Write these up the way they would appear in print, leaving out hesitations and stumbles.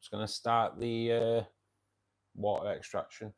Just going to start the water extraction.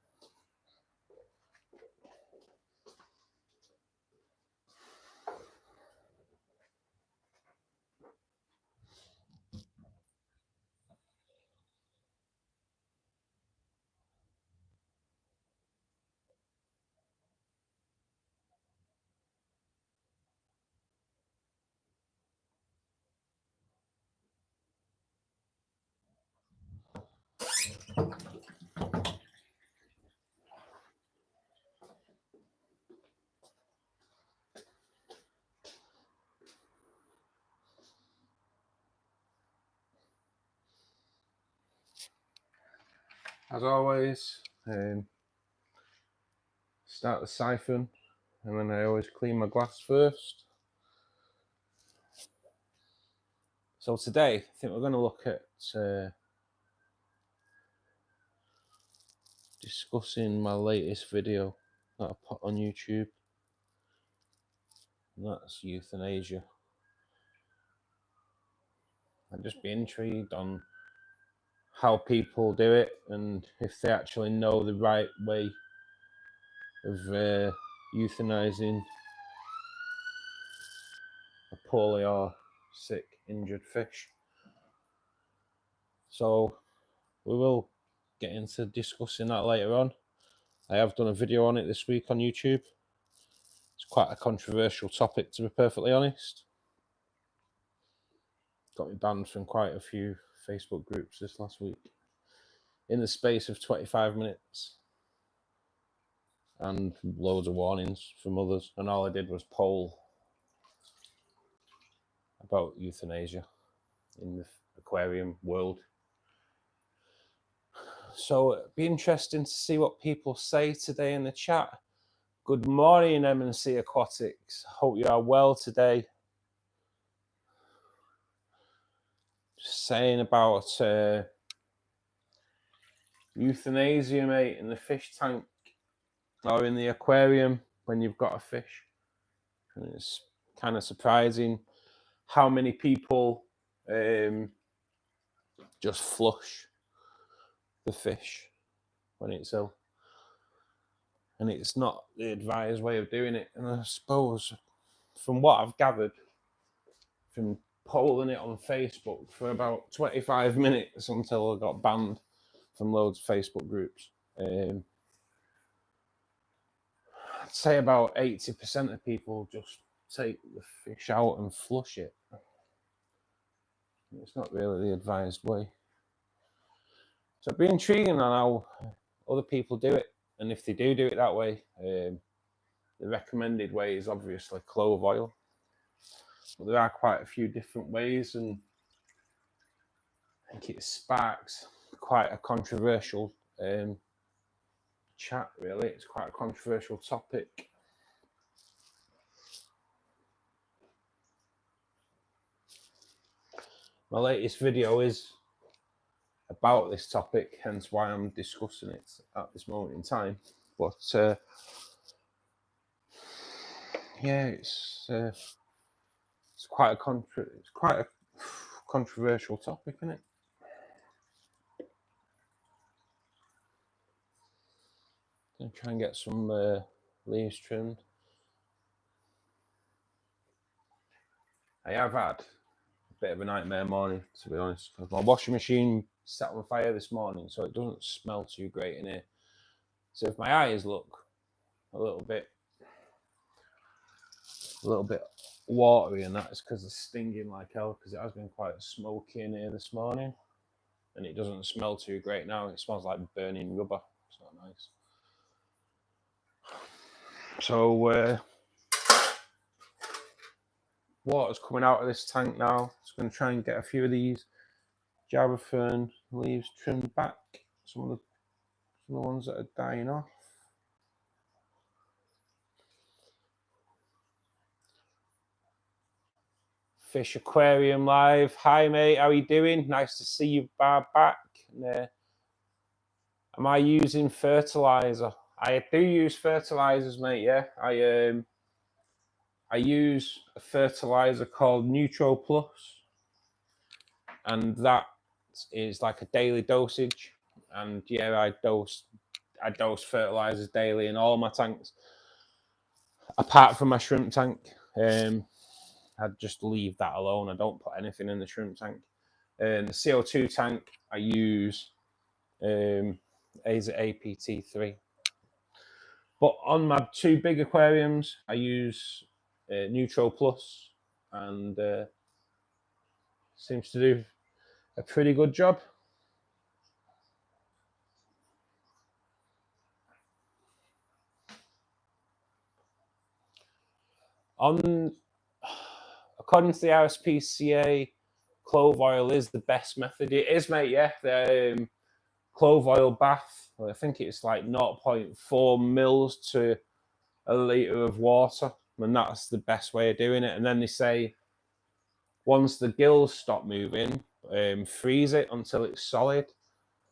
As always, start the siphon, and then I always clean my glass first. So today, I think we're going to look at discussing my latest video that I put on YouTube, and that's euthanasia. I'd just be intrigued on how people do it and if they actually know the right way of euthanizing a poorly or sick, injured fish. So we will get into discussing that later on. I have done a video on it this week on YouTube. It's quite a controversial topic, to be perfectly honest. Got me banned from quite a few Facebook groups this last week in the space of 25 minutes, and loads of warnings from others, and all I did was poll about euthanasia in the aquarium world. So it'd be interesting to see what people say today in the chat. Good morning, M&C Aquatics. Hope you are well today. Just saying about euthanasia, mate, in the fish tank or in the aquarium when you've got a fish. And it's kind of surprising how many people just flush the fish when it's ill. And it's not the advised way of doing it. And I suppose, from what I've gathered from polling it on Facebook for about 25 minutes until I got banned from loads of Facebook groups, I'd say about 80% of people just take the fish out and flush it. It's not really the advised way. So it'd be intriguing on how other people do it, and if they do it that way, the recommended way is obviously clove oil. But there are quite a few different ways, and I think it sparks quite a controversial chat, really. It's quite a controversial topic. My latest video is about this topic, hence why I'm discussing it at this moment in time. But yeah, it's quite a controversial topic, isn't it? Gonna try and get some leaves trimmed. I have had a bit of a nightmare morning, to be honest, because my washing machine set on fire this morning, so it doesn't smell too great in here. So if my eyes look a little bit watery, and that is because it's stinging like hell, because it has been quite smoky in here this morning, and it doesn't smell too great now. It smells like burning rubber. It's not nice. So water's coming out of this tank now. Just going to try and get a few of these Java fern leaves trimmed back. Some of the ones that are dying off. Fish Aquarium Live. Hi, mate. How are you doing? Nice to see you back. Am I using fertilizer? I do use fertilizers, mate. Yeah, I use a fertilizer called Neutro Plus, and that is like a daily dosage, and yeah, I dose fertilizers daily in all my tanks, apart from my shrimp tank. I'd just leave that alone. I don't put anything in the shrimp tank. The CO2 tank I use is APT3. But on my 2 big aquariums, I use Neutro Plus, and seems to do a pretty good job. According to the RSPCA, clove oil is the best method. It is, mate, yeah. The clove oil bath, I think it's like 0.4 mils to a litre of water, and that's the best way of doing it. And then they say once the gills stop moving, freeze it until it's solid,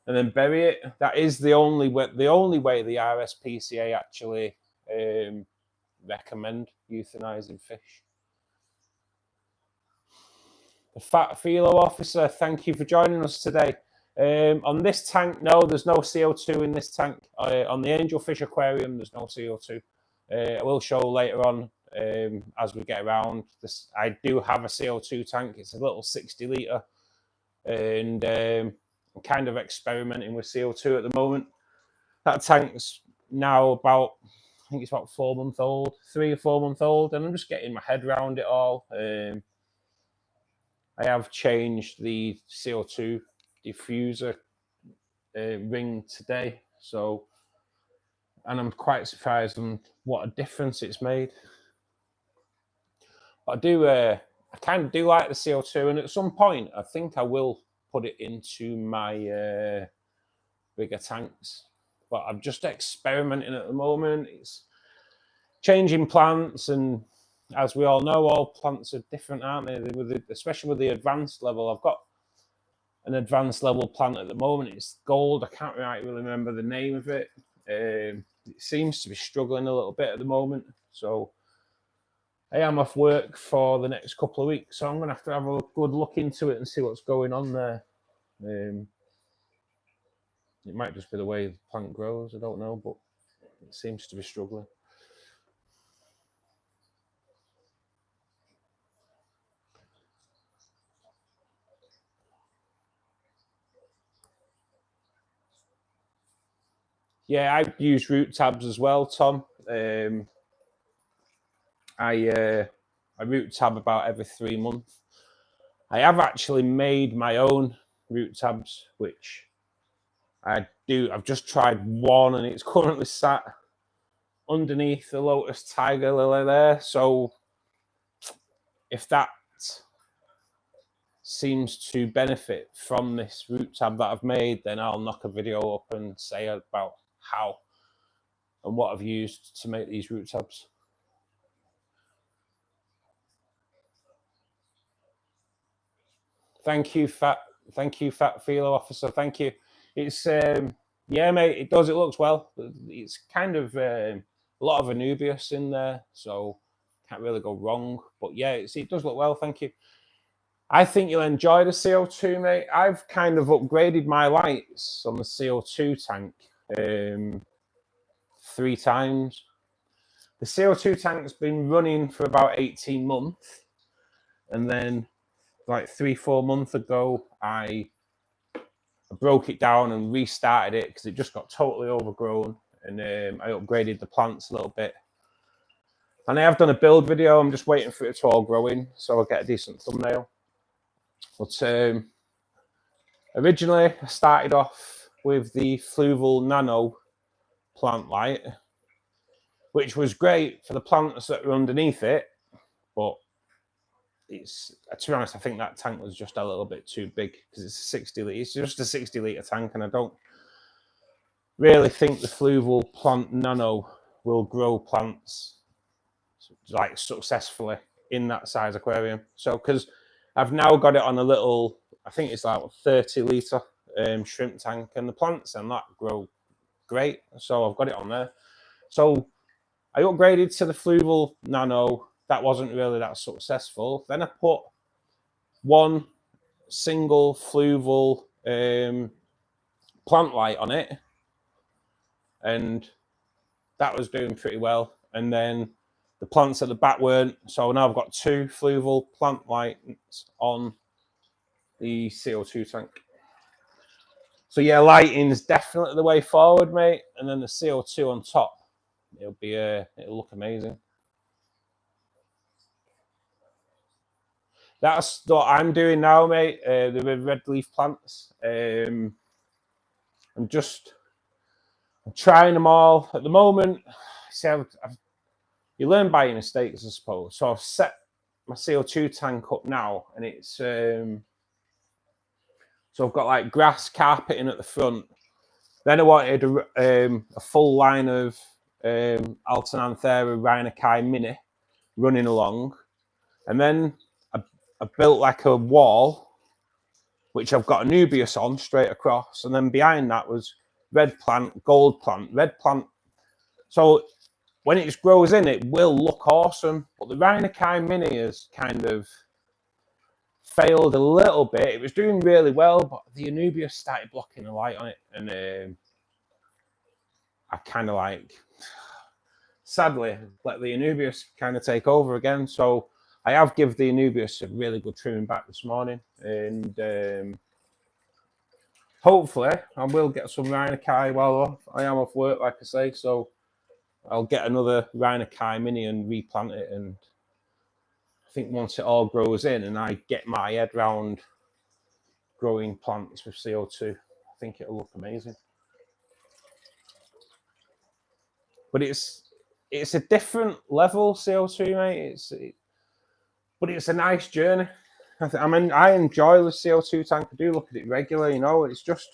and then bury it. That is the only way the RSPCA actually recommend euthanizing fish. The Fat Philo officer, thank you for joining us today. On this tank, no, there's no CO2 in this tank. On the Angelfish Aquarium, there's no CO2. I will show later on as we get around. I do have a CO2 tank. It's a little 60 litre, and I'm kind of experimenting with CO2 at the moment. That tank's now about, I think it's about 4 months old, 3 or 4 months old, and I'm just getting my head around it all. I have changed the CO2 diffuser ring today, and I'm quite surprised on what a difference it's made. But I kind of do like the CO2, and at some point I think I will put it into my bigger tanks. But I'm just experimenting at the moment. It's changing plants, and as we all know, all plants are different, aren't they? Especially with the advanced level. I've got an advanced level plant at the moment. It's gold. I can't really remember the name of it. It seems to be struggling a little bit at the moment. So I am off work for the next couple of weeks. So I'm going to have a good look into it and see what's going on there. It might just be the way the plant grows. I don't know, but it seems to be struggling. Yeah, I use root tabs as well, Tom. I root tab about every 3 months. I have actually made my own root tabs, which I do. I've just tried one, and it's currently sat underneath the Lotus Tiger Lily there. So if that seems to benefit from this root tab that I've made, then I'll knock a video up and say about how and what I've used to make these root tabs. Thank you, Fat Philo officer. Thank you. It's yeah, mate. It does. It looks well. It's kind of a lot of Anubias in there, so can't really go wrong. But yeah, it does look well. Thank you. I think you'll enjoy the CO2, mate. I've kind of upgraded my lights on the CO2 tank 3 times. The CO2 tank's been running for about 18 months, and then like 3-4 months ago, I broke it down and restarted it because it just got totally overgrown, and I upgraded the plants a little bit. And I have done a build video. I'm just waiting for it to all grow in so I'll get a decent thumbnail. But originally, I started off with the Fluval Nano plant light, which was great for the plants that were underneath it, but to be honest, I think that tank was just a little bit too big because it's just a 60 litre tank, and I don't really think the Fluval Plant Nano will grow plants like successfully in that size aquarium. So because I've now got it on a little, I think it's like 30 litre shrimp tank, and the plants and that grow great, so I've got it on there. So I upgraded to the Fluval Nano. That wasn't really that successful. Then I put one single Fluval plant light on it, and that was doing pretty well. And then the plants at the back weren't, so now I've got 2 fluval plant lights on the CO2 tank. So yeah, lighting is definitely the way forward, mate. And then the CO2 on top, it'll look amazing. That's what I'm doing now, mate. The red leaf plants. I'm trying them all at the moment. See, you learn by your mistakes, I suppose. So I've set my CO2 tank up now, and it's so I've got like grass carpeting at the front. Then I wanted a full line of Alternanthera rhinaci mini running along, and then I built like a wall, which I've got Anubias on straight across, and then behind that was red plant, gold plant, red plant. So when it grows in, it will look awesome. But the rhinaci mini has kind of failed a little bit. It was doing really well, but the Anubias started blocking the light on it, and I kind of like, sadly, let the Anubias kind of take over again. So I have given the Anubias a really good trimming back this morning, and hopefully I will get some rhinaci while I am off work, like I say. So I'll get another rhinaci mini and replant it, and I think once it all grows in and I get my head round growing plants with CO2, I think it'll look amazing. But it's a different level CO2, mate. But it's a nice journey. I enjoy the CO2 tank. I do look at it regularly, you know. It's just,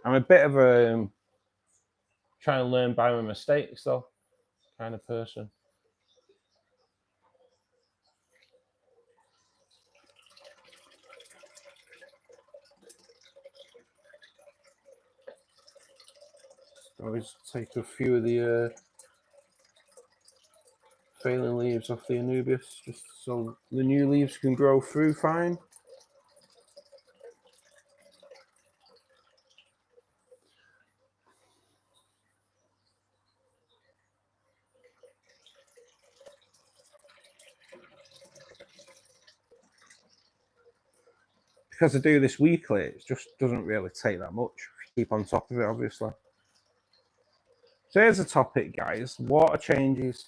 I'm a bit of a trying to learn by my mistakes, though, kind of person. Always take a few of the failing leaves off the Anubias, just so the new leaves can grow through fine. Because I do this weekly, it just doesn't really take that much. Keep on top of it, obviously. So here's a topic, guys. Water changes.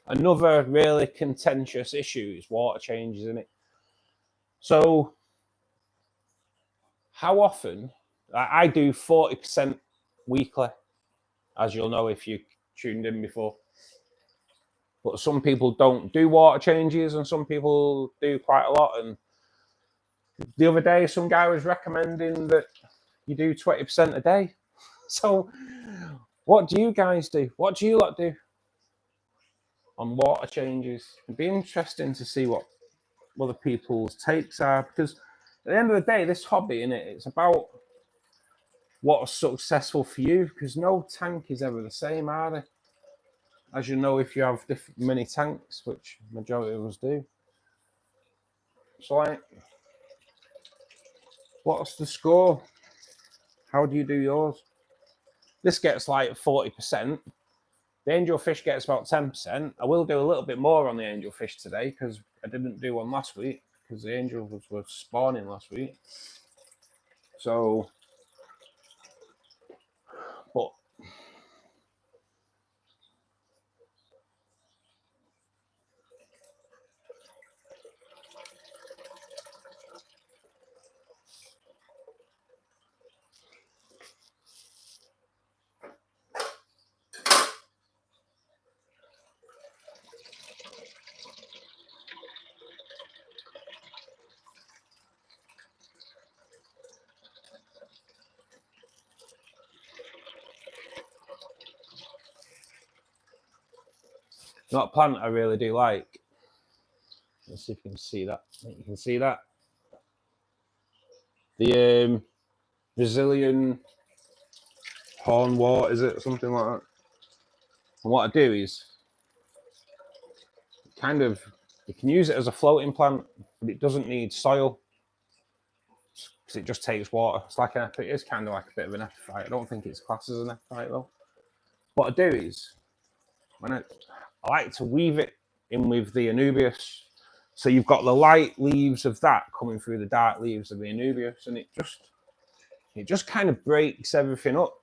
Another really contentious issue is water changes, isn't it? So how often? I do 40% weekly, as you'll know if you tuned in before. But some people don't do water changes, and some people do quite a lot. And the other day, some guy was recommending that you do 20% a day. So what do you guys do? What do you lot do on water changes? It'd be interesting to see what other people's takes are, because at the end of the day, this hobby, innit, it's about what's successful for you, because no tank is ever the same, are they? As you know, if you have many tanks, which majority of us do. So like, what's the score? How do you do yours? This gets like 40%. The angelfish gets about 10%. I will do a little bit more on the angelfish today because I didn't do one last week because the angels were spawning last week. So, but not a plant I really do like. Let's see if you can see that. I think you can see that. The Brazilian hornwort, is it? Something like that. And what I do is kind of, you can use it as a floating plant, but it doesn't need soil. because it just takes water. It's like it is kind of like a bit of an epiphyte. I don't think it's classed as an epiphyte though. What I do is when I like to weave it in with the Anubias. So you've got the light leaves of that coming through the dark leaves of the Anubias, and it just kind of breaks everything up.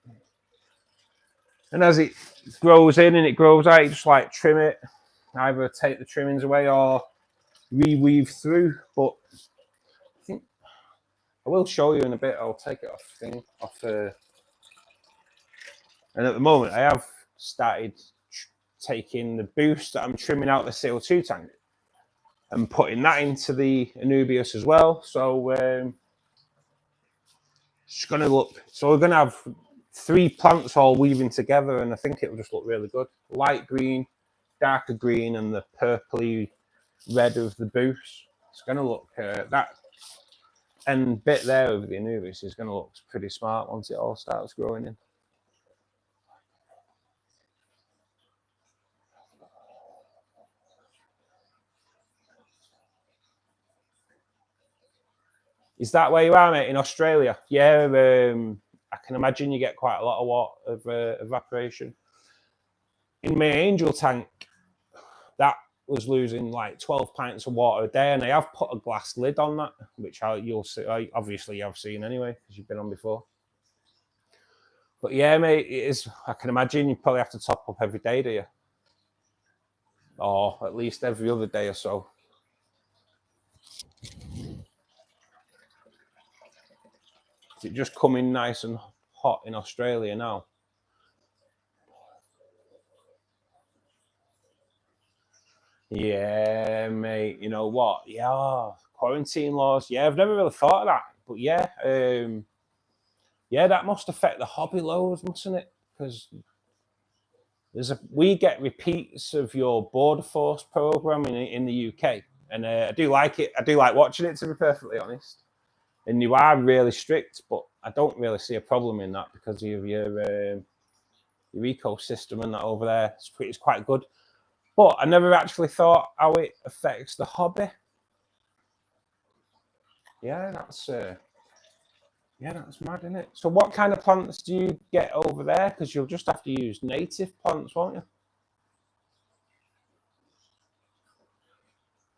And as it grows in and it grows out, you just like trim it, either take the trimmings away or reweave through. But I think I will show you in a bit. I'll take it off. And at the moment, I have started taking the boost that I'm trimming out the CO2 tank and putting that into the Anubias as well. So it's going to look. So we're going to have 3 plants all weaving together, and I think it will just look really good. Light green, darker green, and the purpley red of the boost. It's going to look that end bit there over the Anubias is going to look pretty smart once it all starts growing in. Is that where you are, mate? In Australia? Yeah, I can imagine you get quite a lot of water of evaporation. In my angel tank, that was losing like 12 pints of water a day, and I have put a glass lid on that, which you'll see. Obviously, I've seen anyway because you've been on before. But yeah, mate, it is. I can imagine you probably have to top up every day, do you? Or at least every other day or so. Is it just coming nice and hot in Australia now? Yeah, mate. You know what? Yeah, quarantine laws. Yeah, I've never really thought of that, but yeah, yeah, that must affect the hobby loads, mustn't it? Because we get repeats of your border force program in the UK, and I do like it. I do like watching it, to be perfectly honest. And you are really strict, but I don't really see a problem in that because of your ecosystem and that over there. It's quite good. But I never actually thought how it affects the hobby. Yeah, that's mad, isn't it? So what kind of plants do you get over there? Because you'll just have to use native plants, won't you?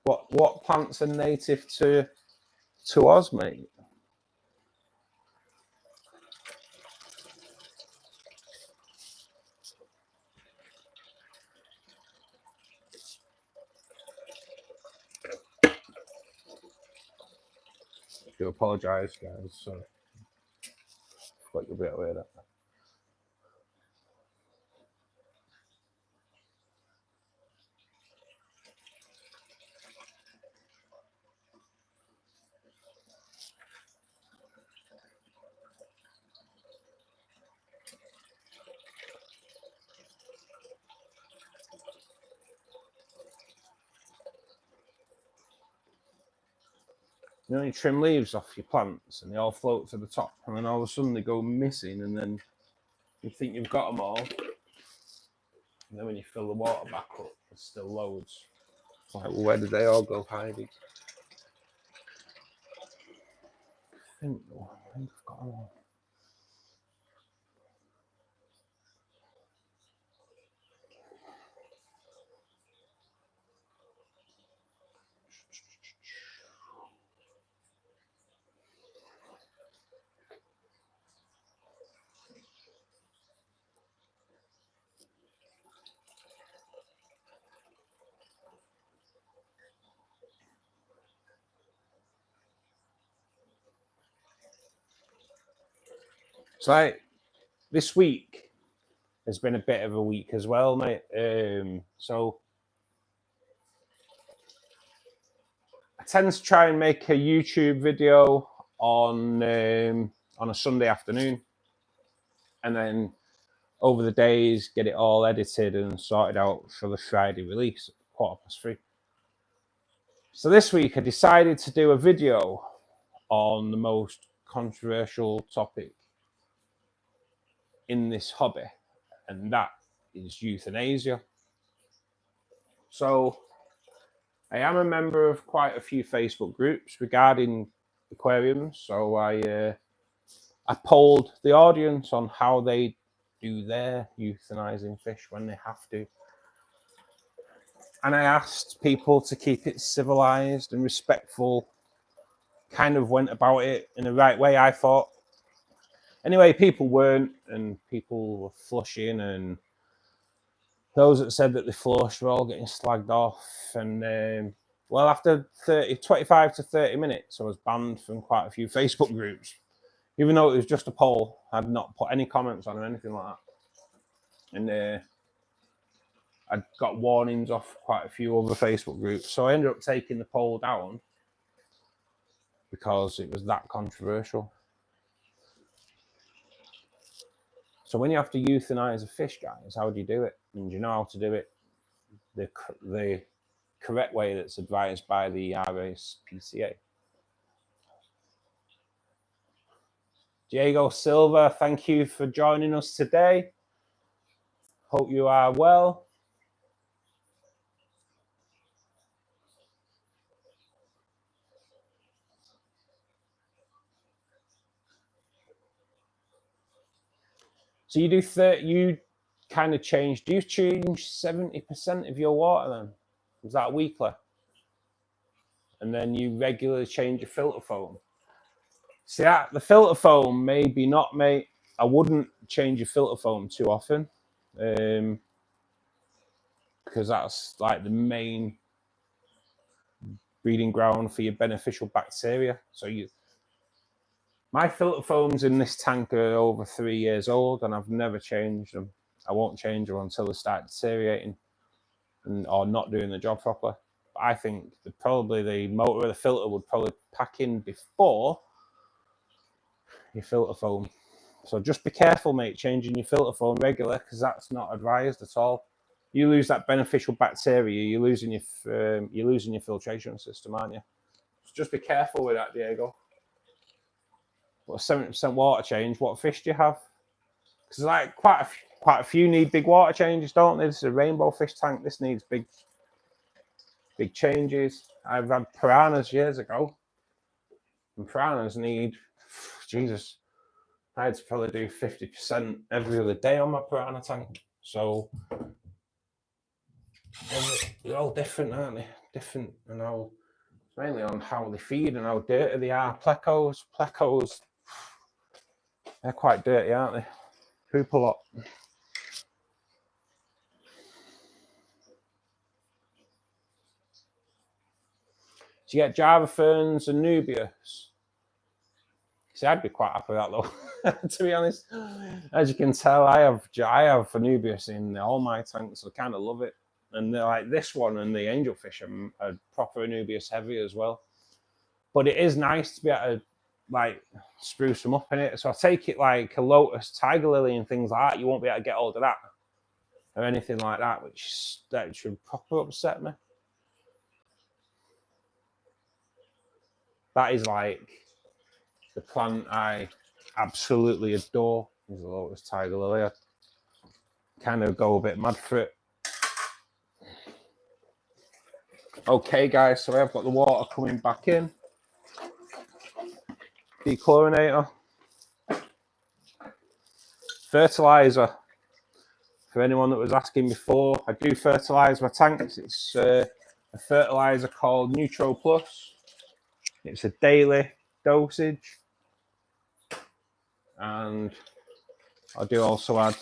What plants are native to us, mate? I do apologise, guys. Sorry. Got you a bit away there. You know, you trim leaves off your plants and they all float to the top, and then all of a sudden they go missing, and then you think you've got them all. And then when you fill the water back up, there's still loads. It's like, well, where did they all go hiding? I think I've got them all. So like, this week has been a bit of a week as well, mate. So I tend to try and make a YouTube video on a Sunday afternoon, and then over the days get it all edited and sorted out for the Friday release at 3:15. So this week I decided to do a video on the most controversial topic in this hobby, and that is euthanasia. So I am a member of quite a few Facebook groups regarding Aquariums. So I polled the audience on how they do their euthanizing fish when they have to. And I asked people to keep it civilized and respectful, kind of went about it in the right way, I thought. Anyway, people weren't, and people were flushing, and those that said that they flushed were all getting slagged off. And well, after 25 to 30 minutes, I was banned from quite a few Facebook groups. Even though it was just a poll, I'd not put any comments on or anything like that. And I'd got warnings off quite a few other Facebook groups. So I ended up taking the poll down because it was that controversial. So when you have to euthanize a fish, guys, how do you do it? And do you know how to do it the correct way that's advised by the RSPCA? Diego Silva, thank you for joining us today. Hope you are well. So you do 30, you kind of change, do you change 70% of your water then? Is that weekly? And then you regularly change your filter foam? See, the filter foam, maybe not, mate. I wouldn't change your filter foam too often, because that's like the main breeding ground for your beneficial bacteria. So my filter foams in this tank are over 3 years old, and I've never changed them. I won't change them until they start deteriorating or not doing the job properly. But I think probably the motor of the filter would probably pack in before your filter foam. So just be careful, mate, changing your filter foam regularly, because that's not advised at all. You lose that beneficial bacteria, you're losing your filtration system, aren't you? So just be careful with that, Diego. What, 70% water change? What fish do you have? Because like quite a few need big water changes, don't they? This is a rainbow fish tank. This needs big changes. I've had piranhas years ago, and piranhas need, Jesus, I had to probably do 50% every other day on my piranha tank. So they're all different, aren't they? Different, and how, mainly on how they feed and how dirty they are. Plecos, they're quite dirty, aren't they? Poop a lot. So you get Java ferns and Nubius. See, I'd be quite happy with that though, to be honest. As you can tell, I have Nubius in all my tanks. I kind of love it. And like this one and the angelfish are proper Nubius heavy as well. But it is nice to be able to like spruce them up in it. So I take it like a lotus, tiger lily and things like that. You won't be able to get hold of that or anything like that, which that should proper upset me. That is like the plant I absolutely adore. Is the lotus tiger lily. I kind of go a bit mad for it. Okay, guys, so I've got the water coming back in. Dechlorinator. Fertilizer. For anyone that was asking before, I do fertilize my tanks. It's a fertilizer called Neutro Plus. It's a daily dosage. And I do also add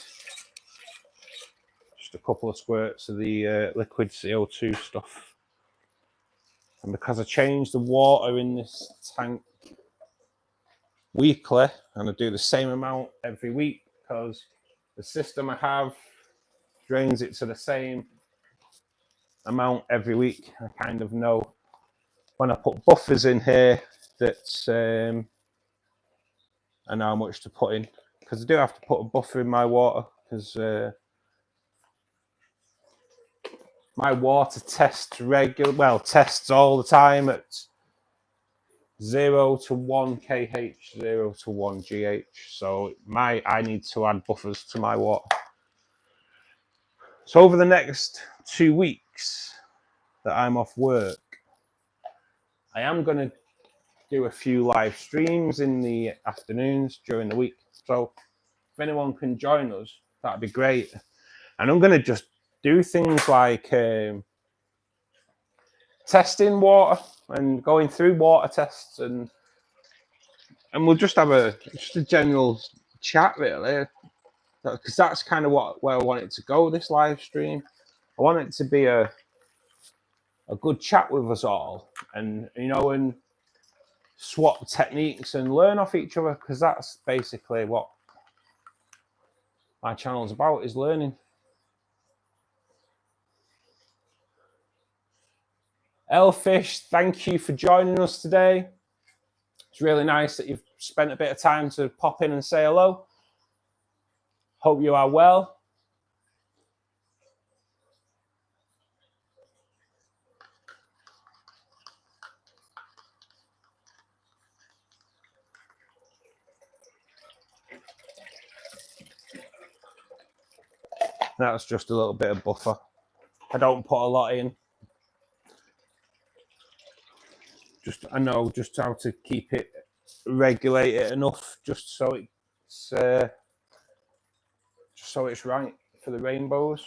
just a couple of squirts of the liquid CO2 stuff. And because I change the water in this tank weekly, and I do the same amount every week, because the system I have drains it to the same amount every week. I kind of know when I put buffers in here that I know how much to put in, because I do have to put a buffer in my water, because my water tests tests all the time at 0 to 1 kH, 0 to 1 GH. So I need to add buffers to my water. So over the next 2 weeks that I'm off work, I am going to do a few live streams in the afternoons during the week. So if anyone can join us, that'd be great. And I'm going to just do things like testing water and going through water tests, and we'll just have a general chat, really, because that's kind of where I want it to go, this live stream. I want it to be a good chat with us all, and and swap techniques and learn off each other, because that's basically what my channel is about, is learning. Elfish, thank you for joining us today. It's really nice that you've spent a bit of time to pop in and say hello. Hope you are well. That's just a little bit of buffer. I don't put a lot in. I know just how to keep it, regulate it enough, just so it's right for the rainbows.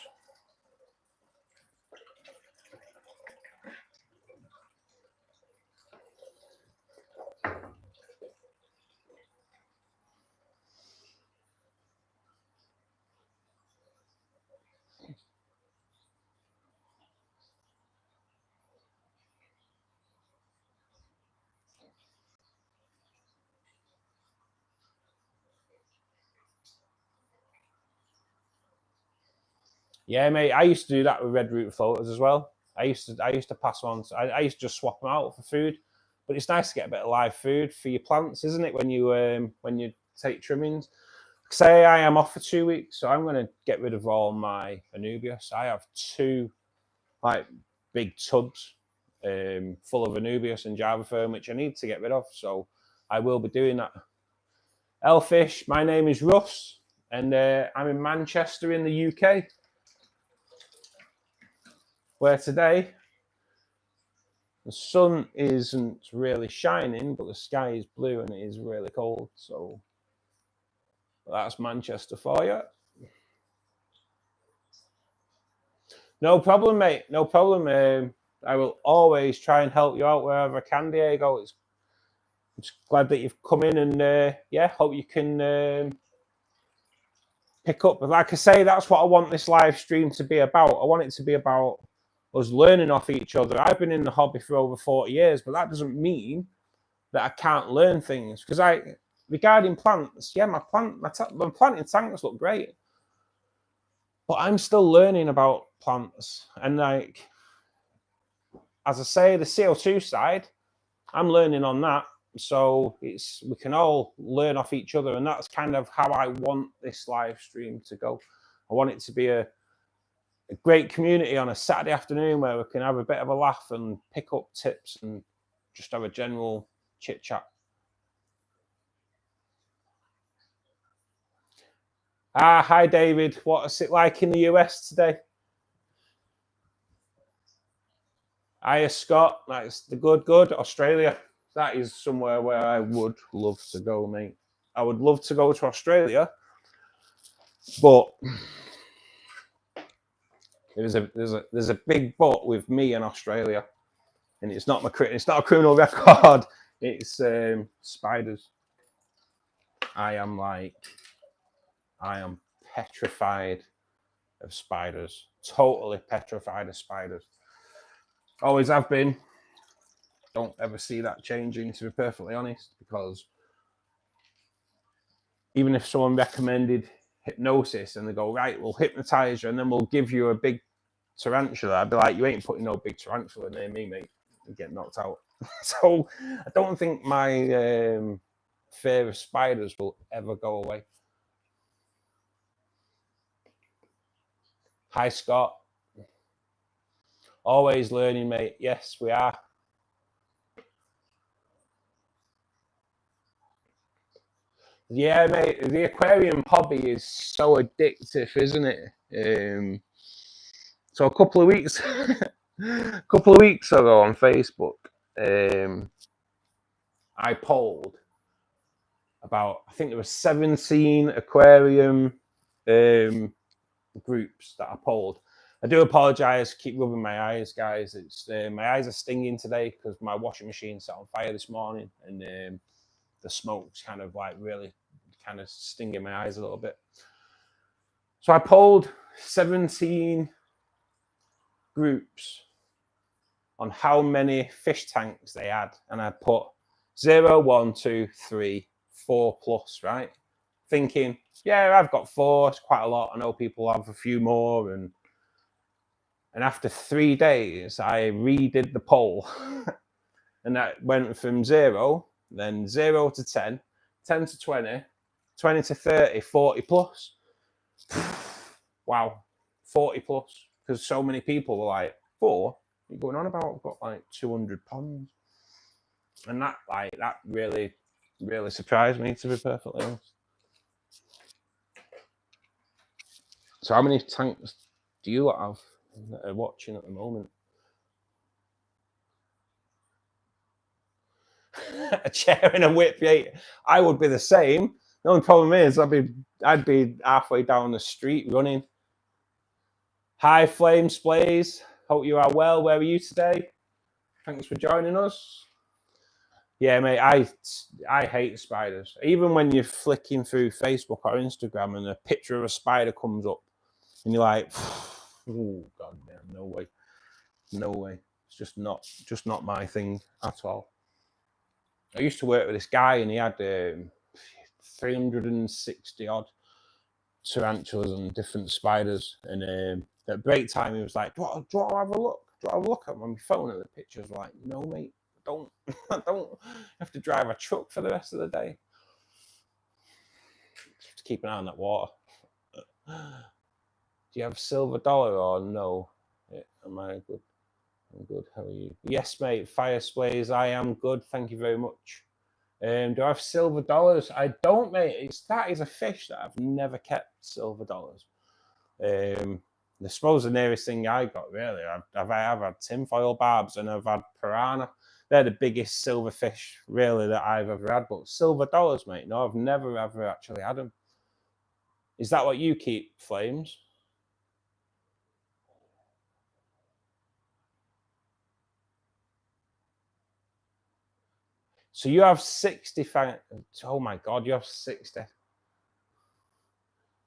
Yeah, mate. I used to do that with red root floaters as well. I used to pass on. I used to just swap them out for food. But it's nice to get a bit of live food for your plants, isn't it? When you take trimmings. Say I am off for 2 weeks, so I'm going to get rid of all my Anubias. I have 2 big tubs full of Anubias and Java Fern, which I need to get rid of. So I will be doing that. Elfish, my name is Russ, and I'm in Manchester in the UK, where today the sun isn't really shining, but the sky is blue and it is really cold. So that's Manchester for you. No problem, mate. No problem. I will always try and help you out wherever I can, Diego. I'm just glad that you've come in, and hope you can pick up. But like I say, that's what I want this live stream to be about. I want it to be about us learning off each other. I've been in the hobby for over 40 years, but that doesn't mean that I can't learn things. Because regarding plants, yeah, my planting tanks look great, but I'm still learning about plants. And as I say, the CO2 side, I'm learning on that. So we can all learn off each other, and that's kind of how I want this live stream to go. I want it to be a great community on a Saturday afternoon where we can have a bit of a laugh and pick up tips and just have a general chit chat. Hi David, what's it like in the US today? Hiya Scott, that's the good. Australia, that is somewhere where I would love to go, mate. I would love to go to Australia, but there's a big but with me in Australia, and it's not a criminal record. It's spiders. I am petrified of spiders. Totally petrified of spiders. Always have been. Don't ever see that changing, to be perfectly honest, because even if someone recommended hypnosis and they go, right, we'll hypnotize you and then we'll give you a big tarantula, I'd be like, you ain't putting no big tarantula near me, mate. You get knocked out. So I don't think my fear of spiders will ever go away. Hi, Scott. Always learning, mate. Yes, we are. Yeah, mate. The aquarium hobby is so addictive, isn't it? So a couple of weeks ago on Facebook, I polled about, I think there were 17 aquarium groups that I polled. I do apologize, keep rubbing my eyes, guys. It's my eyes are stinging today because my washing machine set on fire this morning, and the smoke's kind of like really kind of stinging my eyes a little bit. So I polled 17 groups on how many fish tanks they had, and I put 0, 1, 2, 3, 4 plus, right? Thinking, yeah, I've got 4, it's quite a lot. I know people have a few more, and after 3 days, I redid the poll, and that went from 0, then 0 to 10, 10 to 20, 20 to 30, 40 plus. Wow, 40 plus, because so many people were like, 4? You're going on about? I've got like 200 ponds, and that really surprised me, to be perfectly honest. So how many tanks do you have that are watching at the moment? A chair and a whip, yeah. I would be the same. The only problem is I'd be halfway down the street running. Hi, Flame Splays. Hope you are well. Where are you today? Thanks for joining us. Yeah, mate, I hate spiders. Even when you're flicking through Facebook or Instagram and a picture of a spider comes up, and you're like, oh god damn, no way, no way. It's just not my thing at all. I used to work with this guy, and he had 360 odd tarantulas and different spiders. And at break time, he was like, "Do you want to have a look? Do you want to have a look at my phone?" And the pictures were like, "No, mate, don't. I don't have to drive a truck for the rest of the day. Just have to keep an eye on that water." Do you have silver dollar or no? Yeah, am I good? I'm good. How are you? Yes, mate. Fire Splays. I am good. Thank you very much. Do I have silver dollars? I don't, mate. That is a fish that I've never kept, silver dollars. I suppose the nearest thing I got, really, I've had tinfoil barbs, and I've had piranha. They're the biggest silver fish, really, that I've ever had. But silver dollars, mate, no, I've never, ever actually had them. Is that what you keep, Flames? So you have 60. Oh my God, you have 60.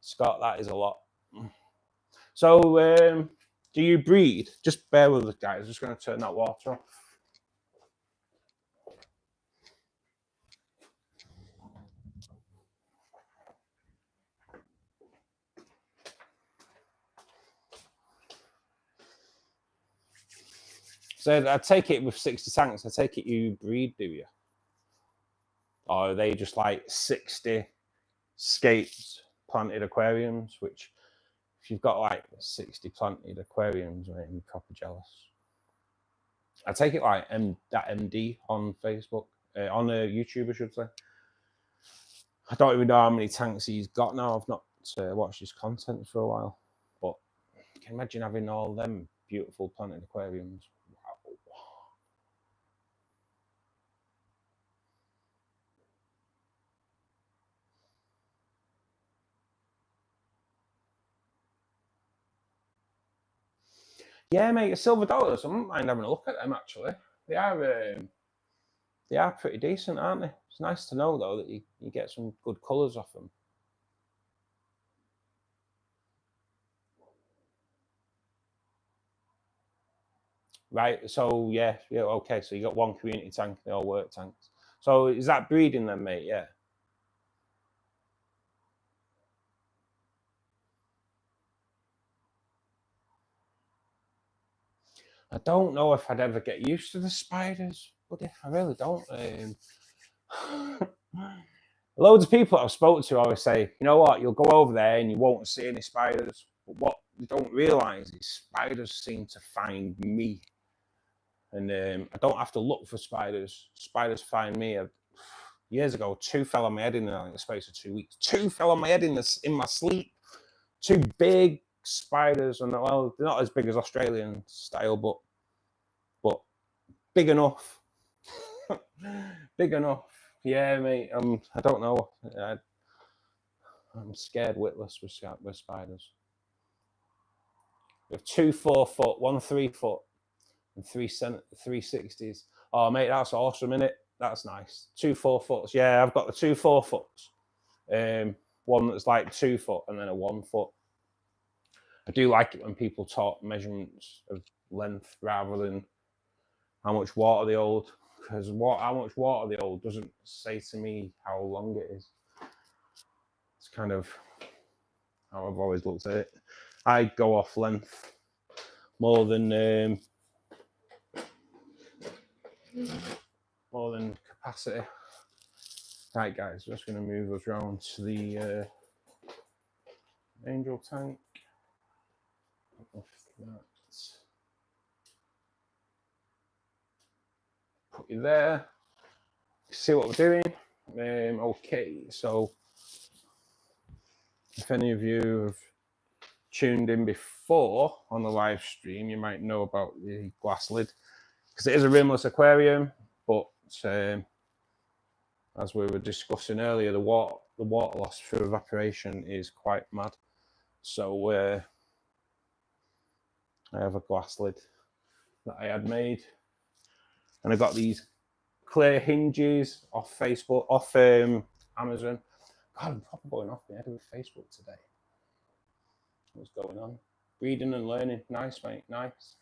Scott, that is a lot. So do you breed? Just bear with us, guys. I'm just going to turn that water off. So I take it with 60 tanks, I take it you breed, do you? Or are they just like 60 scapes planted aquariums, which if you've got like 60 planted aquariums, mate, I'm proper jealous. I take it like that MD on Facebook, on YouTube, I should say. I don't even know how many tanks he's got now. I've not watched his content for a while, but I can imagine having all them beautiful planted aquariums. Wow. Yeah, mate, silver dollars. I wouldn't mind having a look at them, actually. They are pretty decent, aren't they? It's nice to know, though, that you get some good colours off them. Right, so yeah, okay. So you got one community tank, they all work tanks. So is that breeding then, mate? Yeah. I don't know if I'd ever get used to the spiders, but I really don't. Loads of people I've spoken to always say, you know what, you'll go over there and you won't see any spiders. But what you don't realise is spiders seem to find me. And I don't have to look for spiders. Spiders find me. Years ago, 2 fell on my head in the space of 2 weeks. 2 fell on my head in my sleep. 2 big spiders, and well, they're not as big as Australian style, but big enough. Big enough. Yeah, mate. I don't know. I'm scared witless with spiders. We have 2 4-foot, 1 3-foot, and 360s. Oh, mate, that's awesome, isn't it? That's nice. 2 4-foots. Yeah, I've got the 2 4-foots. One that's like 2 foot and then a 1 foot. I do like it when people talk measurements of length rather than how much water they hold, because how much water they hold doesn't say to me how long it is. It's kind of how I've always looked at it. I go off length more than capacity. Right, guys, just going to move us around to the angel tank. Put you there. See what we're doing. Okay, so if any of you have tuned in before on the live stream, you might know about the glass lid, because it is a rimless aquarium, but as we were discussing earlier, the water loss through evaporation is quite mad. So I have a glass lid that I had made, and I got these clear hinges off Facebook, off Amazon. God, I'm probably going off my head with Facebook today. What's going on? Reading and learning. Nice, mate. Nice.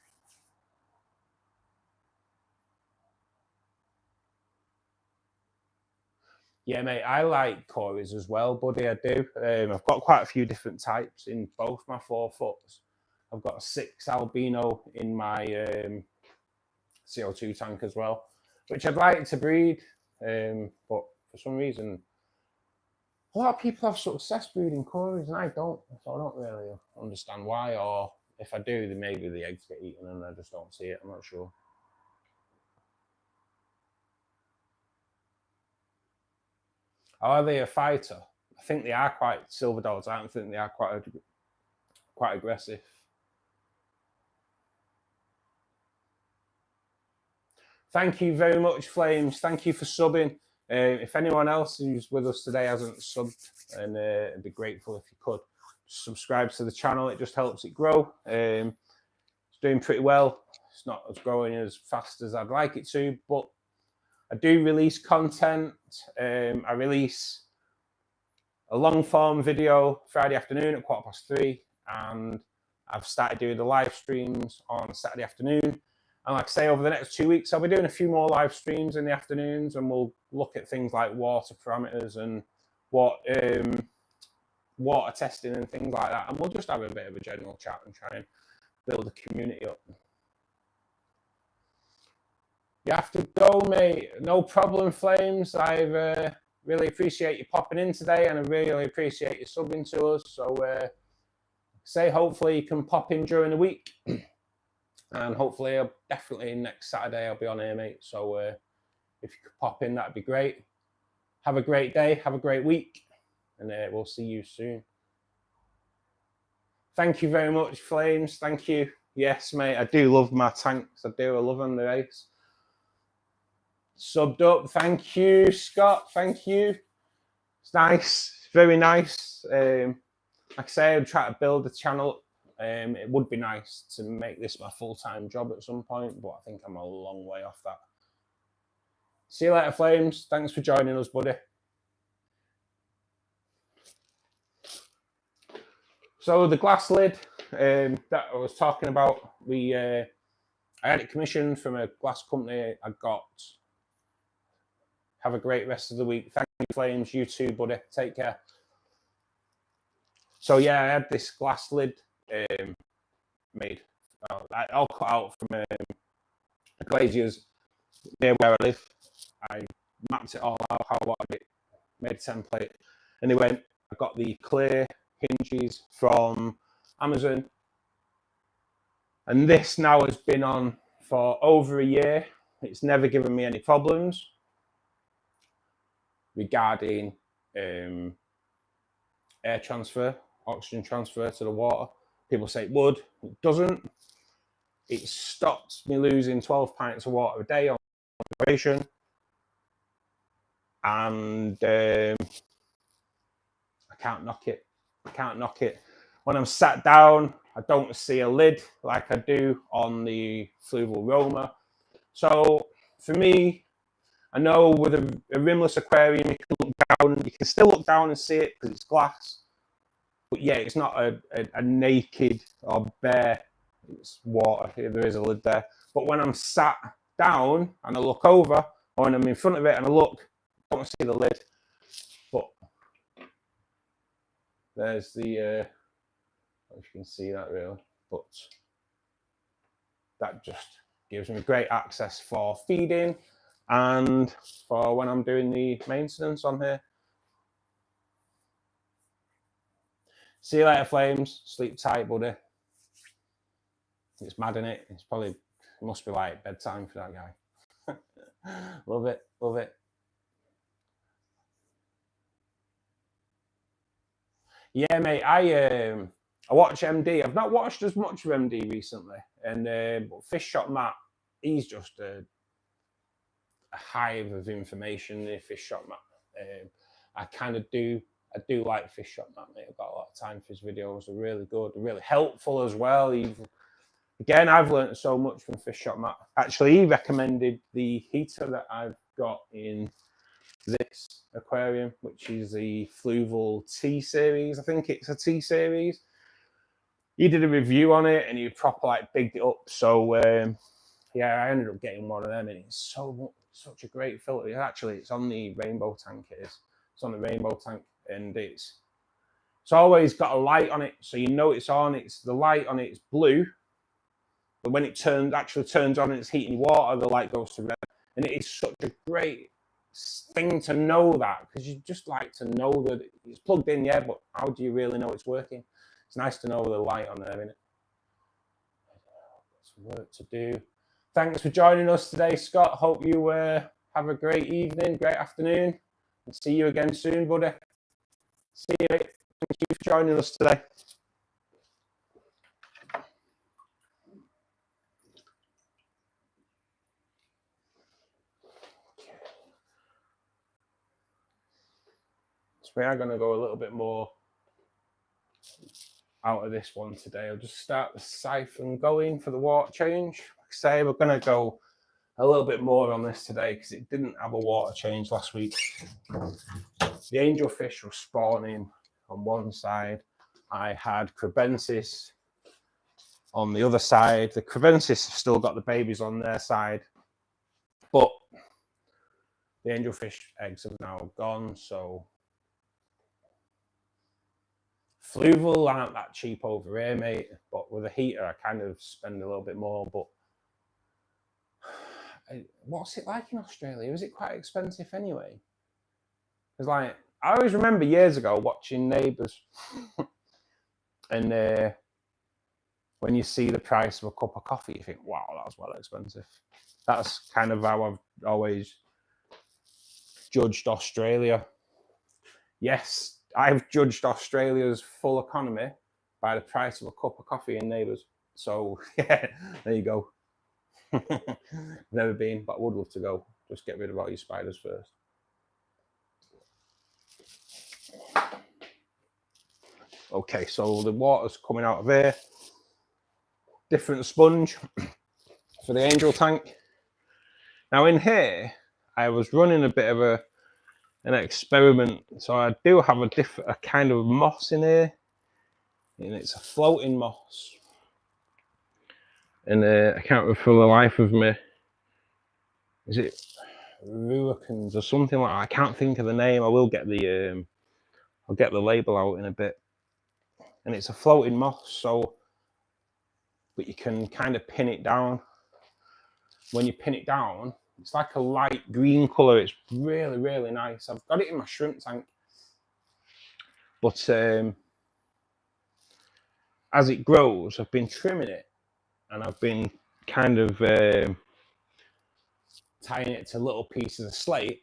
Yeah, mate, I like Cories as well, buddy. I do. I've got quite a few different types in both my 4-foots. I've got a 6 albino in my CO2 tank as well, which I'd like to breed, but for some reason, a lot of people have success breeding Cories and I don't, so I don't really understand why, or if I do, then maybe the eggs get eaten and I just don't see it. I'm not sure. Are they a fighter? I think they are quite silver dogs. I don't think they are quite aggressive. Thank you very much, Flames. Thank you for subbing. If anyone else who's with us today hasn't subbed, and I'd be grateful if you could subscribe to the channel. It just helps it grow. It's doing pretty well. It's not as growing as fast as I'd like it to, but I do release content. I release a long form video Friday afternoon at 3:15, and I've started doing the live streams on Saturday afternoon. And like I say, over the next 2 weeks, I'll be doing a few more live streams in the afternoons, and we'll look at things like water parameters and water testing and things like that. And we'll just have a bit of a general chat and try and build a community up. You have to go, mate. No problem, Flames. I really appreciate you popping in today, and I really appreciate you subbing to us. So hopefully you can pop in during the week. And hopefully, definitely next Saturday, I'll be on here, mate. So if you could pop in, that'd be great. Have a great day. Have a great week. And we'll see you soon. Thank you very much, Flames. Thank you. Yes, mate. I do love my tanks. I do. I love them, the race. Subbed up. Thank you, Scott. Thank you. It's nice. Very nice. Like I say, I'm trying to build the channel. It would be nice to make this my full-time job at some point, but I think I'm a long way off that. See you later, Flames. Thanks for joining us, buddy. So the glass lid that I was talking about, I had it commissioned from a glass company. Have a great rest of the week. Thank you, Flames. You too, buddy. Take care. So yeah, I had this glass lid made. I'll cut out from a glazier's near where I live. I mapped it all out, how I wanted it, made a template, and I got the clear hinges from Amazon, and this now has been on for over a year. It's never given me any problems regarding air transfer, oxygen transfer to the water. People say it would, it doesn't. It stops me losing 12 pints of water a day on operation. and I can't knock it. I can't knock it. When I'm sat down, I don't see a lid like I do on the Fluval Roma. So for me, I know with a rimless aquarium, you can look down. You can still look down and see it because it's glass. But yeah, it's not a naked or bare. It's water. There is a lid there. But when I'm sat down and I look over, or when I'm in front of it and I look, I don't see the lid. But there's the. I don't know if you can see that really, but that just gives me great access for feeding and for when I'm doing the maintenance on here. See you later, Flames. Sleep tight, buddy. It's mad, isn't it? It's probably, it must be like bedtime for that guy. Love it, love it. Yeah, mate, I watch MD. I've not watched as much of MD recently. And but Fish Shop Matt, he's just a hive of information, the Fish Shop Matt. I do like Fish Shop Matt, mate. I've got a lot of time for his videos. They're really good, they're really helpful as well. Again, I've learned so much from Fish Shop Matt. Actually, he recommended the heater that I've got in this aquarium, which is the Fluval T series. I think it's a T series. He did a review on it and he proper like bigged it up. So yeah, I ended up getting one of them, and it's such a great filter. Actually, it's on the rainbow tank. It is. It's on the rainbow tank, and it's always got a light on it, so you know it's on. It's the light on it is blue, but when it actually turns on and it's heating water, the light goes to red. And it is such a great thing to know that, because you just like to know that it's plugged in, yeah, but how do you really know it's working? It's nice to know the light on there, innit? Got some work to do. Thanks for joining us today, Scott. Hope you have a great evening, great afternoon, and see you again soon, buddy. See you, mate. Thank you for joining us today. So we are going to go a little bit more out of this one today. I'll just start the siphon going for the water change. Like I say, we're going to go a little bit more on this today because it didn't have a water change last week. The angelfish were spawning on one side. I had crebensis on the other side. The crebensis have still got the babies on their side, but the angelfish eggs have now gone, so Fluval aren't that cheap over here, mate, but with a heater I kind of spend a little bit more. But what's it like in Australia? Is it quite expensive anyway? Because like, I always remember years ago watching Neighbours and when you see the price of a cup of coffee, you think, wow, that's well expensive. That's kind of how I've always judged Australia. Yes, I've judged Australia's full economy by the price of a cup of coffee in Neighbours. So yeah, there you go. Never been, but I would love to go. Just get rid of all your spiders first. Okay, so the water's coming out of here. Different sponge for the angel tank. Now in here, I was running a bit of an experiment. So I do have a kind of moss in here, and it's a floating moss. And I can't remember for the life of me. Is it Ruacans or something like that? I can't think of the name. I will get the I'll get the label out in a bit. And it's a floating moss, so but you can kind of pin it down. When you pin it down, it's like a light green colour. It's really, really nice. I've got it in my shrimp tank. But as it grows, I've been trimming it, and I've been kind of tying it to little pieces of slate,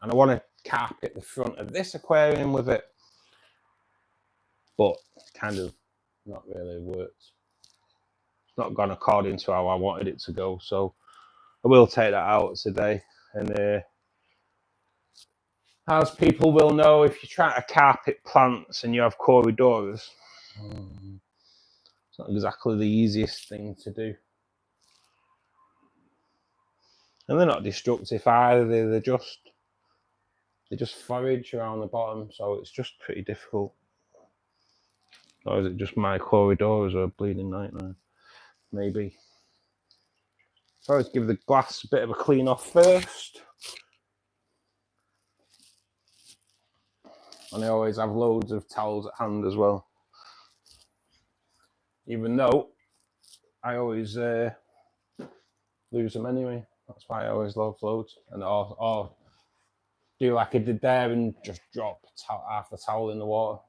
and I want to carpet the front of this aquarium with it, but kind of not really worked. It's not gone according to how I wanted it to go, so I will take that out today and As people will know, if you try to carpet plants and you have corridoras, it's not exactly the easiest thing to do. And they're not destructive either. They just forage around the bottom, so it's just pretty difficult. Or is it just my corridoras are a bleeding nightmare? Maybe. So I always give the glass a bit of a clean off first. And I always have loads of towels at hand as well. Even though I always lose them anyway. That's why I always love loads. And or do like I did there and just drop half the towel in the water.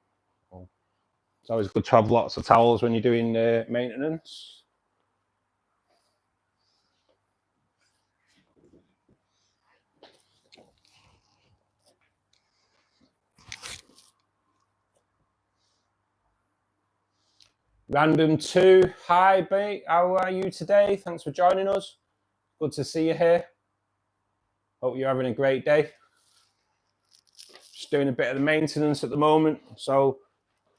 It's always good to have lots of towels when you're doing maintenance. Random 2, hi mate, how are you today? Thanks for joining us. Good to see you here. Hope you're having a great day. Just doing a bit of the maintenance at the moment. So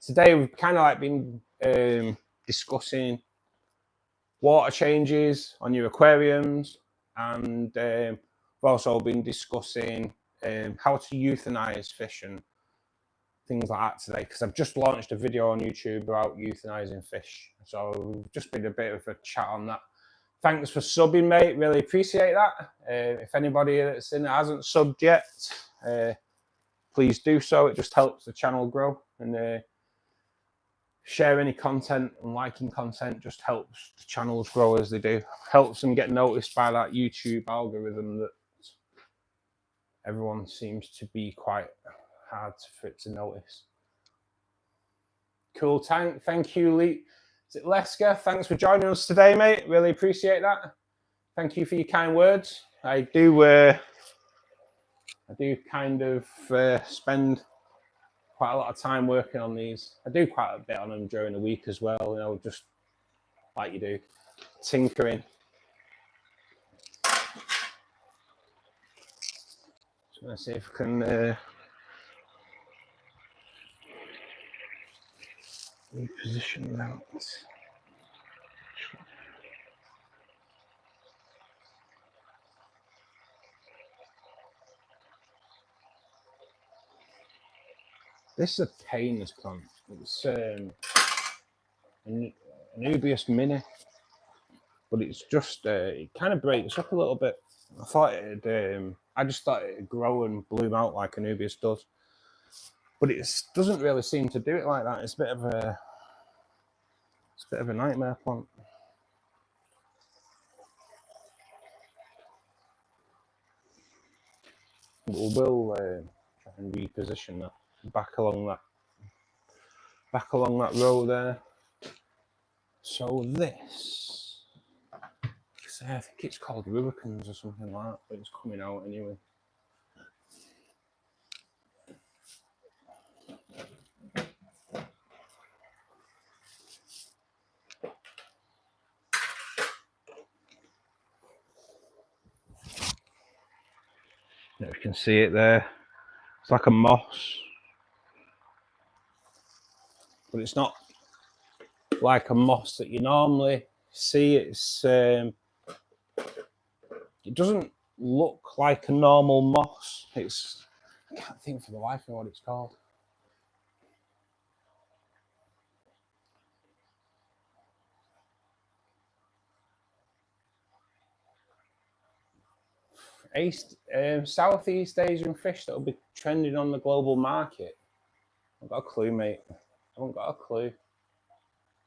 today we've kind of like been discussing water changes on your aquariums, and we've also been discussing how to euthanize fish and things like that today, because I've just launched a video on YouTube about euthanizing fish. So we've just been a bit of a chat on that. Thanks for subbing, mate. Really appreciate that. If anybody that's in it hasn't subbed yet, please do so. It just helps the channel grow. And share any content and liking content just helps the channels grow as they do. Helps them get noticed by that YouTube algorithm that everyone seems to be quite hard for it to notice. Cool, thank you, Lee. Is it Leska? Thanks for joining us today, mate. Really appreciate that. Thank you for your kind words. I do kind of spend quite a lot of time working on these. I do quite a bit on them during the week as well, you know, just like you do, tinkering. Just gonna see if I can reposition that. This is a pain, this plant. It's Anubias mini, but it's just it kind of breaks up a little bit. I thought I just thought it'd grow and bloom out like Anubias does, but it doesn't really seem to do it like that. It's a bit of a nightmare plant. We'll try and reposition that back along that row there. So this, I think it's called Rubicons or something like that, but it's coming out anyway. If you can see it there, it's like a moss, but it's not like a moss that you normally see. It's it doesn't look like a normal moss. I can't think for the life of me what it's called. Southeast Asian fish that will be trending on the global market. I've got a clue, mate. I haven't got a clue.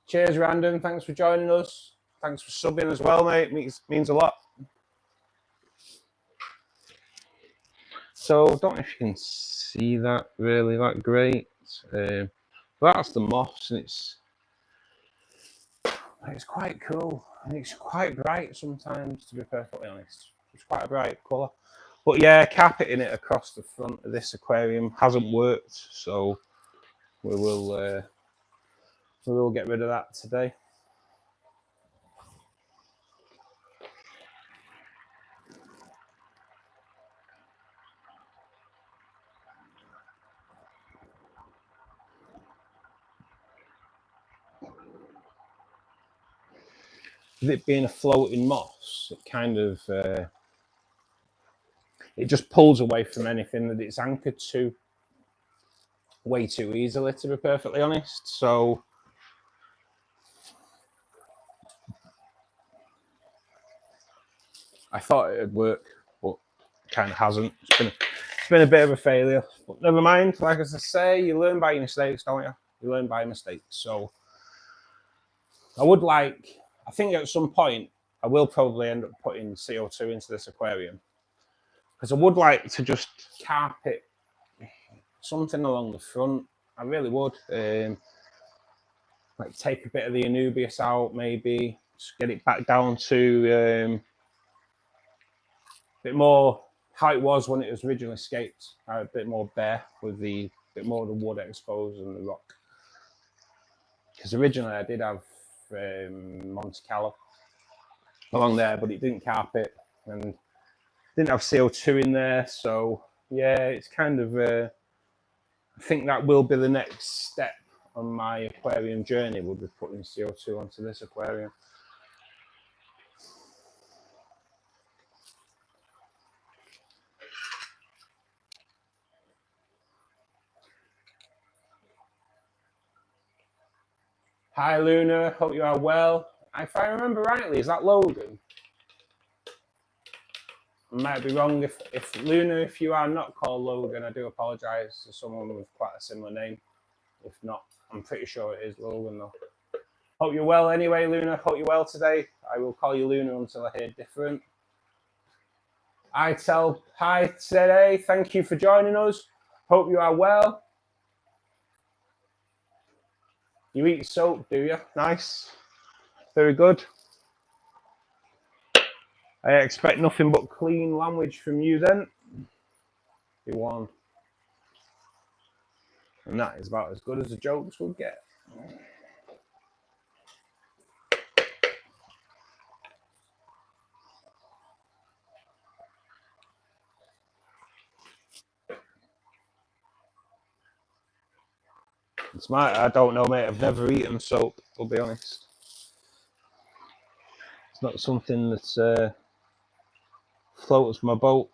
Cheers, Random. Thanks for joining us. Thanks for subbing as well, mate. Means a lot. So I don't know if you can see that really that great. That's the moss, and it's quite cool, and it's quite bright sometimes, to be perfectly honest. It's quite a bright colour. But yeah, carpeting it across the front of this aquarium hasn't worked, so we will get rid of that today. with it being a floating moss, it kind of it just pulls away from anything that it's anchored to way too easily, to be perfectly honest. So I thought it would work, but it kind of hasn't. It's been a bit of a failure, but never mind. Like as I say, you learn by your mistakes, don't you? You learn by mistakes. So I think at some point I will probably end up putting CO2 into this aquarium, because I would like to just carpet something along the front. I really would. Like take a bit of the Anubias out, maybe just get it back down to a bit more how it was when it was originally scaped, a bit more bare with the bit more of the wood exposed and the rock. Because originally I did have Monte Carlo along there, but it didn't carpet and didn't have CO2 in there. So yeah, it's kind of I think that will be the next step on my aquarium journey, will be putting CO2 onto this aquarium. Hi Luna, hope you are well. If I remember rightly, is that Logan? I might be wrong. If Luna, if you are not called Logan, I do apologise to someone with quite a similar name. If not, I'm pretty sure it is Logan though. Hope you're well anyway, Luna. Hope you're well today. I will call you Luna until I hear different. I tell hi today. Thank you for joining us. Hope you are well. You eat soap, do you? Nice. Very good. I expect nothing but clean language from you then. Be warned. And that is about as good as the jokes would get. It's I don't know, mate. I've never eaten soap, I'll be honest. It's not something that floats my boat.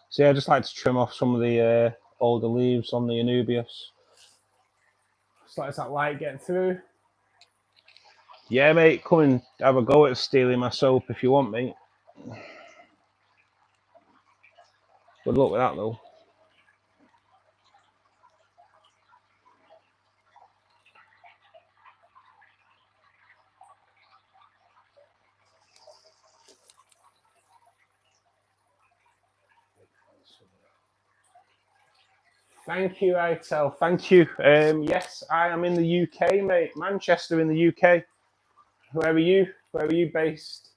So yeah, I just like to trim off some of the older leaves on the Anubias. Just like that light getting through. Yeah, mate, come and have a go at stealing my soap if you want, mate. Good luck with that, though. Thank you, Itel. Thank you. Yes, I am in the UK, mate. Manchester in the UK. Where are you? Where are you based?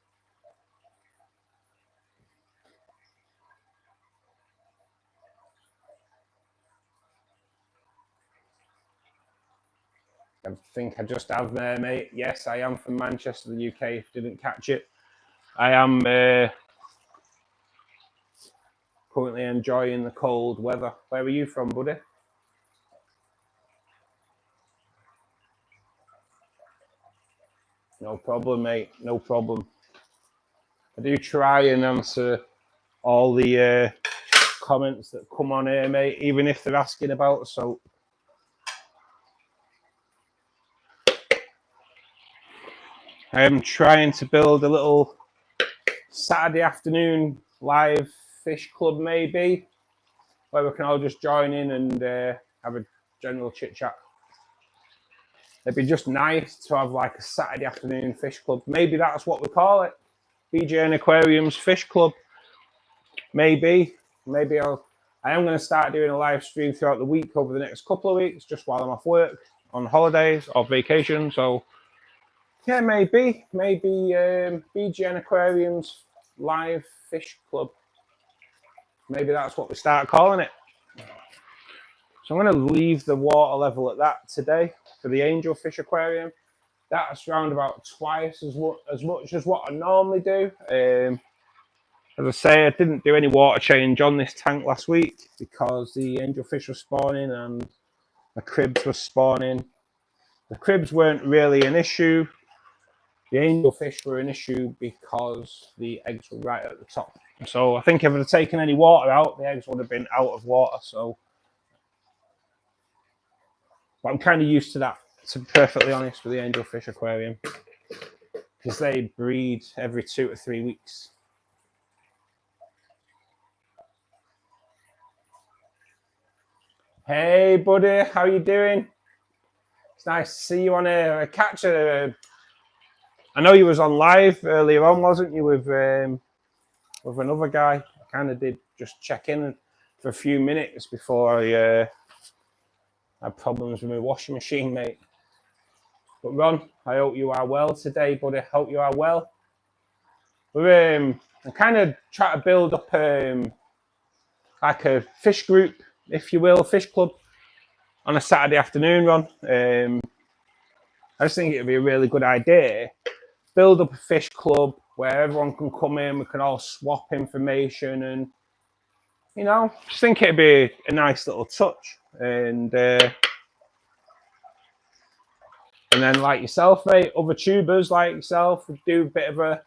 I think I just have there, mate. Yes, I am from Manchester, the UK. If you didn't catch it, I am currently enjoying the cold weather. Where are you from, buddy? No problem, mate. No problem. I do try and answer all the comments that come on here, mate, even if they're asking about soap. I am trying to build a little Saturday afternoon live fish club, maybe, where we can all just join in and have a general chit chat. It'd be just nice to have like a Saturday afternoon fish club. Maybe that's what we call it. BGN Aquariums Fish Club. Maybe I am going to start doing a live stream throughout the week over the next couple of weeks, just while I'm off work, on holidays or vacation. So yeah, maybe BGN Aquariums Live Fish Club. Maybe that's what we start calling it. So I'm going to leave the water level at that today for the angelfish aquarium. That's around about twice as much as what I normally do. As I say, I didn't do any water change on this tank last week because the angelfish were spawning and the cribs were spawning. The cribs weren't really an issue. The angelfish were an issue because the eggs were right at the top. So I think if I'd have taken any water out, the eggs would have been out of water. So, but I'm kind of used to that, to be perfectly honest, with the angelfish aquarium, because they breed every 2 to 3 weeks. Hey, buddy, how you doing? It's nice to see you on a catch. I know you was on live earlier on, wasn't you, with another guy? I kind of did just check in for a few minutes before I had problems with my washing machine, mate. But Ron, I hope you are well today, buddy. Hope you are well. I'm kind of trying to build up like a fish group, if you will, fish club on a Saturday afternoon, Ron. I just think it'd be a really good idea. Build up a fish club where everyone can come in, we can all swap information, and you know, just think it'd be a nice little touch. And then, like yourself, mate, other tubers like yourself would do a bit of a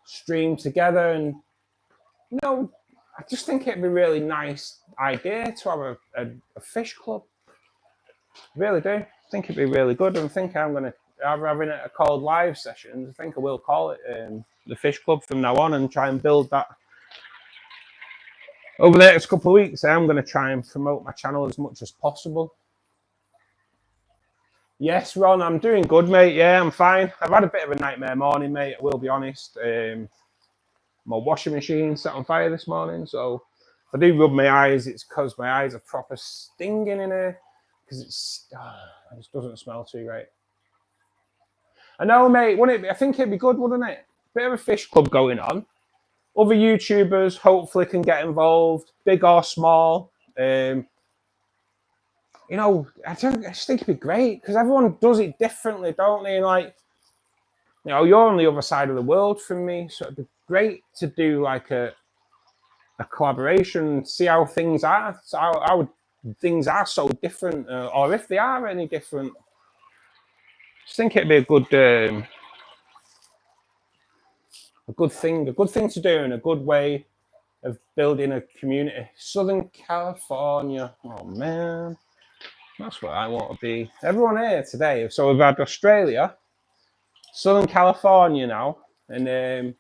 stream together, and you know, I just think it'd be a really nice idea to have a fish club. I really do. I think it'd be really good. And I think I'm going to have having a called live sessions. I think I will call it the fish club from now on and try and build that. Over the next couple of weeks, I'm going to try and promote my channel as much as possible. Yes, Ron, I'm doing good, mate. Yeah, I'm fine. I've had a bit of a nightmare morning, mate. I will be honest. My washing machine set on fire this morning, so if I do rub my eyes, it's because my eyes are proper stinging in here, because it just doesn't smell too great. I know, mate. Wouldn't it be? I think it'd be good, wouldn't it? Bit of a fish club going on. Other YouTubers hopefully can get involved, big or small. You know, I just think it'd be great because everyone does it differently, don't they? And like, you know, you're on the other side of the world from me, so it'd be great to do like a collaboration, see how things are, so how things are so different, or if they are any different. I just think it'd be a good thing to do, and a good way of building a community. Southern California, oh man, that's where I want to be. Everyone here today. So we've had Australia, Southern California now, and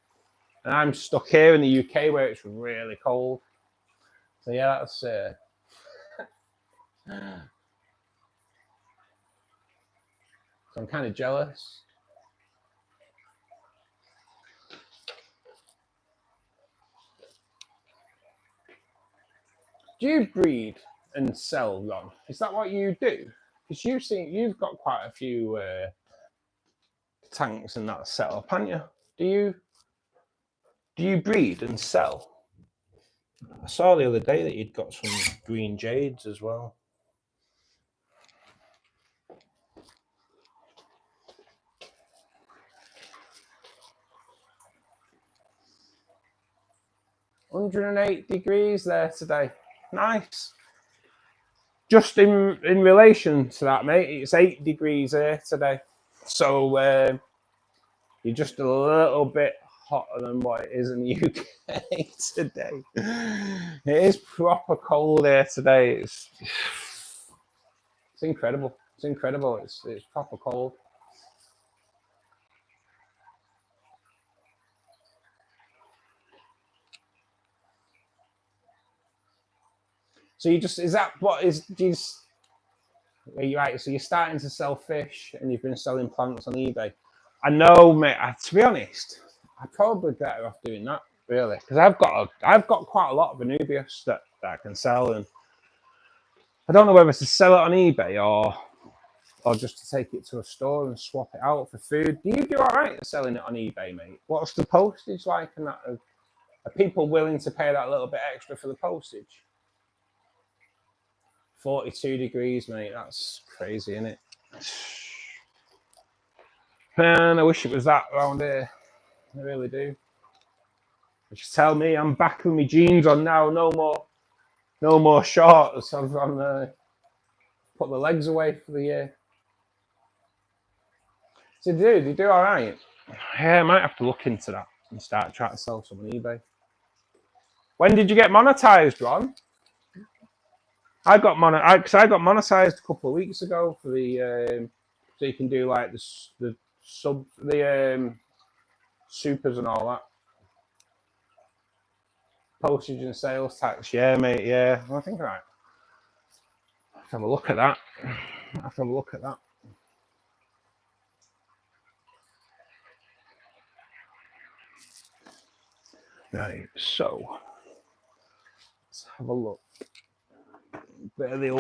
I'm stuck here in the UK where it's really cold. So yeah, that's so I'm kind of jealous. Do you breed and sell, Ron? Is that what you do? Because you've got quite a few tanks and that set up, haven't you? Do you breed and sell? I saw the other day that you'd got some green jades as well. $108 there today. Nice. Just in relation to that, mate, it's 8 degrees here today. So you're just a little bit hotter than what it is in the UK today. It is proper cold here today. It's incredible. It's incredible. It's proper cold. So you just, is that what is, are you right? So you're starting to sell fish and you've been selling plants on eBay. I know, mate, to be honest, I'd probably be better off doing that, really. Because I've got quite a lot of Anubias that I can sell, and I don't know whether to sell it on eBay or just to take it to a store and swap it out for food. Do you do all right at selling it on eBay, mate? What's the postage like? And that are people willing to pay that little bit extra for the postage? 42 degrees, mate. That's crazy, isn't it? Man, I wish it was that around here. I really do. Just tell me I'm back with my jeans on now. No more shorts. I've put the legs away for the year. So they do all right. Yeah, I might have to look into that and start trying to sell some on eBay. When did you get monetized, Ron? I got monetized a couple of weeks ago for the so you can do like the supers and all that. Postage and sales tax, yeah, mate, yeah. I think right. Let's have a look at that. Right, so let's have a look. Bit of the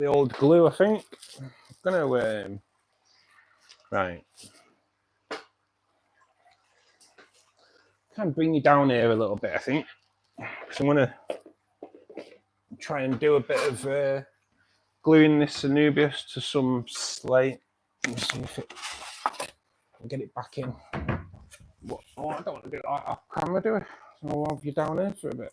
old glue, I think. I'm gonna right. Kind of bring you down here a little bit, I think. So I'm gonna try and do a bit of gluing this Anubias to some slate. Let me see if it can get it back in. Oh, I don't want to do it off camera, do I? So I'll have you down here for a bit.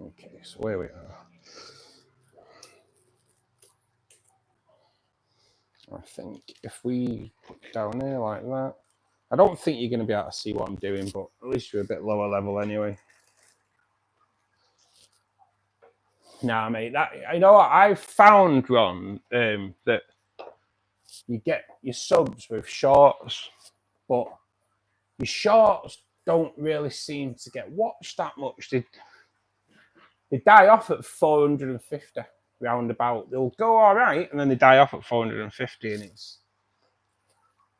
Okay, so where we are. I think if we put it down here like that, I don't think you're going to be able to see what I'm doing, but at least you're a bit lower level anyway. Nah, mate, you know what I've found, Ron, that you get your subs with shorts, but your shorts don't really seem to get watched that much. They die off at 450 roundabout. They'll go all right, and then they die off at 450, and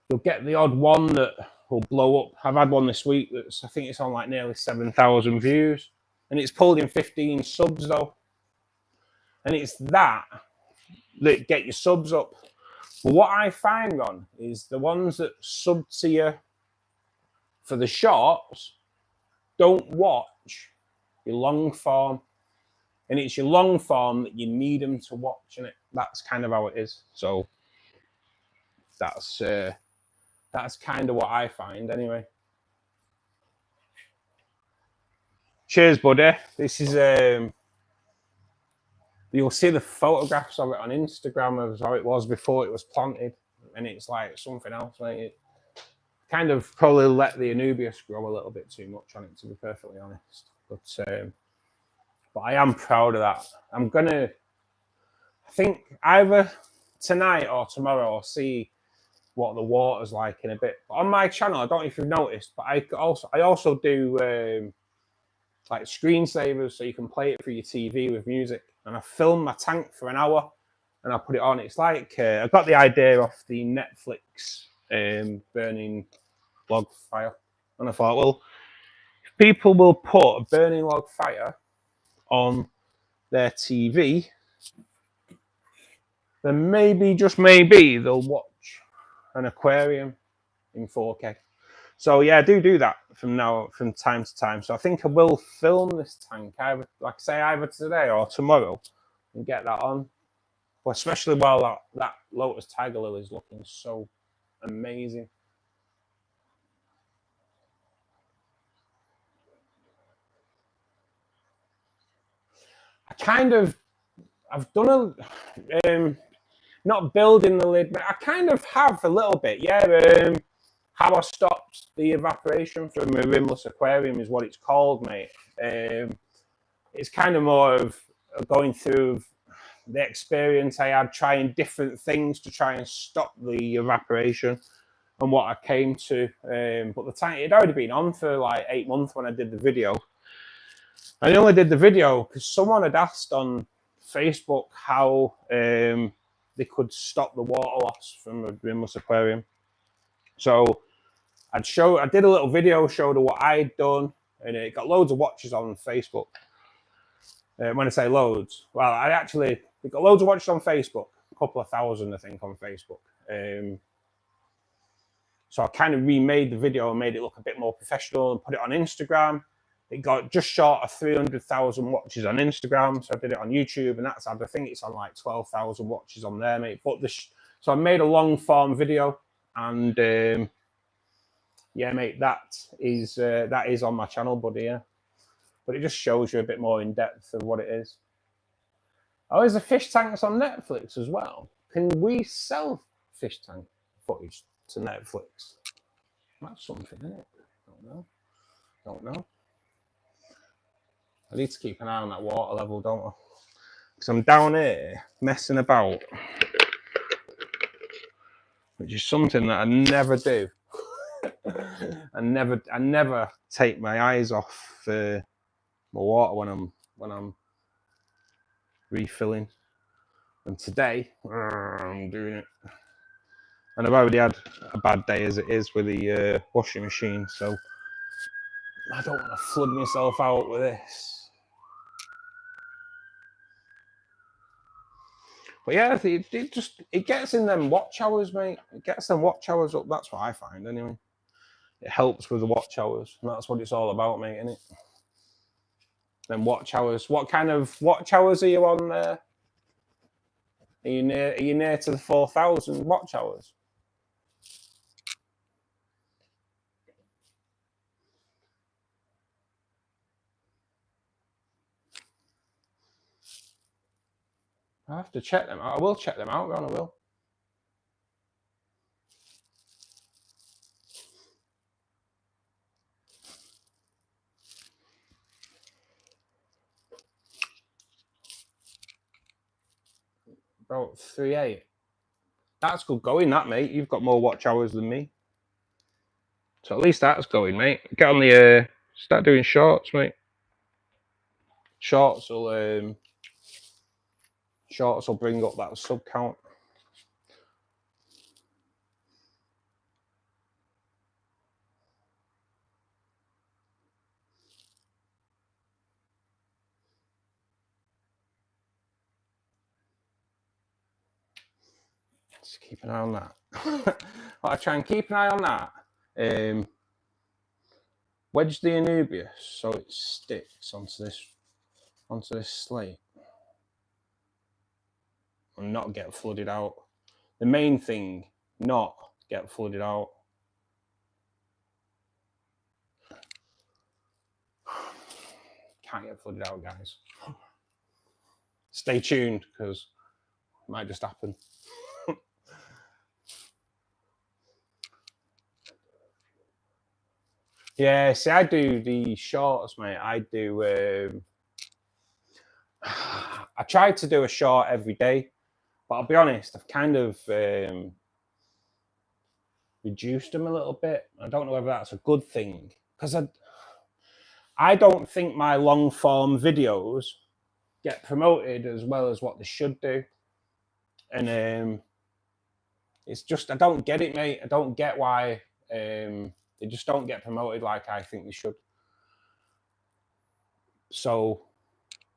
you'll get the odd one that will blow up. I've had one this week I think it's on like nearly 7,000 views, and it's pulled in 15 subs though. And it's that get your subs up. But what I find, Ron, is the ones that sub to you for the shorts don't watch your long form. And it's your long form that you need them to watch, and that's kind of how it is. So that's kind of what I find anyway. Cheers, buddy. This is you'll see the photographs of it on Instagram of how it was before it was planted, and it's like something else. Like it kind of probably let the Anubias grow a little bit too much on it, to be perfectly honest. But I am proud of that. I think either tonight or tomorrow I'll see what the water's like in a bit. But on my channel, I don't know if you've noticed, but I also do like screensavers, so you can play it through your TV with music. And I film my tank for an hour, and I put it on. It's like I got the idea off the Netflix burning log fire, and I thought, well, if people will put a burning log fire on their TV, then maybe, just maybe, they'll watch an aquarium in 4K. So yeah, I do that from time to time. So I think I will film this tank either today or tomorrow and get that on. But especially while that Lotus Tiger Lily is looking so amazing. I've done not building the lid, but I kind of have a little bit, yeah. How I stopped the evaporation from a rimless aquarium is what it's called, mate. It's kind of more of going through the experience I had, trying different things to try and stop the evaporation, and what I came to. But the tank, it had already been on for like 8 months when I did the video. I only did the video because someone had asked on Facebook how they could stop the water loss from a rimless aquarium. So I did a little video, showed her what I'd done, and it got loads of watches on Facebook. When I say loads, well, it got loads of watches on Facebook, a couple of thousand, I think, on Facebook. So I kind of remade the video and made it look a bit more professional and put it on Instagram. it got just short of 300,000 watches on Instagram. So I did it on YouTube, and that's, I think it's on like 12,000 watches on there, mate. But so I made a long form video, and yeah, mate, that is on my channel, buddy. Yeah, but it just shows you a bit more in depth of what it is. Oh, there's the fish tanks on Netflix as well. Can we sell fish tank footage to Netflix? That's something, isn't it? Don't know. I need to keep an eye on that water level, don't I? Because I'm down here messing about, which is something that I never do. I never take my eyes off my water when I'm refilling. And today I'm doing it. And I've already had a bad day as it is with the washing machine, so I don't want to flood myself out with this. But yeah, it gets in them watch hours, mate. It gets them watch hours up. That's what I find, anyway. It helps with the watch hours, and that's what it's all about, mate, isn't it? Then watch hours. What kind of watch hours are you on there? Are you near to the 4,000 watch hours? I have to check them out. I will check them out, Ron, I will. About 3.8. That's good going, that, mate. You've got more watch hours than me. So at least that's going, mate. Get on the start doing shorts, mate. Shorts will bring up that sub count. Just keep an eye on that. I try and keep an eye on that. Wedge the Anubius so it sticks onto this slate and not get flooded out. The main thing, not get flooded out. Can't get flooded out, guys. Stay tuned, because it might just happen. Yeah, see, I do the shorts, mate. I do. I try to do a short every day, but I'll be honest, I've kind of reduced them a little bit. I don't know whether that's a good thing, because I don't think my long form videos get promoted as well as what they should do, and it's just, I don't get it, mate. I don't get why they just don't get promoted like I think they should. So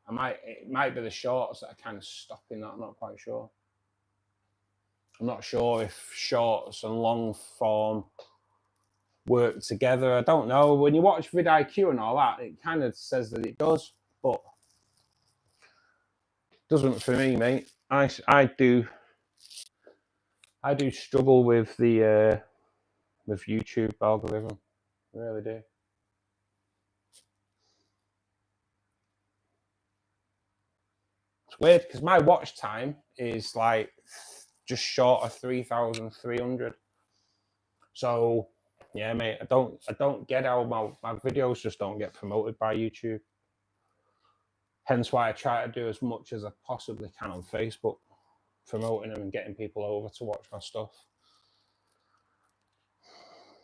it might be the shorts that are kind of stopping that. I'm not quite sure. I'm not sure if shorts and long form work together. I don't know. When you watch vidIQ and all that, it kind of says that it does, but it doesn't for me, mate. I do struggle with the with YouTube algorithm. I really do. It's weird because my watch time is like just short of 3,300. So yeah, mate, I don't get how my videos just don't get promoted by YouTube. Hence why I try to do as much as I possibly can on Facebook, promoting them and getting people over to watch my stuff.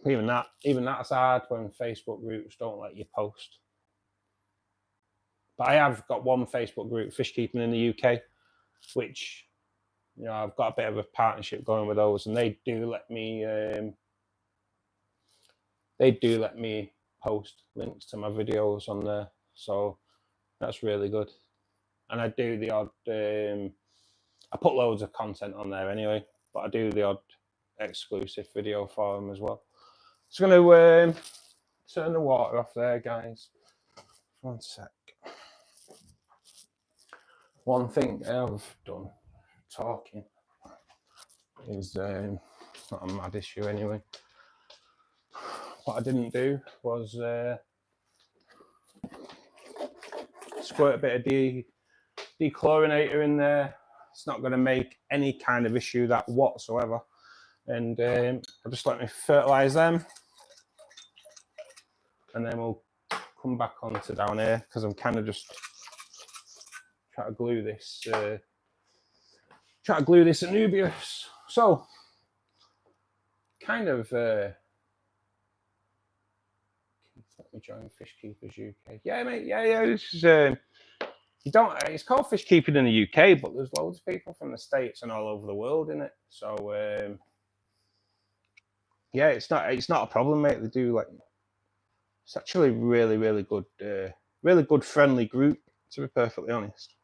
Even that's hard when Facebook groups don't let you post. But I have got one Facebook group, Fish Keeping in the UK, which, you know, I've got a bit of a partnership going with those, and they do let me post links to my videos on there. So that's really good. And I do the odd, I put loads of content on there anyway, but I do the odd exclusive video for them as well. Just going to turn the water off there, guys. One sec. One thing I've done talking is not a mad issue anyway. What I didn't do was squirt a bit of dechlorinator in there. It's not going to make any kind of issue that whatsoever. And I'll just let me fertilise them, and then we'll come back onto down here because I'm kind of just trying to glue this. Anubias. So, kind of. Let me join Fish Keepers UK. Yeah, mate. Yeah. This is. You don't. It's called fish keeping in the UK, but there's loads of people from the States and all over the world in it. So. Yeah, it's not a problem, mate. They do like. It's actually really good, really good friendly group, to be perfectly honest.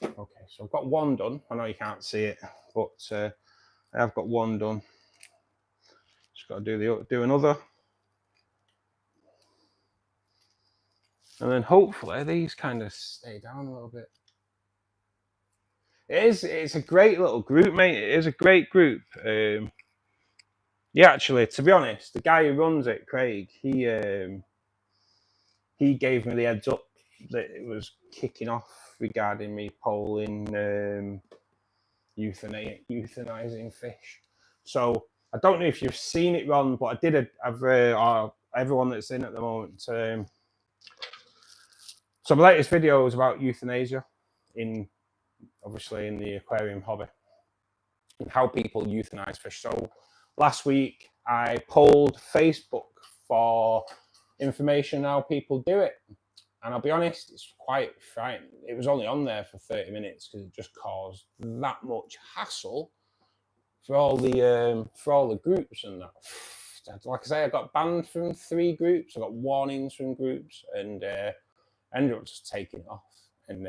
Okay, so I've got one done. I know you can't see it, but I have got one done. Just got to do another, and then hopefully these kind of stay down a little bit. It's a great little group, mate. It is a great group. Yeah, actually, to be honest, the guy who runs it, Craig, he gave me the heads up that it was kicking off regarding me polling euthanizing fish. So I don't know if you've seen it, Ron, but I did everyone that's in at the moment. So my latest video is about euthanasia, obviously in the aquarium hobby, and how people euthanize fish. So last week I polled Facebook for information how people do it, and I'll be honest, it's quite frightening. It was only on there for 30 minutes because it just caused that much hassle for all the groups and that. Like I say, I got banned from 3 groups. I got warnings from groups, and ended up just taking it off. And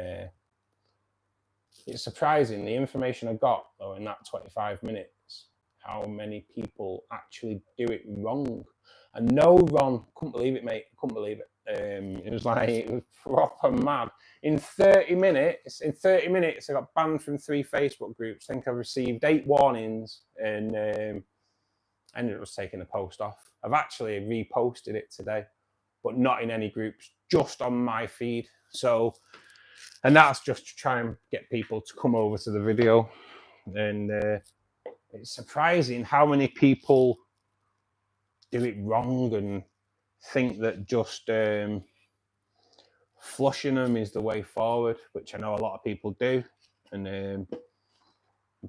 it's surprising the information I got though in that 25 minutes, how many people actually do it wrong. And no, Ron, couldn't believe it, mate. Couldn't believe it. It was proper mad. In 30 minutes, I got banned from 3 Facebook groups. I think I received 8 warnings, and ended up just taking the post off. I've actually reposted it today, but not in any groups, just on my feed. So, and that's just to try and get people to come over to the video. And it's surprising how many people do it wrong and think that just flushing them is the way forward, which I know a lot of people do. And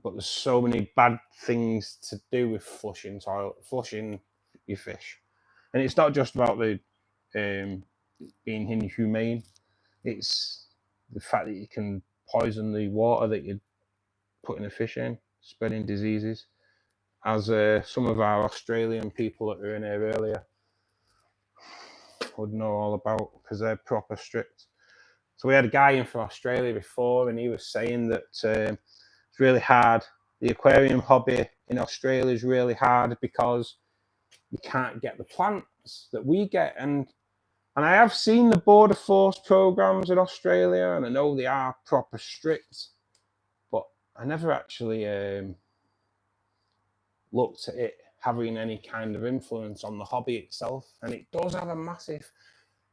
but there's so many bad things to do with flushing your fish, and it's not just about the being inhumane. It's the fact that you can poison the water that you're putting the fish in, spreading diseases, as some of our Australian people that were in here earlier would know all about, because they're proper strict. So we had a guy in from Australia before, and he was saying that it's really hard. The aquarium hobby in Australia is really hard because you can't get the plants that we get. And I have seen the border force programs in Australia, and I know they are proper strict, but I never actually looked at it having any kind of influence on the hobby itself. And it does have a massive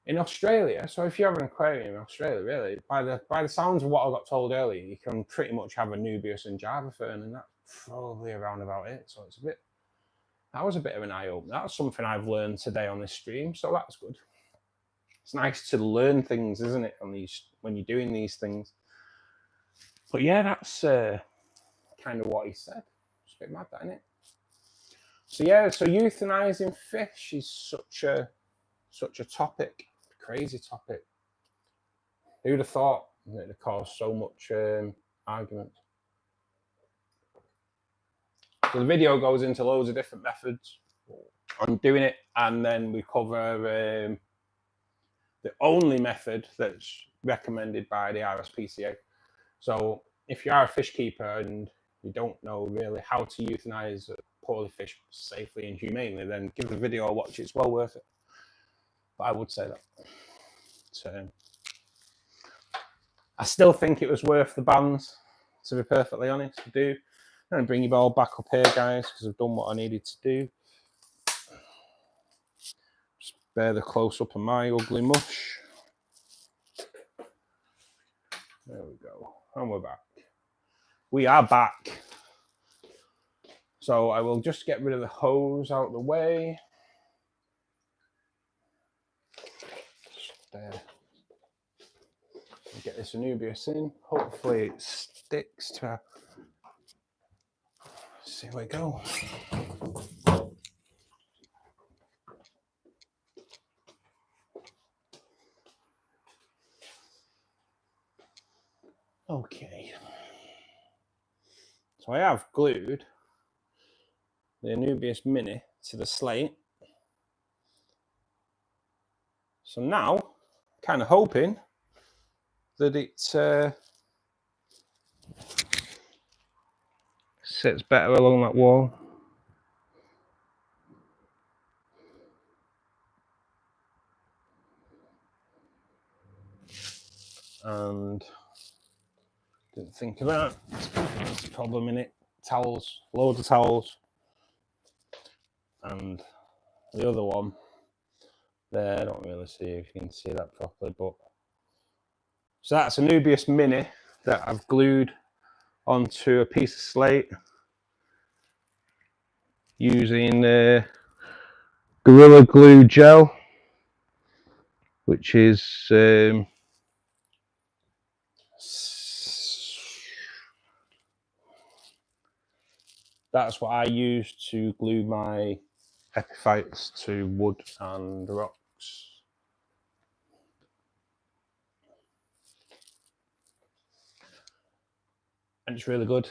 in Australia. So if you have an aquarium in Australia, really, by the sounds of what I got told earlier, you can pretty much have Anubias and Java fern, and that's probably around about it. So it's that was a bit of an eye opener. That's something I've learned today on this stream, so that's good. It's nice to learn things, isn't it, when you're doing these things. But yeah, that's kind of what he said. It's a bit mad, that, isn't it? So yeah, so euthanizing fish is such a topic, crazy topic. Who'd have thought that it would cause so much argument? So the video goes into loads of different methods on doing it, and then we cover the only method that's recommended by the RSPCA. So if you are a fish keeper and you don't know really how to euthanize poorly fished safely and humanely, then give the video a watch. It's well worth it. But I would say that. So, I still think it was worth the bans, to be perfectly honest. I do. I'm going to bring you all back up here, guys, because I've done what I needed to do. Just bear the close-up of my ugly mush. There we go. And we're back. We are back. So I will just get rid of the hose out of the way. Just, get this Anubias in. Hopefully it sticks to our... See where we go. Okay. So I have glued the Anubias Mini to the slate. So now, kind of hoping that it sits better along that wall. And didn't think of that. That's a problem in it. Towels, loads of towels. And the other one there, I don't really see if you can see that properly, but so that's a Anubias Mini that I've glued onto a piece of slate using Gorilla Glue gel, which is that's what I use to glue my epiphytes to wood and rocks. And it's really good.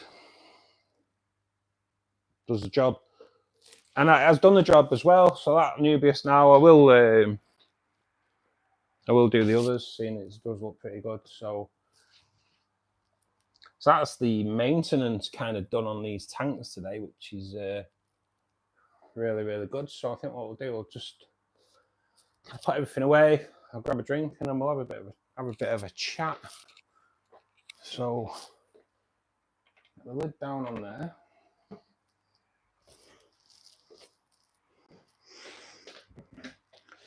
Does the job. And it has done the job as well. So that Anubias now, I will do the others, seeing it does look pretty good. So that's the maintenance kind of done on these tanks today, which is really, really good. So I think what we'll do, we'll just put everything away. I'll grab a drink and then we'll have a bit of a chat. So the lid down on there.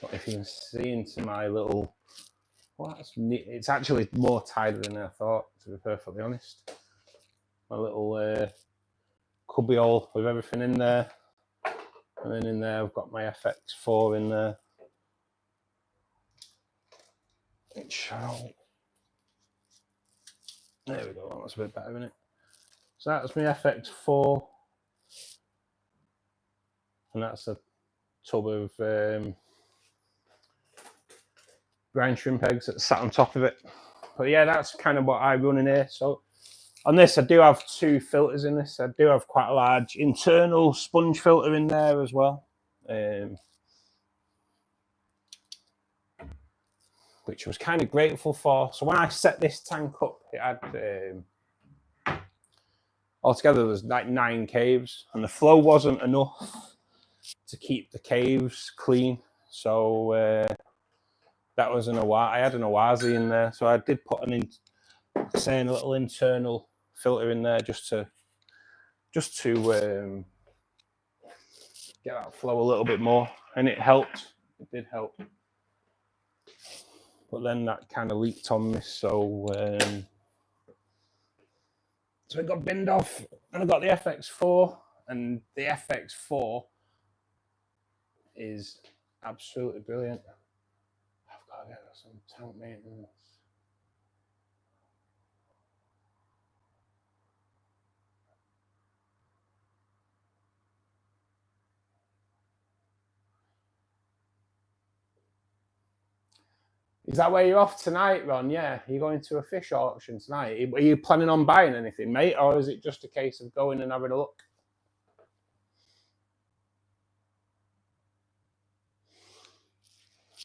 But if you can see into my little, well, that's neat. It's actually more tidy than I thought, to be perfectly honest. My little cubby hole with everything in there, and then in there I've got my FX4 in there. There we go. That's a bit better, isn't it? So that's my FX4, and that's a tub of brine shrimp eggs that sat on top of it. But yeah, that's kind of what I run in here. So on this, I do have 2 filters in this. I do have quite a large internal sponge filter in there as well, which I was kind of grateful for. So when I set this tank up, it had altogether there's like 9 caves, and the flow wasn't enough to keep the caves clean. So that was I had an Oazi in there, so I did put a little internal filter in there just to get that flow a little bit more, and it helped. It did help. But then that kind of leaked on me, so it got binned off, and I got the FX4, and the FX4 is absolutely brilliant. I've got to get some tank maintenance. Is that where you're off tonight, Ron? Yeah, you're going to a fish auction tonight. Are you planning on buying anything, mate, or is it just a case of going and having a look?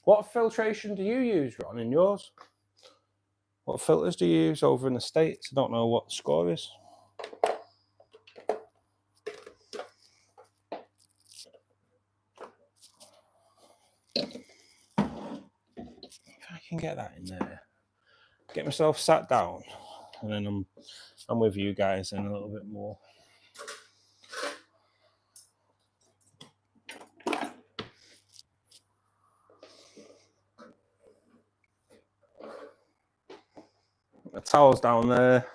What filtration do you use, Ron, in yours? What filters do you use over in the States? I don't know what the score is. can get that in there. Get myself sat down, and then I'm with you guys in a little bit more. The towel's down there,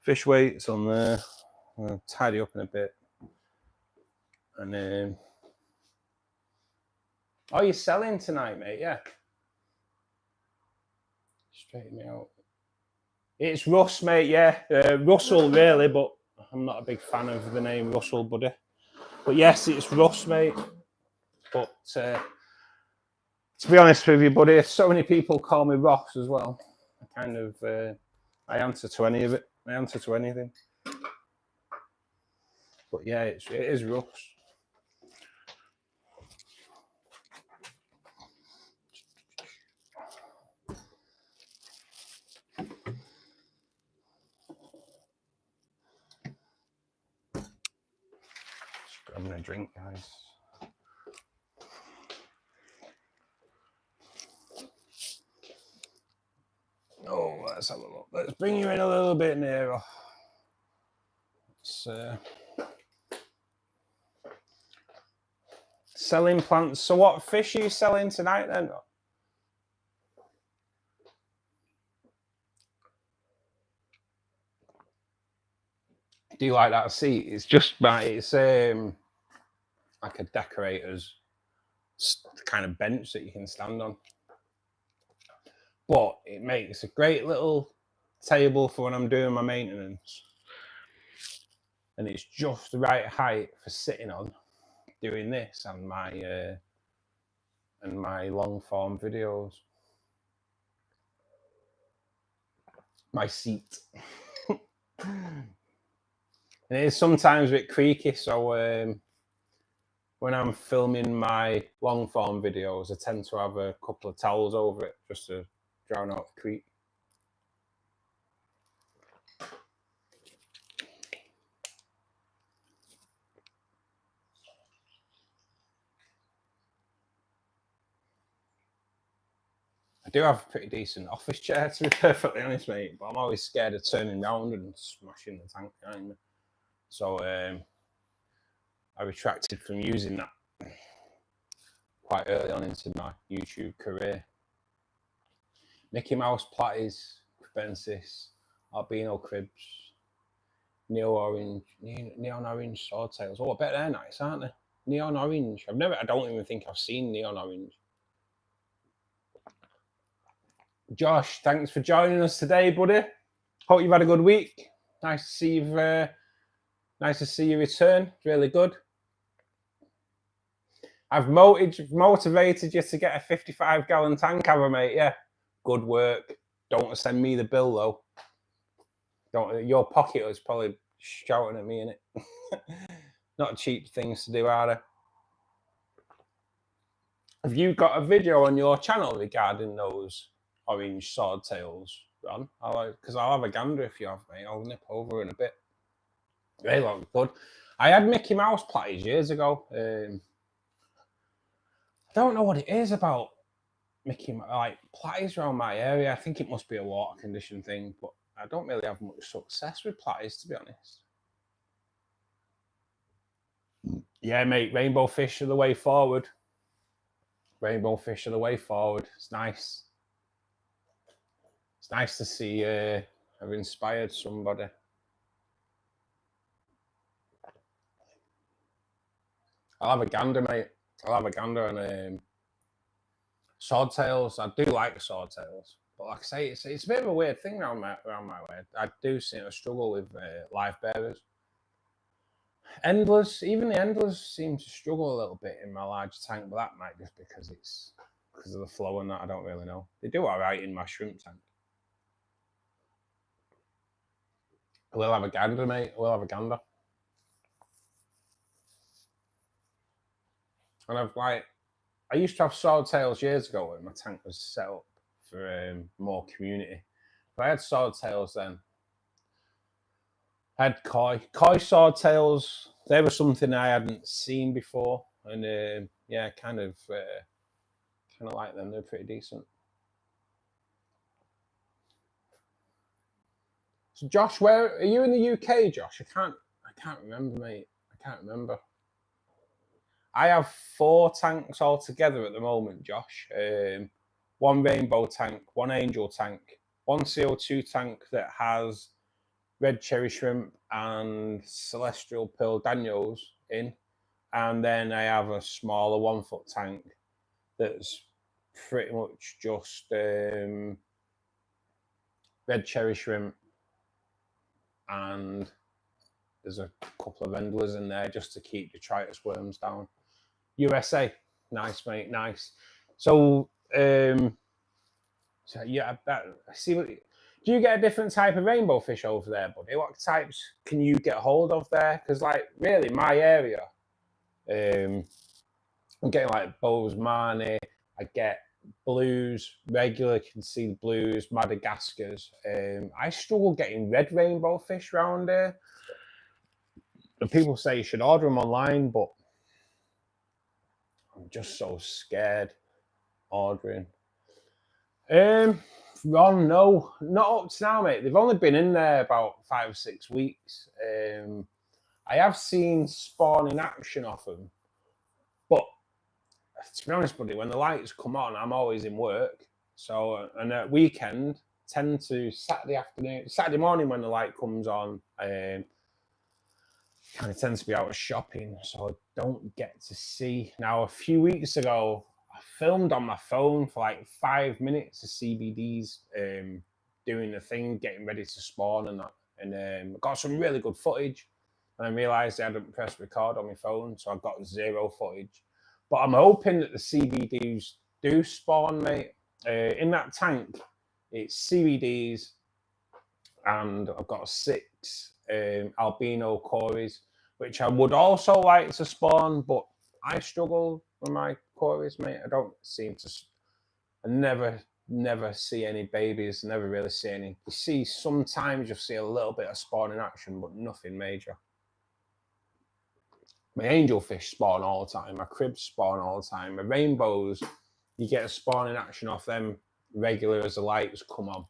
fish weights on there. I'm gonna tidy up in a bit, and then. Oh, you're selling tonight, mate? Yeah. Straighten me out. It's Russ, mate. Yeah, Russell, really, but I'm not a big fan of the name Russell, buddy. But yes, it's Russ, mate. But to be honest with you, buddy, so many people call me Ross as well. I kind of, I answer to any of it. I answer to anything. But yeah, it is Russ. I'm gonna drink, guys. Oh, let's have a look. Let's bring you in a little bit nearer. Selling plants. So what fish are you selling tonight then? Do you like that seat? It's just it's like a decorator's kind of bench that you can stand on. But it makes a great little table for when I'm doing my maintenance. And it's just the right height for sitting on, doing this and my long form videos. My seat. And it is sometimes a bit creaky, so when I'm filming my long form videos, I tend to have a couple of towels over it just to drown out the creak. I do have a pretty decent office chair, to be perfectly honest, mate, but I'm always scared of turning round and smashing the tank behind me. So I retracted from using that quite early on into my YouTube career. Mickey Mouse Platties, Crepensis, Albino Cribs, Neon Orange Swordtails. Oh, I bet they're nice, aren't they? Neon Orange. I don't even think I've seen Neon Orange. Josh, thanks for joining us today, buddy. Hope you've had a good week. Nice to see you. Nice to see you return. Really good. I've motivated you to get a 55-gallon tank, have I, mate? Yeah. Good work. Don't send me the bill though. Don't. Your pocket is probably shouting at me, innit? Not cheap things to do, are they? Have you got a video on your channel regarding those orange swordtails, Ron? Because I'll have a gander if you have, mate. I'll nip over in a bit. They look good. I had Mickey Mouse Platties years ago. I don't know what it is about Mickey like Platties around my area. I think it must be a water condition thing, but I don't really have much success with Platties, to be honest. Yeah, mate, rainbow fish are the way forward. Rainbow fish are the way forward. It's nice. It's nice to see I've inspired somebody. I'll have a gander, mate. I'll have a gander on swordtails. I do like swordtails, but like I say, it's a bit of a weird thing around my way. I do seem to struggle with live bearers. Endless, even the endless seem to struggle a little bit in my large tank, but that might just because of the flow and that. I don't really know. They do all right in my shrimp tank. We'll have a gander, mate. We'll have a gander. And I used to have swordtails years ago when my tank was set up for more community. But I had swordtails then. I had koi swordtails. They were something I hadn't seen before, and yeah, kind of like them. They're pretty decent. So Josh, where are you in the UK, Josh? I can't remember, mate. I can't remember. I have 4 tanks altogether at the moment, Josh. 1 rainbow tank, 1 angel tank, 1 CO2 tank that has red cherry shrimp and celestial pearl Daniels in. And then I have a smaller 1-foot tank that's pretty much just red cherry shrimp, and there's a couple of endlers in there just to keep detritus worms down. USA, nice, mate, nice. So, so yeah, I see. Do you get a different type of rainbow fish over there, buddy? What types can you get hold of there? Because, like, really, my area, I'm getting like Bozeman, I get blues, regular can see blues, Madagascars. I struggle getting red rainbow fish around here. And people say you should order them online, but I'm just so scared ordering. Ron, no, not up to now, mate. They've only been in there about 5 or 6 weeks. I have seen spawn in action off them, but to be honest, buddy, when the lights come on, I'm always in work. So, and at weekend, tend to Saturday morning when the light comes on, kind of tends to be out shopping, so I don't get to see. Now, a few weeks ago, I filmed on my phone for like 5 minutes of CBDs doing the thing, getting ready to spawn and that, and got some really good footage. And I realised I hadn't pressed record on my phone, so I got 0 footage. But I'm hoping that the CBDs do spawn, mate. In that tank, it's CBDs, and I've got 6 albino cories, which I would also like to spawn, but I struggle with my cories, mate. I don't seem to. I never see any babies. Never really see any. You see, sometimes you'll see a little bit of spawning action, but nothing major. My angelfish spawn all the time. My cribs spawn all the time. My rainbows, you get a spawning action off them regular as the lights come on.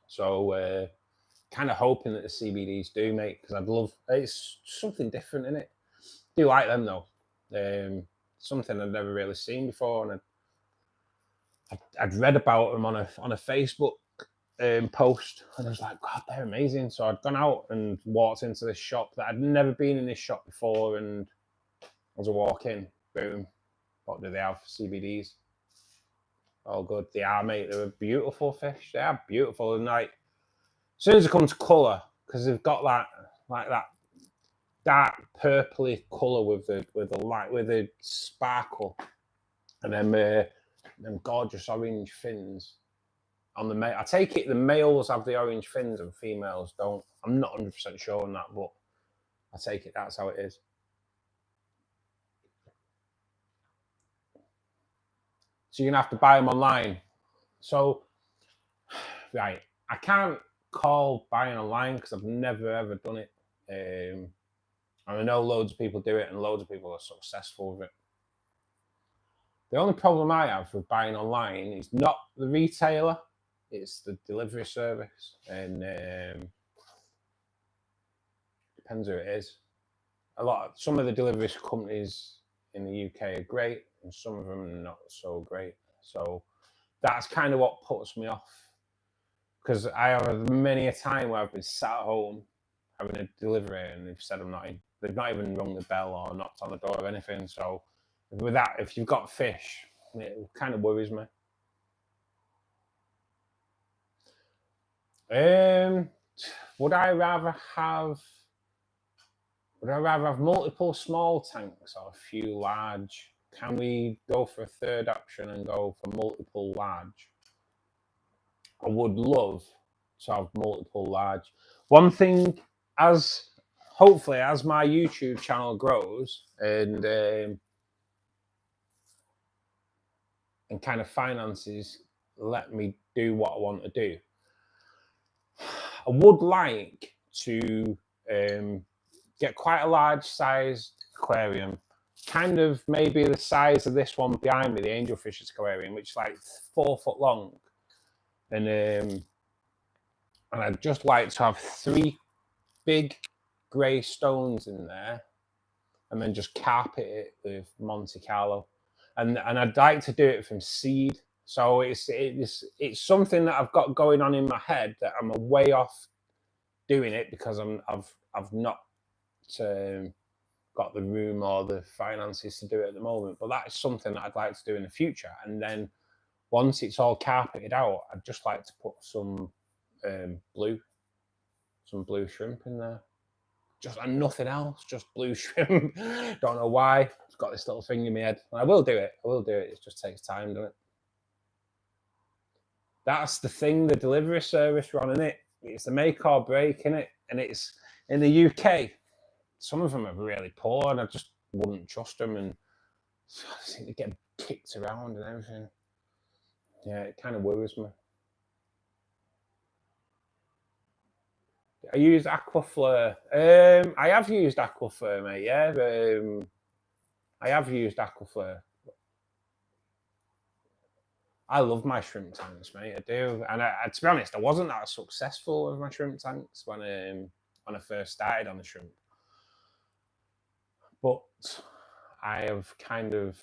So, kind of hoping that the CBDs do, mate, because I'd love. It's something different in it. Do like them though. Something I'd never really seen before, and I'd read about them on a Facebook post, and I was like, God, they're amazing. So I'd gone out and walked into this shop that I'd never been in this shop before, and as I walk in, boom, what do they have? CBDs. All good. They are, mate. They're a beautiful fish. They are beautiful, and like as soon as it comes to colour, because they've got that dark purpley colour with the sparkle, and then them gorgeous orange fins on the male. I take it the males have the orange fins and females don't. I'm not 100% sure on that, but I take it that's how it is. So you're gonna have to buy them online. So, right, I can't call buying online because I've never ever done it. And I know loads of people do it, and loads of people are successful with it. The only problem I have with buying online is not the retailer, it's the delivery service. And depends who it is. Some of the delivery companies in the UK are great, and some of them are not so great. So that's kind of what puts me off. Because I have many a time where I've been sat at home having a delivery, and they've said they've not even rung the bell or knocked on the door or anything. So with that, if you've got fish, it kind of worries me. Would I rather have multiple small tanks or a few large? Can we go for a third option and go for multiple large? I would love to have multiple large. One thing, hopefully as my YouTube channel grows and kind of finances let me do what I want to do, I would like to get quite a large sized aquarium, kind of maybe the size of this one behind me, the Angelfish's aquarium, which is like 4 foot long. And And I'd just like to have 3 big grey stones in there, and then just carpet it with Monte Carlo. And I'd like to do it from seed. So it's something that I've got going on in my head that I'm a way off doing it because I've not got the room or the finances to do it at the moment. But that is something that I'd like to do in the future. And then once it's all carpeted out, I'd just like to put some blue shrimp in there. Just and nothing else, just blue shrimp. Don't know why. It's got this little thing in my head. I will do it. It just takes time, doesn't it? That's the thing, the delivery service run, isn't it? It's the make or break, isn't it? And it's in the UK, some of them are really poor and I just wouldn't trust them, and I think they get kicked around and everything. Yeah, it kind of worries me. I use Aquafleur. I have used Aquafleur, mate. Yeah, I have used Aquafleur. I love my shrimp tanks, mate. I do, and to be honest, I wasn't that successful with my shrimp tanks when I first started on the shrimp. But I have kind of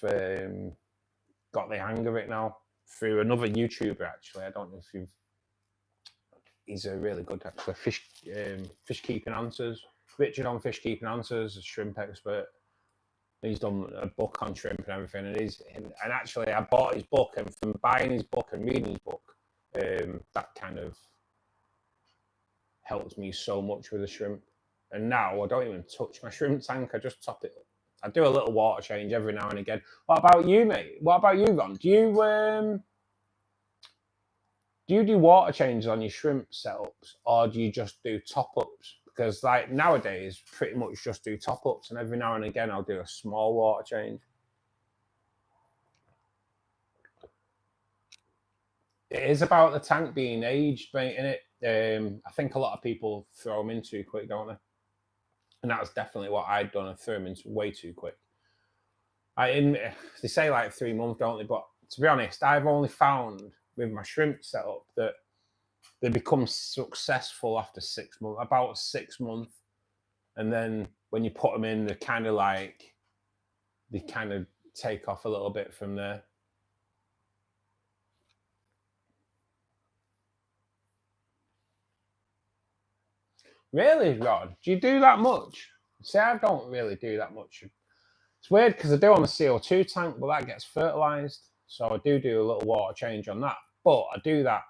got the hang of it now through another YouTuber. Actually, I don't know if you've. He's a really good actually fish keeping answers. Richard on fish keeping answers, a shrimp expert. He's done a book on shrimp and everything, and actually I bought his book, and from buying his book and reading his book, that kind of helps me so much with the shrimp. And now I don't even touch my shrimp tank. I just top it up. I do a little water change every now and again. What about you, mate? What about you, Ron? Do you do water changes on your shrimp setups, or do you just do top-ups? Because like nowadays, pretty much just do top-ups, and every now and again I'll do a small water change. It is about the tank being aged, mate, innit? I think a lot of people throw them in too quick, don't they? And that's definitely what I'd done. I threw them in way too quick. They say like 3 months, don't they? But to be honest, I've only found with my shrimp setup that they become successful after 6 months, about 6 months. And then when you put them in, they kind of take off a little bit from there. Really, Rod? Do you do that much? See, I don't really do that much. It's weird because I do on the CO2 tank, but that gets fertilized. So I do a little water change on that. But I do that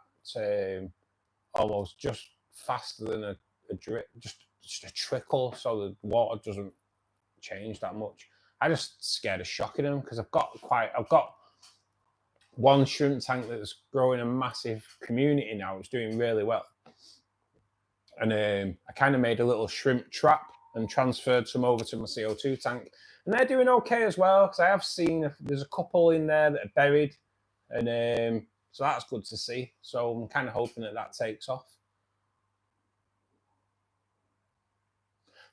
almost just faster than a drip, just a trickle, so the water doesn't change that much. I just scared of shocking them because I've got one shrimp tank that's growing a massive community now. It's doing really well. And I kind of made a little shrimp trap and transferred some over to my CO2 tank. And they're doing okay as well, because I have seen there's a couple in there that are buried. And so that's good to see. So I'm kind of hoping that takes off.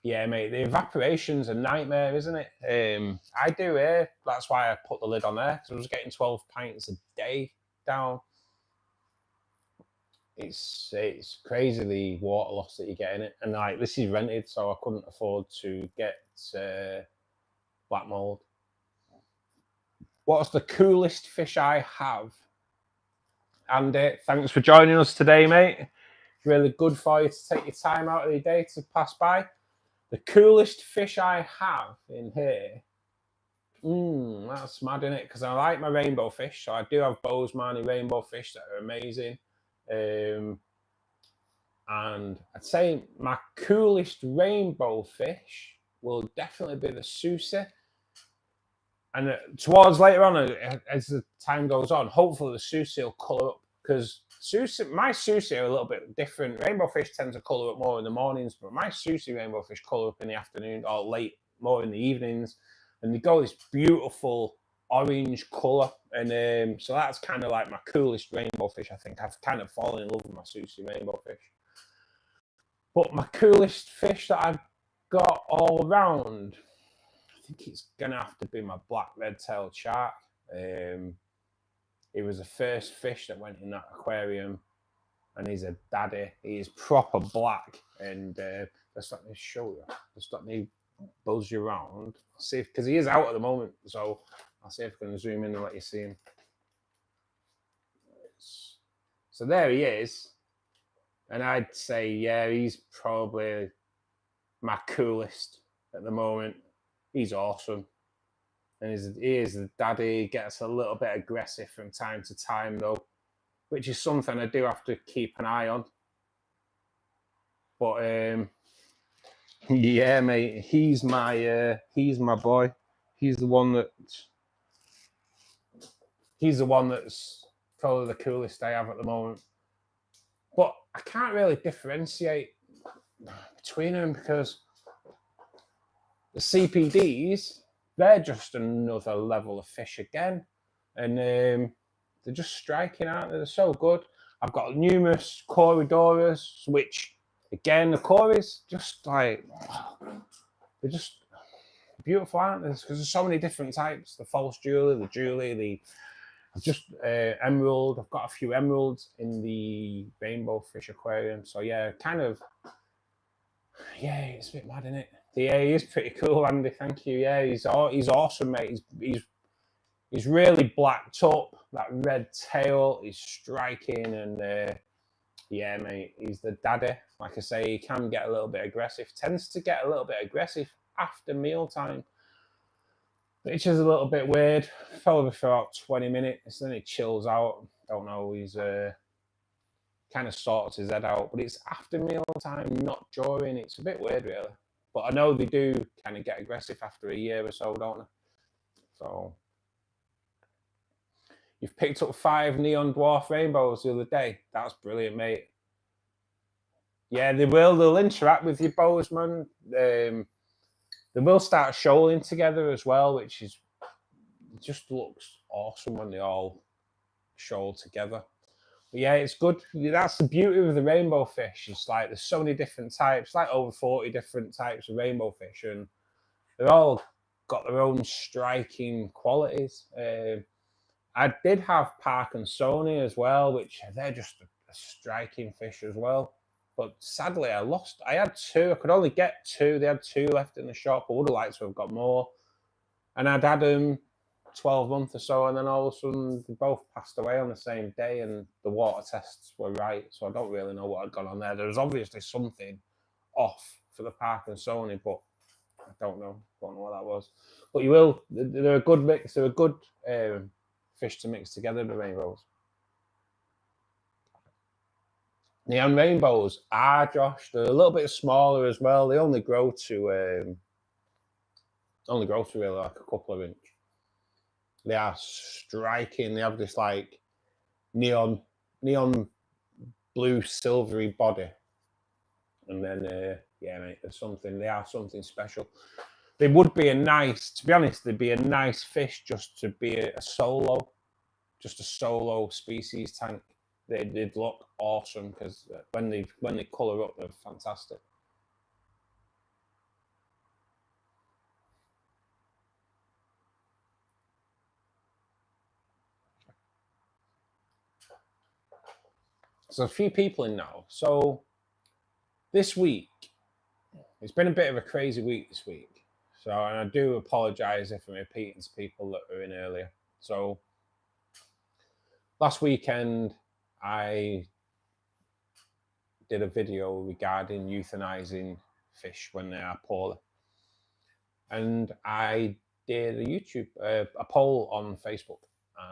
Yeah, mate, the evaporation's a nightmare, isn't it? I do here. That's why I put the lid on there, because I was getting 12 pints a day down. It's crazy the water loss that you get in it. And like, this is rented, so I couldn't afford to get black mold. What's the coolest fish I have? Andy, thanks for joining us today, mate. Really good for you to take your time out of your day to pass by. The coolest fish I have in here. That's mad, isn't it? Because I like my rainbow fish. So I do have Bozeman rainbow fish that are amazing. And I'd say my coolest rainbow fish will definitely be the Susie. And towards later on, as the time goes on, hopefully the Susie will colour up, because my Susie are a little bit different. Rainbow fish tend to colour up more in the mornings, but my Susie rainbow fish colour up in the afternoon or late, more in the evenings. And they go this beautiful orange colour. And so that's kind of like my coolest rainbow fish, I think. I've kind of fallen in love with my Susie rainbow fish. But my coolest fish that I've got all round, I think it's going to have to be my black red-tailed shark. It was the first fish that went in that aquarium. and he's a daddy. He's proper black, and let's let me show you. Just let me buzz you around. See if, because he is out at the moment, so I'll see if I can zoom in and let you see him. So there he is, and I'd say, yeah, he's probably my coolest at the moment. He's awesome, and he is the daddy. He gets a little bit aggressive from time to time, though, which is something I do have to keep an eye on. But yeah, mate, he's my boy. He's the one that's probably the coolest I have at the moment. But I can't really differentiate between them because the CPDs, they're just another level of fish again, and they're just striking, aren't they? They're so good. I've got numerous corridoras, which again, the corys just like they're just beautiful, aren't they? Because there's so many different types: the false Julie, the Julie, the just emerald. I've got a few emeralds in the rainbow fish aquarium. So yeah, kind of, yeah, it's a bit mad, isn't it? Yeah, he is pretty cool, Andy. Thank you. Yeah, he's awesome, mate. He's really blacked up. That red tail is striking, and yeah, mate, he's the daddy. Like I say, he can get a little bit aggressive. Tends to get a little bit aggressive after mealtime, which is a little bit weird. Probably for about 20 minutes, then he chills out. Don't know, he's kind of sorts his head out, but it's after meal time, not during. It's a bit weird, really. But I know they do kind of get aggressive after a year or so, don't they? So you've picked up 5 neon dwarf rainbows the other day. That's brilliant, mate. Yeah, they will. They'll interact with your bozeman. They will start shoaling together as well, which is just looks awesome when they all shoal together. But yeah, it's good. That's the beauty of the rainbow fish. It's like there's so many different types, like over 40 different types of rainbow fish, and they're all got their own striking qualities. I did have Park and Sony as well, which they're just a striking fish as well. But sadly, I lost. I had 2. I could only get 2. They had 2 left in the shop. I would have liked to have got more. And I'd had them 12 months or so, and then all of a sudden they both passed away on the same day, and the water tests were right. So I don't really know what had gone on there. There was obviously something off for the Park and Sony, but I don't know what that was. But you will. They're a good mix. They're a good fish to mix together, the rainbows. Neon rainbows are, Josh, they're a little bit smaller as well. They only grow to really like a couple of inch. They are striking. They have this like neon blue silvery body, and then yeah, mate, they are something special. They would be to be honest, they'd be a nice fish just to be a solo species tank. They'd look awesome because when they colour up, they're fantastic. So a few people in now. So this week, it's been a bit of a crazy week this week. So, and I do apologise if I'm repeating to people that were in earlier. So last weekend, I did a video regarding euthanizing fish when they are poorly. And I did a poll on Facebook.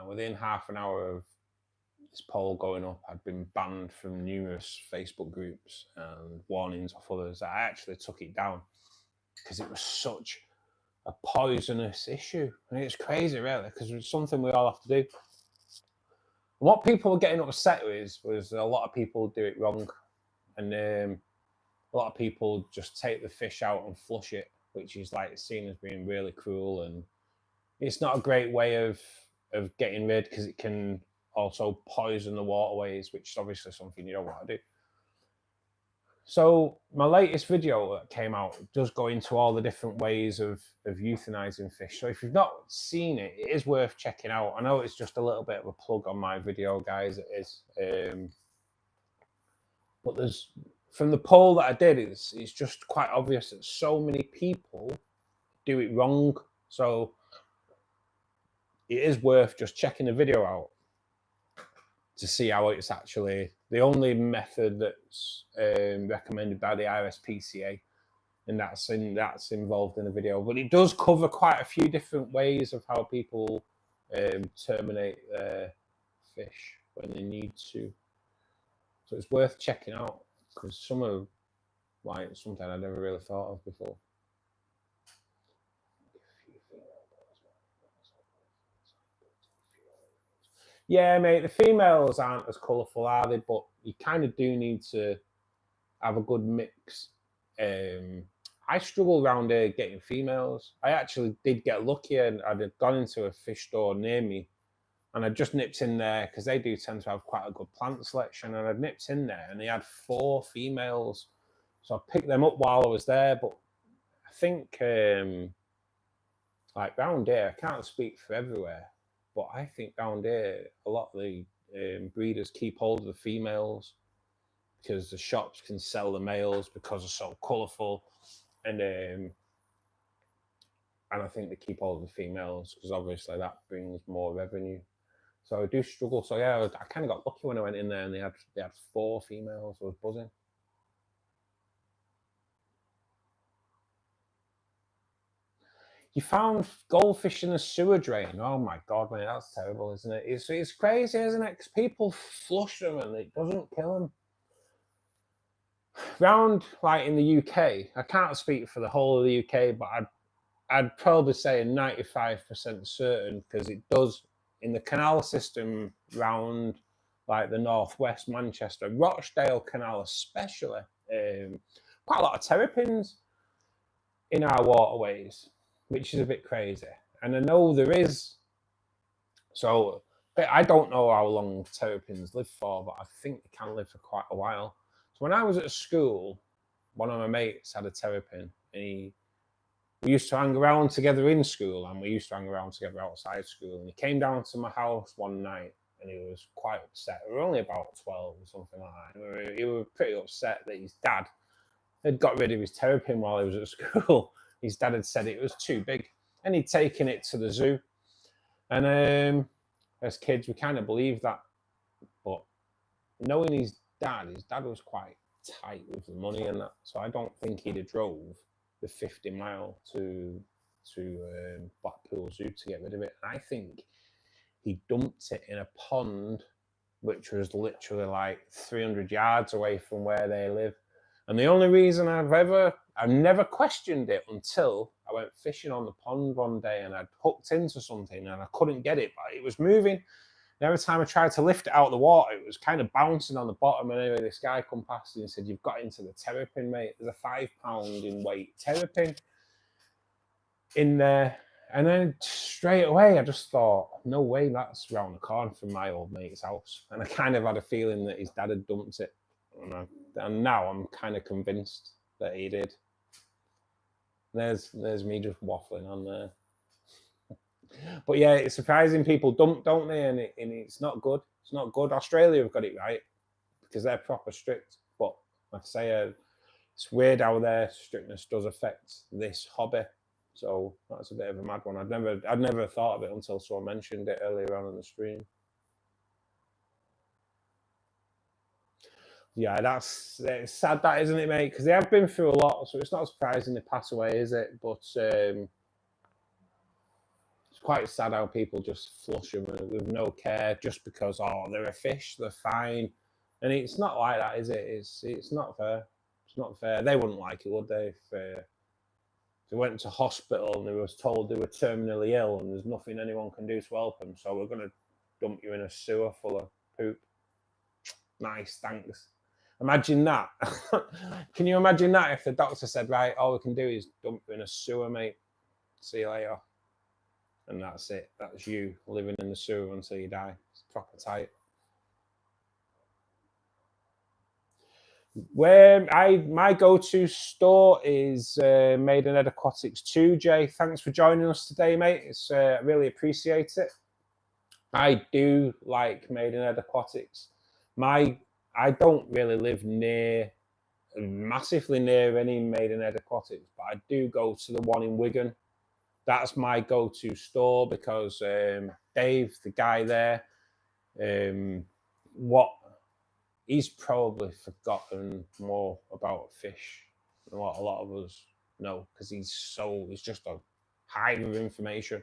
Within half an hour of this poll going up, I'd been banned from numerous Facebook groups and warnings of others. I actually took it down because it was such a poisonous issue. And it's crazy, really, because it's something we all have to do. And what people were getting upset with was a lot of people do it wrong. And a lot of people just take the fish out and flush it, which is like seen as being really cruel. And it's not a great way of getting rid, because it can also poison the waterways, which is obviously something you don't want to do. So my latest video that came out does go into all the different ways of euthanizing fish. So if you've not seen it, it is worth checking out. I know it's just a little bit of a plug on my video, guys. It is. But there's, from the poll that I did, it's just quite obvious that so many people do it wrong. So it is worth just checking the video out to see how it's actually the only method that's recommended by the RSPCA, and that's involved in the video. But it does cover quite a few different ways of how people terminate their fish when they need to. So it's worth checking out, because some are like something I never really thought of before. Yeah, mate, the females aren't as colourful, are they? But you kind of do need to have a good mix. I struggle around here getting females. I actually did get lucky, and I'd have gone into a fish store near me, and I just nipped in there because they do tend to have quite a good plant selection. And I'd nipped in there, and they had 4 females, so I picked them up while I was there. But I think, like round here, I can't speak for everywhere, but I think round here a lot of the breeders keep hold of the females, because the shops can sell the males because they're so colourful, and I think they keep all the females because obviously that brings more revenue. So I do struggle. So yeah, I kind of got lucky when I went in there, and they had 4 females. I was buzzing. You found goldfish in a sewer drain. Oh my god, man, that's terrible, isn't it? It's crazy, isn't it? Because people flush them and it doesn't kill them. Round like in the UK, I can't speak for the whole of the UK, but I'd probably say 95% certain, because it does in the canal system round like the northwest Manchester, Rochdale Canal especially, quite a lot of terrapins in our waterways, which is a bit crazy. And I know there is, so I don't know how long terrapins live for, but I think they can live for quite a while. So when I was at school, one of my mates had a terrapin, and we used to hang around together in school, and we used to hang around together outside school. And he came down to my house one night, and he was quite upset. We were only about 12 or something like that. He was pretty upset that his dad had got rid of his terrapin while he was at school. His dad had said it was too big, and he'd taken it to the zoo. And as kids, we kind of believed that. But knowing his dad was quite tight with the money and that, so I don't think he'd have drove the 50 mile to Blackpool Zoo to get rid of it. And I think he dumped it in a pond which was literally like 300 yards away from where they live. And the only reason I've never questioned it until I went fishing on the pond one day, and I'd hooked into something and I couldn't get it, but it was moving. And every time I tried to lift it out of the water, it was kind of bouncing on the bottom. And anyway, this guy come past and said, "You've got into the terrapin, mate. There's a 5 pound in weight terrapin in there." And then straight away, I just thought, no way, that's round the corner from my old mate's house. And I kind of had a feeling that his dad had dumped it. And now I'm kind of convinced that he did. There's me just waffling on there. But yeah, it's surprising people dump, don't they? And it's not good. It's not good. Australia have got it right because they're proper strict. But like I say, it's weird how their strictness does affect this hobby. So that's a bit of a mad one. I'd never thought of it until someone mentioned it earlier on in the stream. Yeah, it's sad, that, isn't it, mate? Because they have been through a lot, so it's not surprising they pass away, is it? But it's quite sad how people just flush them with no care just because, oh, they're a fish, they're fine. And it's not like that, is it? It's not fair. It's not fair. They wouldn't like it, would they? If they went to hospital and they was told they were terminally ill and there's nothing anyone can do to help them, so we're going to dump you in a sewer full of poop. Nice, thanks. Imagine that. Can you imagine that if the doctor said, right, all we can do is dump you in a sewer, mate. See you later. And that's it. That's you living in the sewer until you die. It's proper tight. My go-to store is Maidenhead Aquatics 2. Jay, thanks for joining us today, mate. I really appreciate it. I do like Maidenhead Aquatics. My I don't really live massively near any Maidenhead Aquatics, but I do go to the one in Wigan. That's my go-to store because Dave, the guy there, he's probably forgotten more about fish than what a lot of us know, because he's just a hive of information.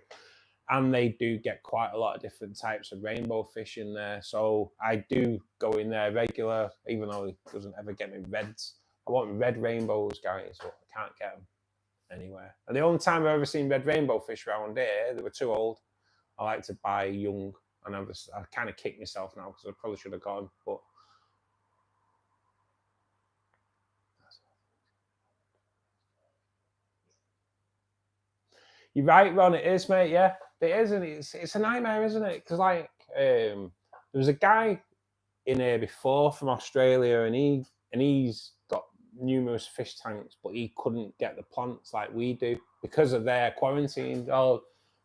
And they do get quite a lot of different types of rainbow fish in there. So I do go in there regular, even though he doesn't ever get me reds. I want red rainbows, guys, but I can't get them anywhere. And the only time I've ever seen red rainbow fish around here, they were too old. I like to buy young, and I kind of kick myself now because I probably should have gone, but you're right, Ron. It is, mate. Yeah, it is, and it's a nightmare, isn't it? Because like, there was a guy in here before from Australia, and he's got numerous fish tanks, but he couldn't get the plants like we do because of their quarantine, or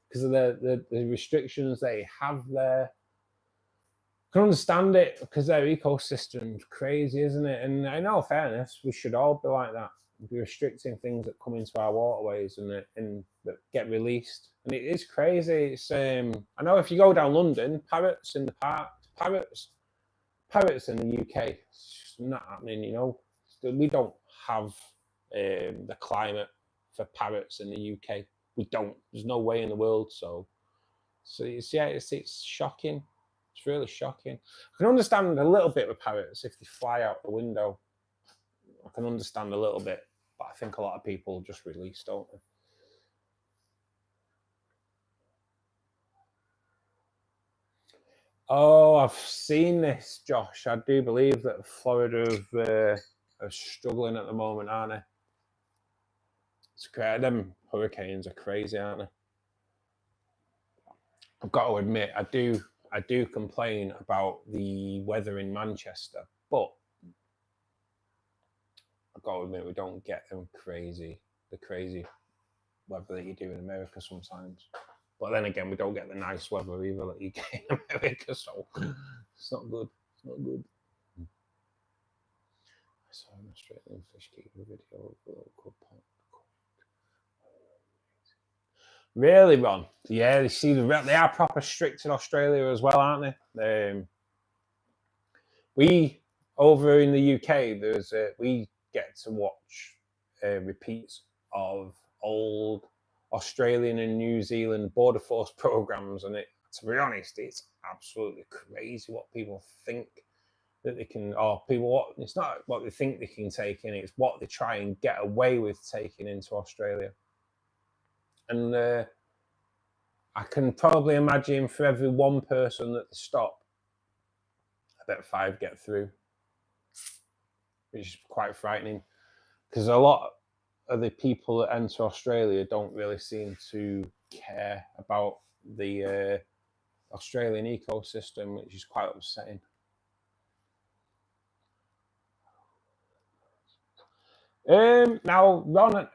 because of the restrictions they have there. I can understand it because their ecosystem's crazy, isn't it? And in all fairness, we should all be like that. Be restricting things that come into our waterways and that get released. And it is crazy. It's I know if you go down London, parrots in the park, parrots in the UK, it's just not happening. You know, we don't have the climate for parrots in the UK. We don't. There's no way in the world. So it's shocking. It's really shocking. I can understand a little bit with parrots if they fly out the window. I can understand a little bit, but I think a lot of people just release, don't they? Oh, I've seen this, Josh. I do believe that Florida are struggling at the moment, aren't they? It's great. Them hurricanes are crazy, aren't they? I've got to admit, I do complain about the weather in Manchester, but I've got to admit we don't get the crazy weather that you do in America sometimes. But then again, we don't get the nice weather either that you get in America, so it's not good. It's not good. I saw an Australian fish keeper video of a local pond. Really, Ron? Yeah, they are proper strict in Australia as well, aren't they? We over in the UK, we get to watch repeats of old Australian and New Zealand border force programs, and to be honest, it's absolutely crazy what people think that they can, it's not what they think they can take in, it's what they try and get away with taking into Australia. And I can probably imagine for every one person that they stop, I bet 5 get through, which is quite frightening, because a lot of the people that enter Australia don't really seem to care about the Australian ecosystem, which is quite upsetting. Now, Ron,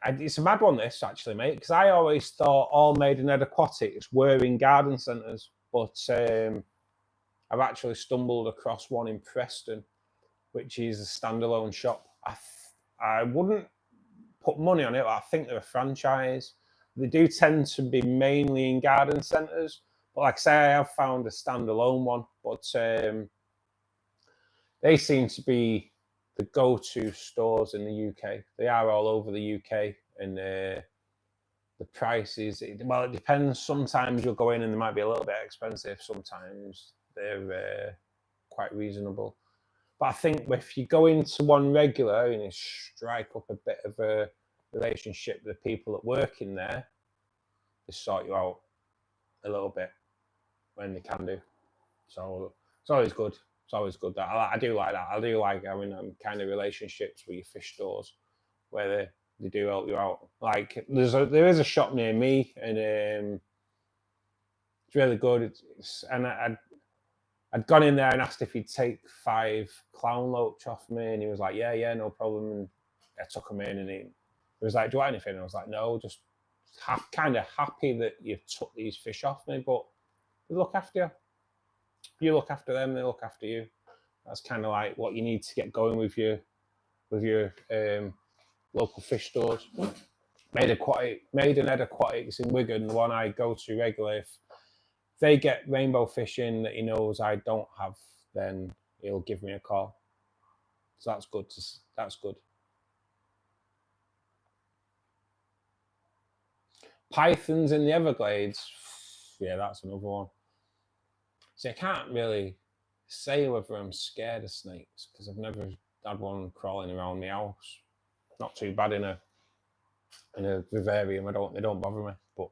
it's a mad one, this, actually, mate, because I always thought all Maidenhead Aquatics were in garden centres, but I've actually stumbled across one in Preston, which is a standalone shop. I wouldn't put money on it, but I think they're a franchise. They do tend to be mainly in garden centres, but like I say, I have found a standalone one, but they seem to be the go-to stores in the UK. They are all over the UK, and the prices, it depends. Sometimes you'll go in and they might be a little bit expensive. Sometimes they're quite reasonable. But I think if you go into one regular and you strike up a bit of a relationship with the people that work in there, they sort you out a little bit when they can do. So it's always good. It's always good that I do like that. I do like having kind of relationships with your fish stores where they do help you out. Like there is a shop near me, and it's really good. And I'd gone in there and asked if he'd take 5 clown loach off me, and he was like, yeah, no problem. And I took him in, and he was like, do you want anything? And I was like, no, just kind of happy that you took these fish off me, but they look after you. You look after them, they look after you. That's kind of like what you need to get going with your local fish stores. Maidenhead Aquatics in Wigan, the one I go to regularly. If they get rainbow fish in that he knows I don't have, then he'll give me a call. So that's good. That's good. Pythons in the Everglades. Yeah, that's another one. See, I can't really say whether I'm scared of snakes because I've never had one crawling around my house. Not too bad in a vivarium. They don't bother me, but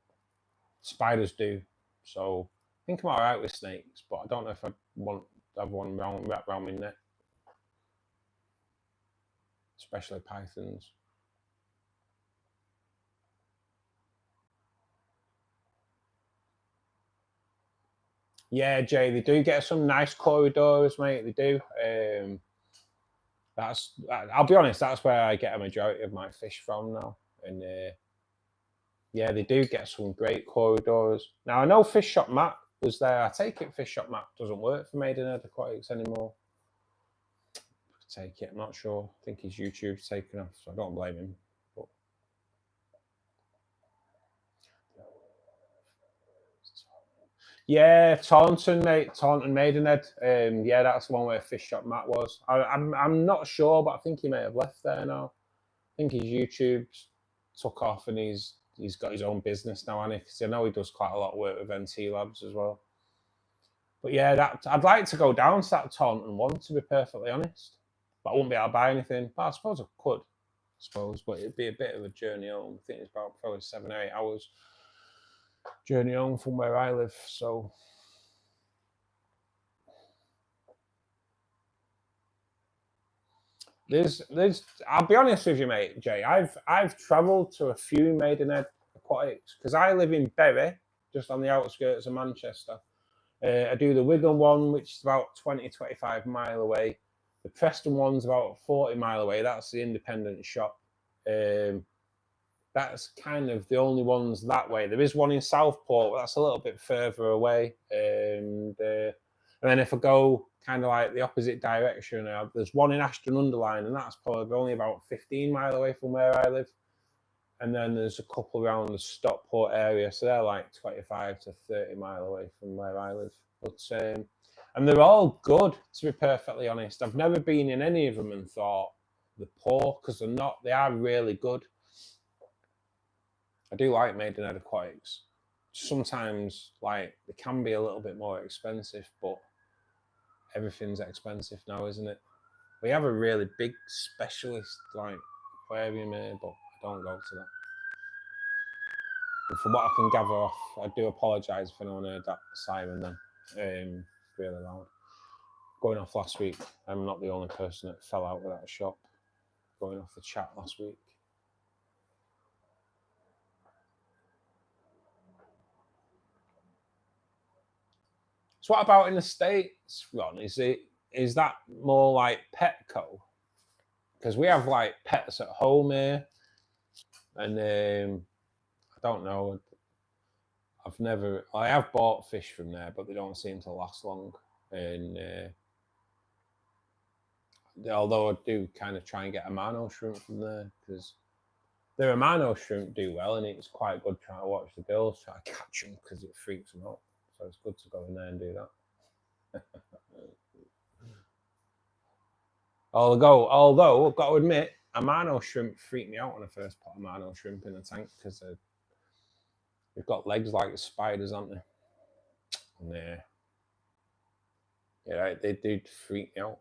spiders do. So I think I'm alright with snakes, but I don't know if I'd want to have one wrapped around my neck, especially pythons. Yeah, Jay, they do get some nice corridors, mate. They do. I'll be honest, that's where I get a majority of my fish from now. And yeah, they do get some great corridors. Now, I know Fish Shop Matt was there. I take it Fish Shop Matt doesn't work for Maidenhead Aquatics anymore. Take it, I'm not sure. I think his YouTube's taken off, so I don't blame him. But yeah, Taunton, mate. Taunton Maidenhead. Yeah, that's the one where Fish Shop Matt was. I'm not sure, but I think he may have left there now. I think his YouTube's took off and he's got his own business now, hasn't he? Because I know he does quite a lot of work with NT Labs as well. But yeah, I'd like to go down to that Taunton one, to be perfectly honest. But I wouldn't be able to buy anything. But I suppose I could. But it'd be a bit of a journey home. I think it's about probably 7 or 8 hours journey home from where I live. So there's I'll be honest with you, mate, Jay. I've travelled to a few Maidenhead Aquatics because I live in Bury, just on the outskirts of Manchester. I do the Wigan one, which is about 20-25 mile away. The Preston one's about 40 mile away. That's the independent shop. That's kind of the only ones that way. There is one in Southport, but that's a little bit further away. And then if I go kind of like the opposite direction, there's one in Ashton-under-Lyne, and that's probably only about 15 mile away from where I live. And then there's a couple around the Stockport area, so they're like 25 to 30 mile away from where I live. But and they're all good, to be perfectly honest. I've never been in any of them and thought they're poor, because they're not. They are really good. I do like Maidenhead Aquatics. Sometimes, like, they can be a little bit more expensive, but everything's expensive now, isn't it? We have a really big specialist, like, aquarium here, but I don't go to that. And from what I can gather off, I do apologise if anyone heard that siren then. Really loud. Going off last week, I'm not the only person that fell out of that shop. Going off the chat last week. So what about in the States, Ron? Is that more like Petco? Because we have like pets at home here, and I don't know. I have bought fish from there, but they don't seem to last long. And although I do kind of try and get a Mano shrimp from there, because their Mano shrimp do well, and it's quite good trying to watch the girls try to catch them because it freaks them out. So it's good to go in there and do that. Although I've got to admit, a Mano shrimp freaked me out when I first put a Mano shrimp in the tank, because they've got legs like spiders, aren't they? And yeah, they did freak me out.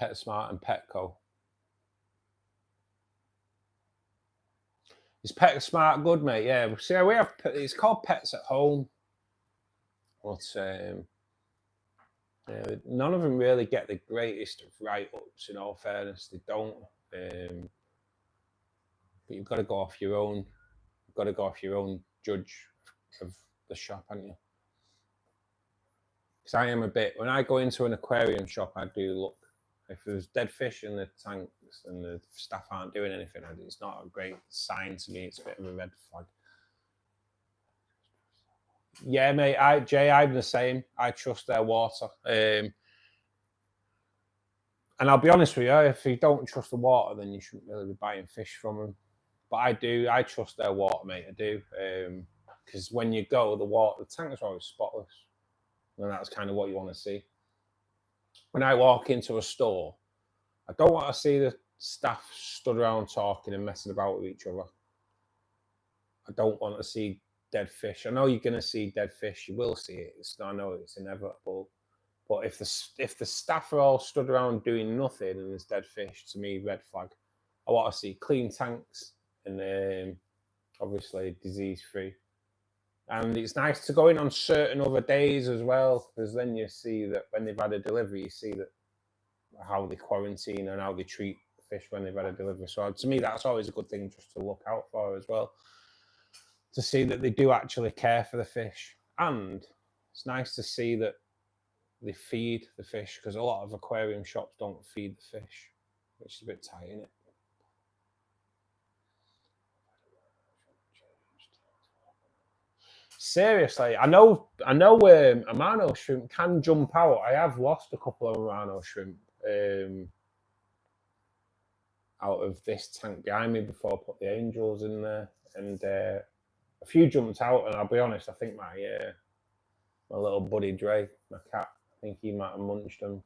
PetSmart and Petco. Is PetSmart good, mate? Yeah. See, we have. It's called Pets at Home, but yeah, none of them really get the greatest of write-ups. In all fairness, they don't. But you've got to go off your own. You've got to go off your own judge of the shop, haven't you? Because I am a bit. When I go into an aquarium shop, I do look. If there's dead fish in the tanks and the staff aren't doing anything, it's not a great sign to me. It's a bit of a red flag. Yeah, mate. I'm the same. I trust their water. And I'll be honest with you, if you don't trust the water, then you shouldn't really be buying fish from them. But I do. I trust their water, mate. I do. Because when you go, the tanks are always spotless, and that's kind of what you want to see. When I walk into a store, I don't want to see the staff stood around talking and messing about with each other. I don't want to see dead fish. I know you're going to see dead fish. You will see it. I know it's inevitable. But if the staff are all stood around doing nothing and there's dead fish, to me, red flag. I want to see clean tanks and obviously disease-free. And it's nice to go in on certain other days as well, because then you see that when they've had a delivery, you see that how they quarantine and how they treat fish when they've had a delivery. So to me, that's always a good thing just to look out for as well, to see that they do actually care for the fish. And it's nice to see that they feed the fish, because a lot of aquarium shops don't feed the fish, which is a bit tight, isn't it? Seriously, I know Amano shrimp can jump out. I have lost a couple of Amano shrimp out of this tank behind me before I put the angels in there, and a few jumped out. And I'll be honest, I think my little buddy Dre, my cat, I think he might have munched them.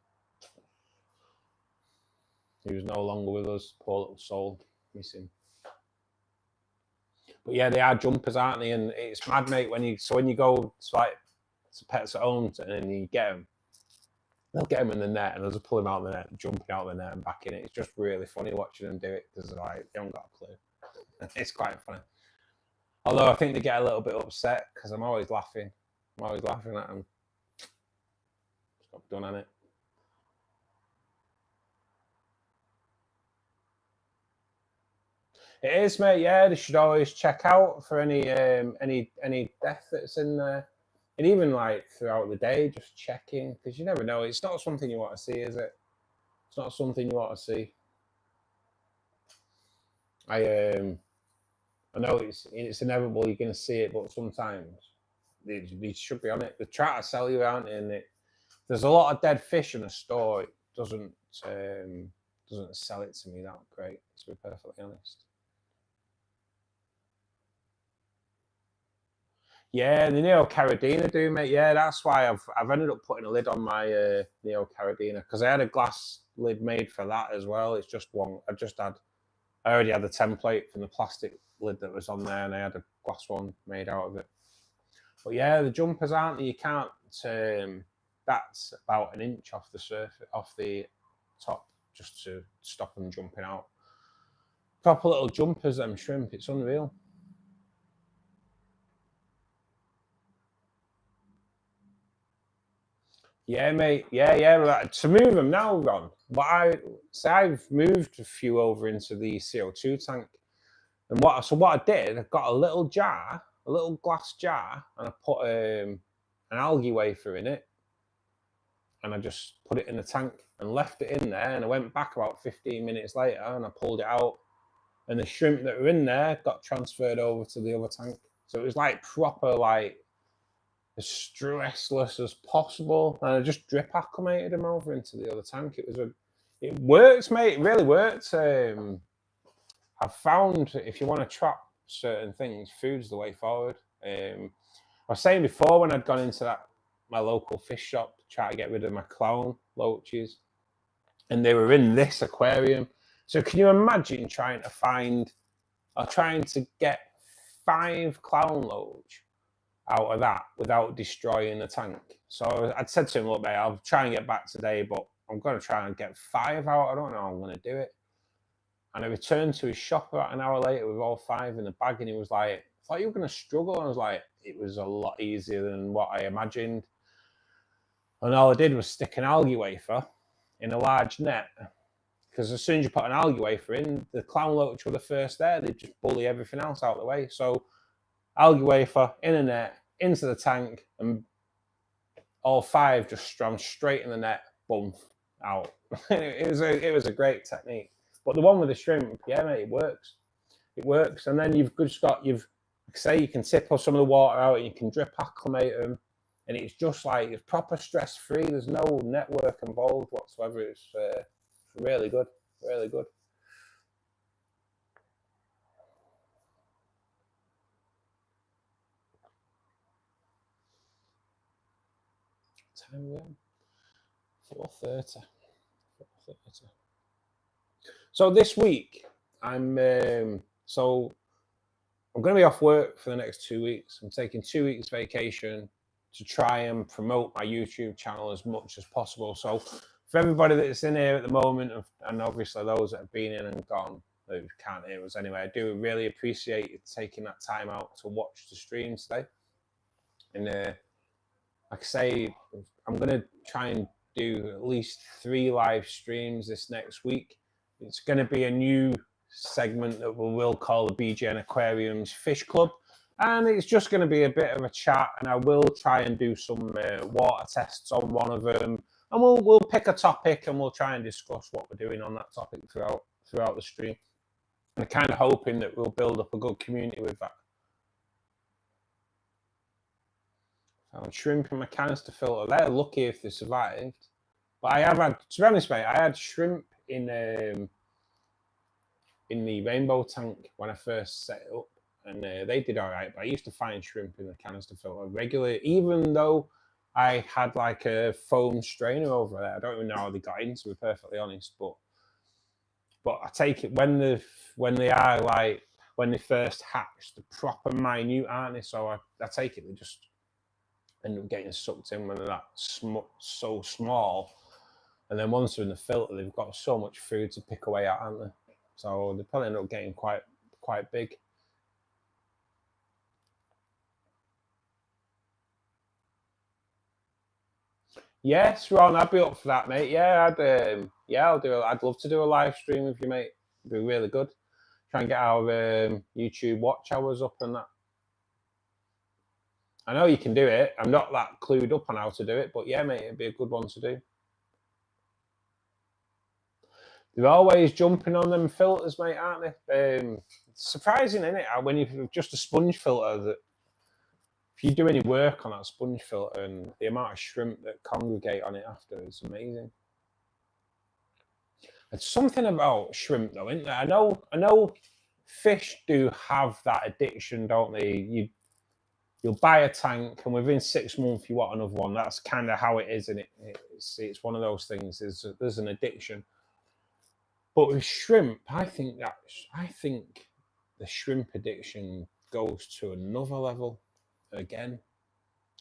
He was no longer with us, poor little soul, missing. But yeah, they are jumpers, aren't they? And it's mad, mate. When you go to Pets at Home and then you get them, they'll get them in the net and they'll just pull them out of the net, jumping out of the net and back in it. It's just really funny watching them do it, because they haven't got a clue. It's quite funny. Although I think they get a little bit upset because I'm always laughing. I'm always laughing at them. Stop done on it. It is, mate. Yeah, they should always check out for any death that's in there, and even like throughout the day, just checking, because you never know. It's not something you want to see, is it? It's not something you want to see. I know it's inevitable. You're going to see it, but sometimes they should be on it. They try to sell you, aren't they? And there's a lot of dead fish in a store. It doesn't sell it to me that great, to be perfectly honest. Yeah, the Neo Caridina do, mate. Yeah, that's why I've ended up putting a lid on my Neo Caridina, because I had a glass lid made for that as well. It's just one. I already had the template from the plastic lid that was on there, and I had a glass one made out of it. But yeah, the jumpers aren't. You can't. That's about an inch off the surface, off the top, just to stop them jumping out. Proper little jumpers, them shrimp. It's unreal. Yeah, mate. Yeah. To move them now, Ron. But I've moved a few over into the CO2 tank, and what I did, I got a little jar, a little glass jar, and I put an algae wafer in it, and I just put it in the tank and left it in there. And I went back about 15 minutes later, and I pulled it out, and the shrimp that were in there got transferred over to the other tank. So it was like proper, like, as stressless as possible, and I just drip acclimated them over into the other tank. It works, mate. It really works. I've found if you want to trap certain things, food's the way forward. I was saying before, when I'd gone into my local fish shop to try to get rid of my clown loaches, and they were in this aquarium. So can you imagine trying to get 5 clown loach out of that without destroying the tank? So I'd said to him, look, mate, I'll try and get back today, but I'm going to try and get 5 out. I don't know how I'm going to do it. And I returned to his shop about an hour later with all 5 in the bag, and he was like, I thought you were going to struggle. And I was like, it was a lot easier than what I imagined. And all I did was stick an algae wafer in a large net, because as soon as you put an algae wafer in, the clown loach were the first there. They just bully everything else out of the way. So algae wafer in a net, into the tank, and all 5 just strung straight in the net, boom, out. it was a great technique. But the one with the shrimp, yeah, mate, it works. It works. And then you've say you can tip some of the water out and you can drip acclimate them, and it's just like it's proper stress free. There's no network involved whatsoever. It's really good, really good. Time again? 4:30. 4:30. So this week I'm going to be off work for the next 2 weeks. I'm taking 2 weeks vacation to try and promote my YouTube channel as much as possible. So for everybody that's in here at the moment, and obviously those that have been in and gone, who can't hear us anyway, I do really appreciate you taking that time out to watch the stream today. And like I say, I'm going to try and do at least 3 live streams this next week. It's going to be a new segment that we will call the BGN Aquariums Fish Club, and it's just going to be a bit of a chat, and I will try and do some water tests on one of them, and we'll pick a topic and we'll try and discuss what we're doing on that topic throughout the stream. I'm kind of hoping that we'll build up a good community with that. Found shrimp in my canister filter. They're lucky if they survived. But I have had, to be honest, mate, I had shrimp in the rainbow tank when I first set it up, and they did all right. But I used to find shrimp in the canister filter regularly, even though I had like a foam strainer over there. I don't even know how they got in, to be perfectly honest. But I take it when they are like when they first hatch, the proper minute, aren't they? So I take it they just end up getting sucked in when they're that so small. And then once they're in the filter, they've got so much food to pick away at, aren't they? So they probably end up getting quite big. Yes, Ron, I'd be up for that, mate. Yeah, I'd love to do a live stream with you, mate. It'd be really good. Try and get our YouTube watch hours up and that. I know you can do it. I'm not that clued up on how to do it, but yeah, mate, it'd be a good one to do. They're always jumping on them filters, mate, aren't they? Surprising, isn't it? When you've just a sponge filter, that if you do any work on that sponge filter and the amount of shrimp that congregate on it after is amazing. It's something about shrimp, though, isn't there? I know fish do have that addiction, don't they? You'll buy a tank, and within 6 months you want another one. That's kind of how it is, isn't it? It's one of those things. There's an addiction. But with shrimp, I think the shrimp addiction goes to another level again.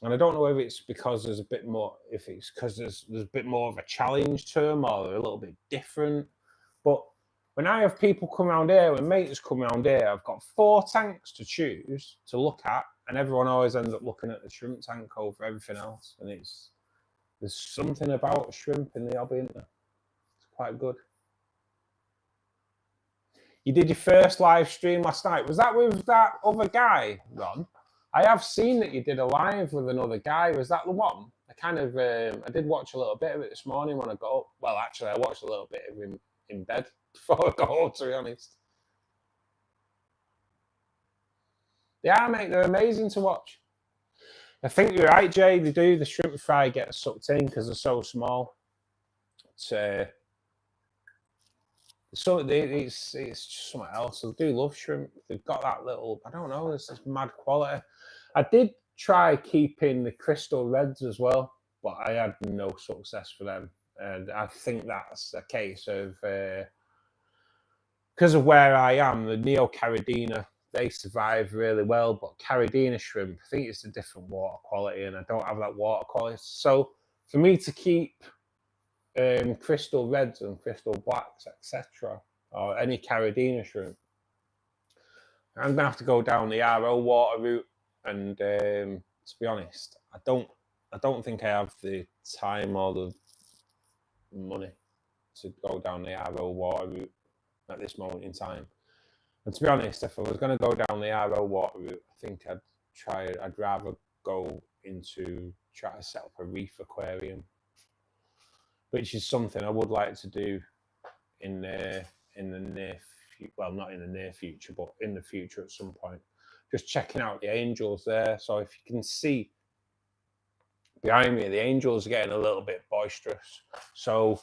And I don't know if it's because there's a bit more, if it's because there's a bit more of a challenge to them or they're a little bit different. But when I have people come around here, when mates come around here, I've got 4 tanks to choose to look at, and everyone always ends up looking at the shrimp tank over everything else. And there's something about shrimp in the hobby, isn't there? It's quite good. You did your first live stream last night. Was that with that other guy, Ron? I have seen that you did a live with another guy. Was that the one? I did watch a little bit of it this morning when I got up. Well, actually, I watched a little bit of him in bed before I got up, to be honest. They are, mate. They're amazing to watch. I think you're right, Jay. They do. The shrimp fry get sucked in because they're so small. So it's just something else. They do love shrimp. They've got that little, I don't know, this mad quality. I did try keeping the crystal reds as well, but I had no success for them. And I think that's a case of, because of where I am, the Neocaridina, they survive really well, but Caridina shrimp, I think it's a different water quality, and I don't have that water quality. So for me to keep crystal reds and crystal blacks, etc., or any Caridina shrimp, I'm gonna have to go down the RO water route. And to be honest, I don't think I have the time or the money to go down the RO water route at this moment in time. And to be honest, if I was going to go down the RO water route, I think I'd rather go into try to set up a reef aquarium, which is something I would like to do in the near future, well, not in the near future, but in the future at some point. just checking out the angels there. So if you can see behind me, the angels are getting a little bit boisterous. So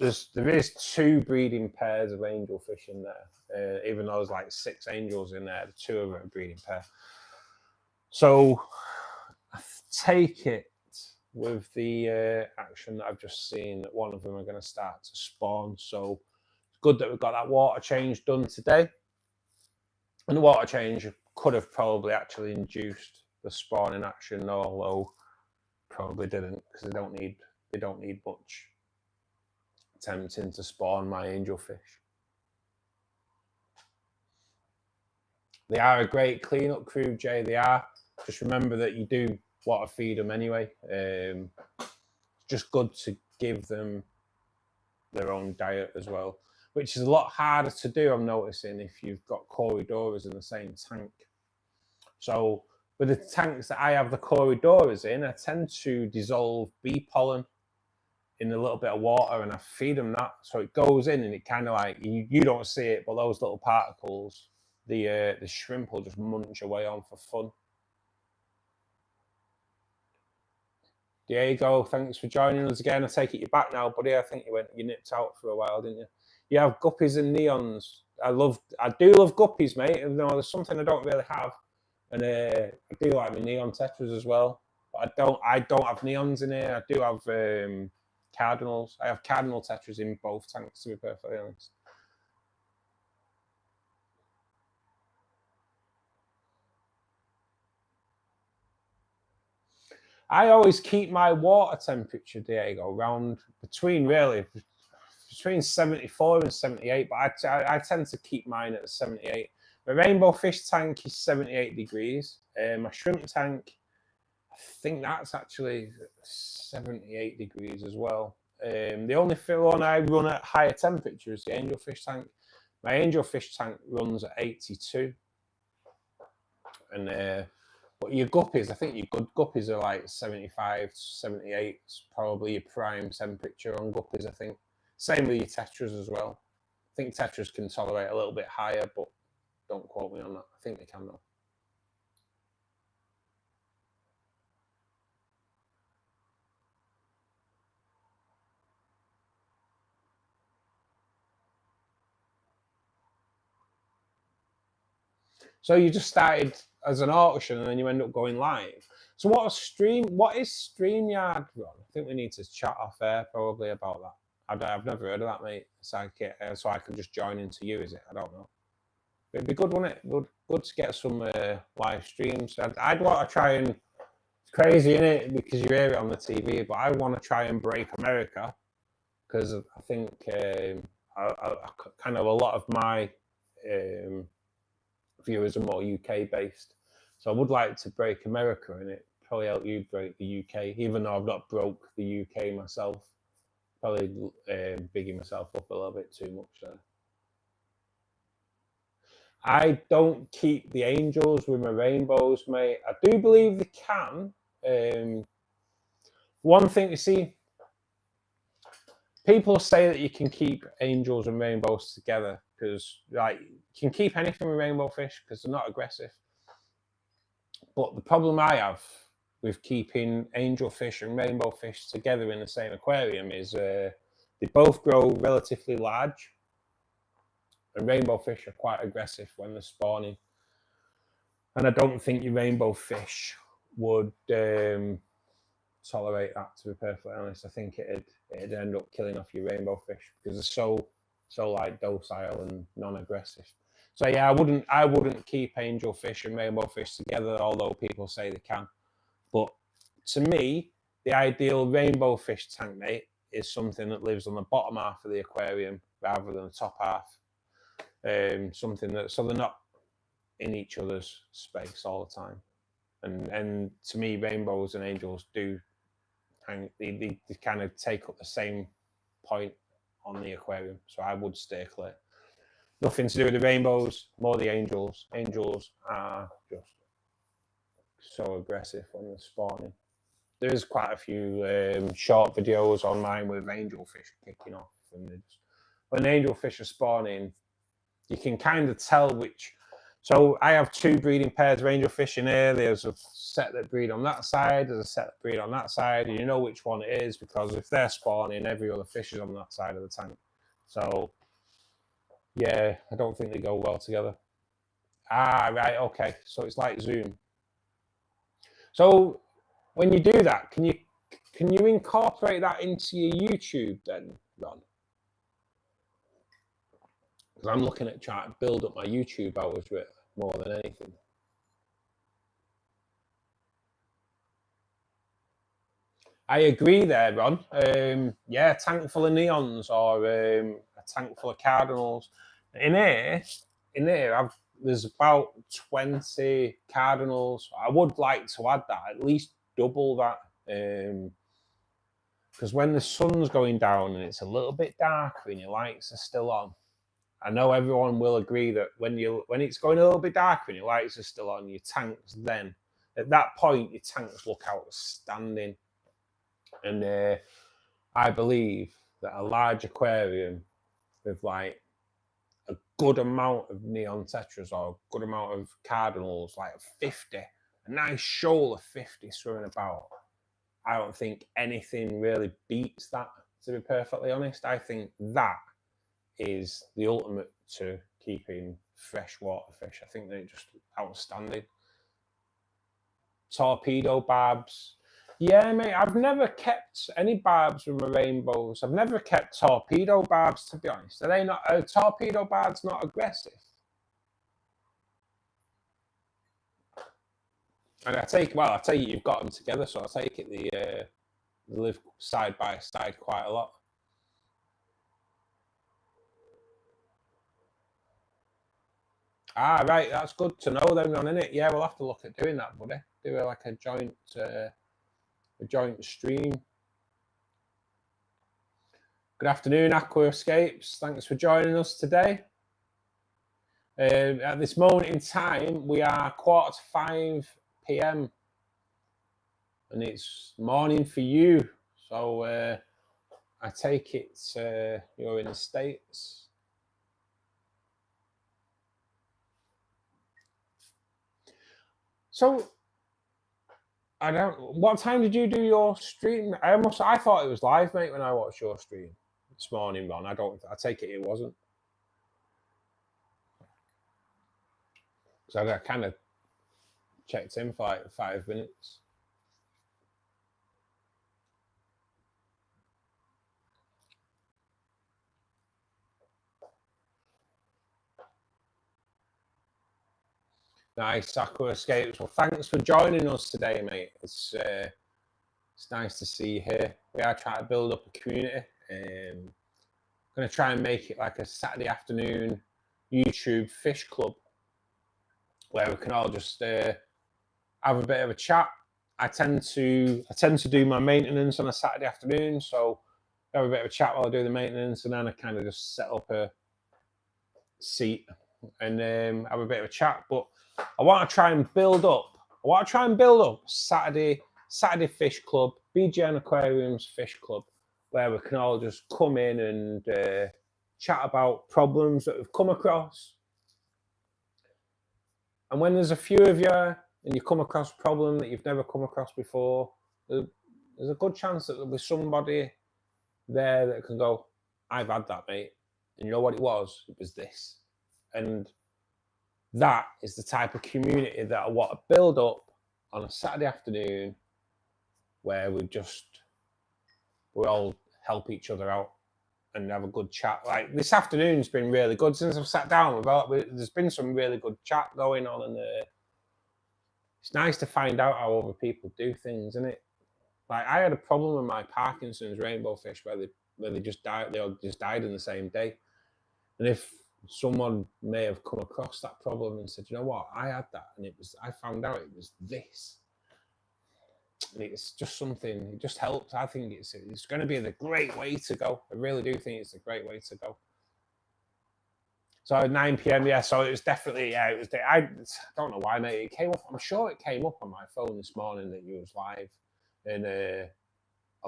there is 2 breeding pairs of angelfish in there. Even though there's like 6 angels in there, the 2 of them are a breeding pair. So I take it with the action that I've just seen that one of them are going to start to spawn. So it's good that we've got that water change done today. And the water change could have probably actually induced the spawning action, although probably didn't, because they don't need much attempting to spawn my angelfish. They are a great cleanup crew, Jay. They are. Just remember that you do water feed them anyway. It's just good to give them their own diet as well, which is a lot harder to do, I'm noticing, if you've got Corydoras in the same tank. So with the tanks that I have the Corydoras in, I tend to dissolve bee pollen in a little bit of water, and I feed them that. So it goes in, and it kind of like, you don't see it, but those little particles, the shrimp will just munch away on for fun. Diego, thanks for joining us again. I take it you're back now, buddy. I think you nipped out for a while, didn't you? You have guppies and neons. I do love guppies, mate. Even though there's something I don't really have, and I do like my neon tetras as well. But I don't have neons in here. I do have cardinals. I have cardinal tetras in both tanks, to be perfectly honest. I always keep my water temperature, Diego, around between 74 and 78, but I tend to keep mine at 78. My rainbow fish tank is 78 degrees. My shrimp tank, I think that's actually 78 degrees as well. The only one I run at higher temperature is the angelfish tank. My angelfish tank runs at 82. And but your guppies, I think your good guppies are like 75, 78. It's probably your prime temperature on guppies, I think. Same with your tetras as well. I think tetras can tolerate a little bit higher, but don't quote me on that. I think they can though. So you just started as an auction and then you end up going live. So what is StreamYard, Ron? I think we need to chat off air probably about that. I've never heard of that, mate. So I can just join into you, is it? I don't know. It'd be good, wouldn't it? Good to get some live streams. I'd want to try and, it's crazy, innit? Because you hear it on the TV, but I want to try and break America, because I think kind of a lot of my viewers are more UK based. So I would like to break America, and it probably help you break the UK, even though I've not broke the UK myself. Probably bigging myself up a little bit too much there. I don't keep the angels with my rainbows, mate. I do believe they can. One thing, you see, people say that you can keep angels and rainbows together because, like, you can keep anything with rainbow fish because they're not aggressive. But the problem I have with keeping angelfish and rainbow fish together in the same aquarium is they both grow relatively large, and rainbow fish are quite aggressive when they're spawning. And I don't think your rainbow fish would tolerate that, to be perfectly honest. I think it'd end up killing off your rainbow fish because they're so like docile and non-aggressive. So yeah, I wouldn't keep angelfish and rainbow fish together, although people say they can. But to me, the ideal rainbow fish tank, mate, is something that lives on the bottom half of the aquarium rather than the top half. Something that, so they're not in each other's space all the time. And to me, rainbows and angels do they kind of take up the same point on the aquarium. So I would stay clear. Nothing to do with the rainbows, more the angels. Angels are just so aggressive when they're spawning. There's quite a few short videos on mine with angelfish kicking off. And when angelfish are spawning, you can kind of tell which So I have 2 breeding pairs of angelfish in here. There's a set that breed on that side, there's a set that breed on that side, and you know which one it is because if they're spawning, every other fish is on that side of the tank. So yeah, I don't think they go well together. Ah, right, okay. So it's like Zoom. So when you do that, can you incorporate that into your YouTube then, Ron? Because I'm looking at trying to build up my YouTube hours with it more than anything. I agree there, Ron. Yeah, a tank full of neons or a tank full of cardinals. In here, there's about 20 cardinals. I would like to add that, at least double that. Because when the sun's going down and it's a little bit darker and your lights are still on, I know everyone will agree that when it's going a little bit darker and your lights are still on, your tanks then, at that point, your tanks look outstanding. And I believe that a large aquarium with like a good amount of neon tetras or a good amount of cardinals, like 50, a nice shoal of 50 swimming about, I don't think anything really beats that, to be perfectly honest. I think that is the ultimate to keeping freshwater fish. I think they're just outstanding. Torpedo barbs. Yeah, mate, I've never kept any barbs with my rainbows. I've never kept torpedo barbs, to be honest. Are they not, torpedo barbs not aggressive? And I take it you've got them together, so I take it they live side by side quite a lot. Ah, right, that's good to know then, Ron, innit? Yeah, we'll have to look at doing that, buddy. Do like a joint stream. Good afternoon, Aquascapes. Thanks for joining us today. At this moment in time, we are 4:45 p.m. and it's morning for you. So I take it you're in the States. So I don't. What time did you do your stream? I thought it was live, mate, when I watched your stream this morning, Ron. I take it wasn't. So I kind of checked in for like 5 minutes. Nice, Aquascapes. Well, thanks for joining us today, mate. It's nice to see you here. We are trying to build up a community. I'm going to try and make it like a Saturday afternoon YouTube fish club where we can all just have a bit of a chat. I tend to do my maintenance on a Saturday afternoon, so have a bit of a chat while I do the maintenance, and then I kind of just set up a seat and have a bit of a chat. But I want to try and build up Saturday Fish Club, BGN Aquariums Fish Club, where we can all just come in and chat about problems that we've come across. And when there's a few of you and you come across a problem that you've never come across before, there's a good chance that there'll be somebody there that can go, I've had that, mate. And you know what it was? It was this. And that is the type of community that I want to build up on a Saturday afternoon where we all help each other out and have a good chat. Like this afternoon's been really good since I've sat down. There's been some really good chat going on, and it's nice to find out how other people do things, isn't it? Like I had a problem with my Parkinson's rainbow fish where they just died. They all just died in the same day. And if someone may have come across that problem and said, you know what, I had that, and I found out it was this. And it's just something, it just helps. I think it's going to be the great way to go. I really do think it's a great way to go. So 9 p.m. Yeah, so it was definitely, yeah, it was. I don't know why, mate. It came up. I'm sure it came up on my phone this morning that you was live, and I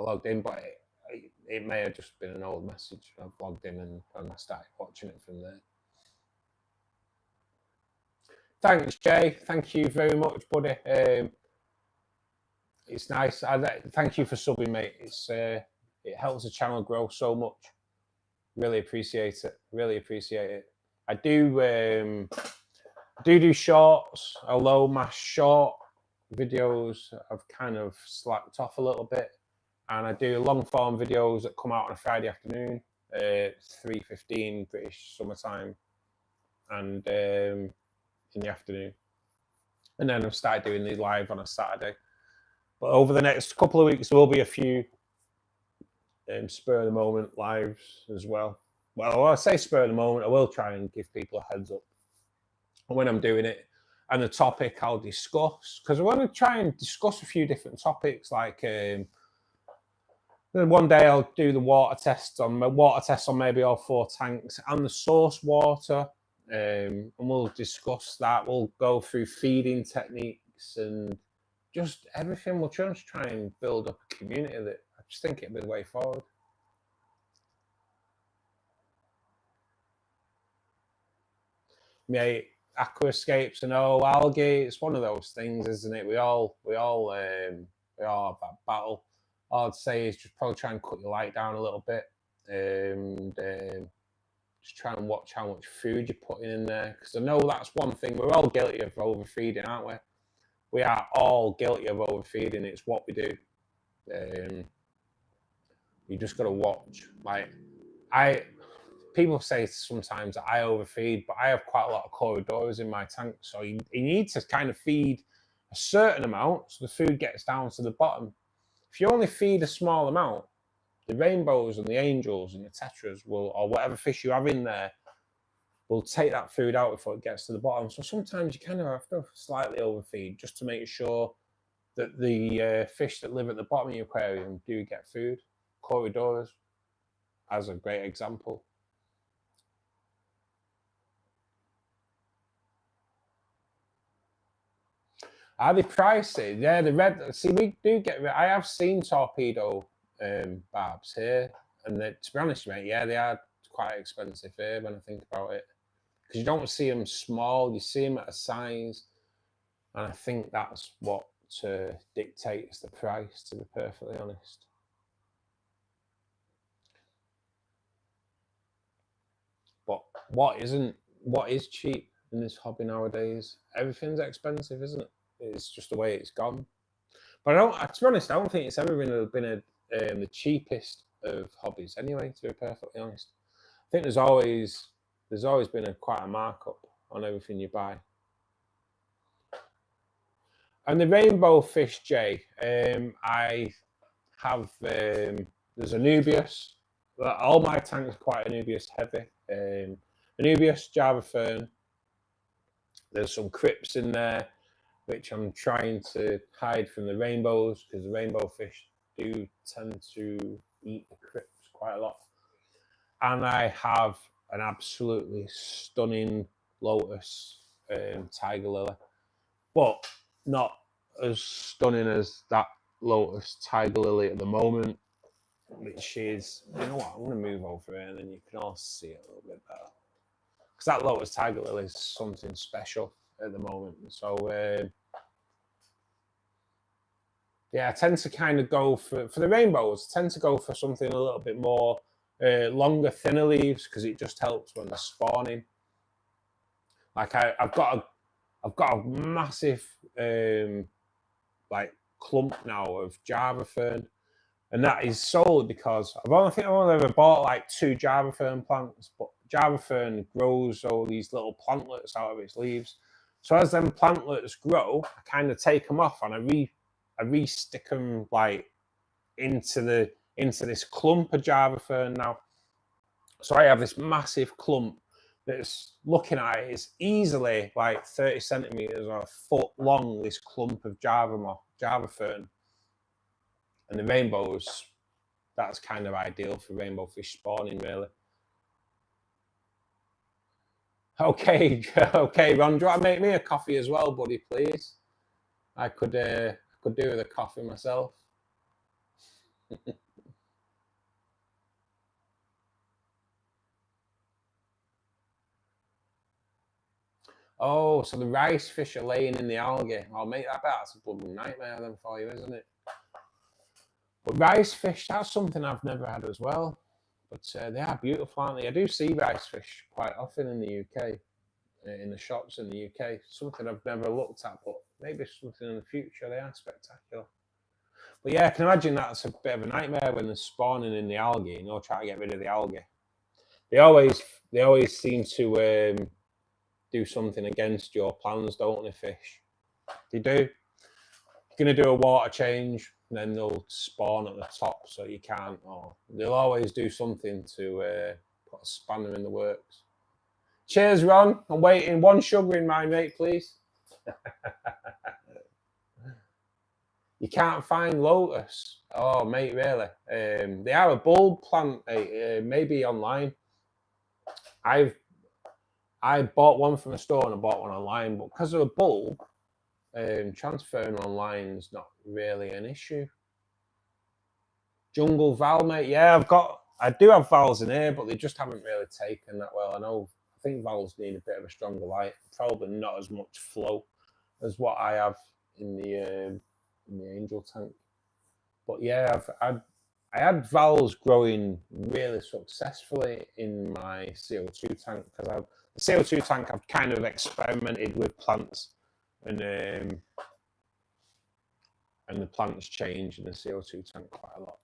logged in, but it may have just been an old message. I've logged in and I started watching it from there. Thanks, Jay. Thank you very much, buddy. It's nice. Thank you for subbing, mate. It helps the channel grow so much. Really appreciate it. Really appreciate it. I do shorts, although my short videos have kind of slacked off a little bit, and I do long form videos that come out on a Friday afternoon, 3:15 British summertime, and in the afternoon, and then I've started doing these live on a Saturday. But over the next couple of weeks, there will be a few spur of the moment lives as well. Well, I say spur of the moment, I will try and give people a heads up when I'm doing it, and the topic I'll discuss, because I want to try and discuss a few different topics. Like one day I'll do the water test on maybe all 4 tanks and the source water, and we'll discuss that. We'll go through feeding techniques and just everything. We'll just try and build up a community that I just think it'll be the way forward. Mate, aquascapes and algae, it's one of those things, isn't it? We all have that battle. All I'd say is just probably try and cut your light down a little bit, and just try and watch how much food you're putting in there, because I know that's one thing. We're all guilty of overfeeding, aren't we? We are all guilty of overfeeding. It's what we do. You just got to watch. People say sometimes that I overfeed, but I have quite a lot of corridors in my tank, so you need to kind of feed a certain amount so the food gets down to the bottom. If you only feed a small amount, the rainbows and the angels and the tetras or whatever fish you have in there, will take that food out before it gets to the bottom. So sometimes you kind of have to slightly overfeed just to make sure that the fish that live at the bottom of your aquarium do get food. Corridors, as a great example. Are they pricey? Yeah, the red. See, we do get. I have seen torpedo barbs here, and to be honest, mate, yeah, they are quite expensive here when I think about it, because you don't see them small. You see them at a size, and I think that's what dictates the price. To be perfectly honest. But what is cheap in this hobby nowadays? Everything's expensive, isn't it? It's just the way it's gone. But to be honest, I don't think it's ever been the cheapest of hobbies anyway, to be perfectly honest. I think there's always been quite a markup on everything you buy. And the rainbow fish, Jay, I have, there's Anubias. All my tanks are quite Anubias heavy. Anubias, Java Fern. There's some crypts in there, which I'm trying to hide from the rainbows, because the rainbow fish do tend to eat the crypts quite a lot. And I have an absolutely stunning lotus tiger lily, but not as stunning as that lotus tiger lily at the moment, which is, you know what, I'm going to move over here and then you can all see it a little bit better, because that lotus tiger lily is something special at the moment. So yeah, I tend to kind of go for the rainbows. I tend to go for something a little bit more longer, thinner leaves, because it just helps when they're spawning. Like I've got a massive like clump now of Java Fern, and that is solely because I've only ever bought like 2 Java Fern plants, but Java Fern grows all these little plantlets out of its leaves. So as them plantlets grow, I kind of take them off and I re-stick them like into this clump of Java Fern now. So I have this massive clump that's, looking at it, is easily like 30 centimeters or a foot long, this clump of Java Fern. And the rainbows, that's kind of ideal for rainbow fish spawning, really. Okay, okay, Ron, do you want to make me a coffee as well, buddy, please? I could do with a coffee myself. Oh, so the rice fish are laying in the algae. Oh, mate, I bet that's a bloody nightmare then for you, isn't it? But rice fish, that's something I've never had as well. But they are beautiful, aren't they? I do see rice fish quite often in the UK, in the shops in the UK. Something I've never looked at, but maybe something in the future. They are spectacular. But yeah, I can imagine that's a bit of a nightmare when they're spawning in the algae and you're trying to get rid of the algae. They always seem to do something against your plans, don't they, fish? They do. You're going to do a water change, and then they'll spawn at the top, so you can't. Or they'll always do something to put a spanner in the works. Cheers, Ron. I'm waiting. One sugar in mine, mate, please. You can't find lotus. Oh, mate, really? They are a bulb plant, maybe online. I bought one from a store and I bought one online, but because of a bulb, transferring online is not really an issue. Jungle Val, mate. Yeah, I do have Vals in here, but they just haven't really taken that well. I think Vals need a bit of a stronger light. Probably not as much flow as what I have in the angel tank. But yeah, I had Vals growing really successfully in my CO2 tank because the CO2 tank I've kind of experimented with plants and the plants change in the CO2 tank quite a lot.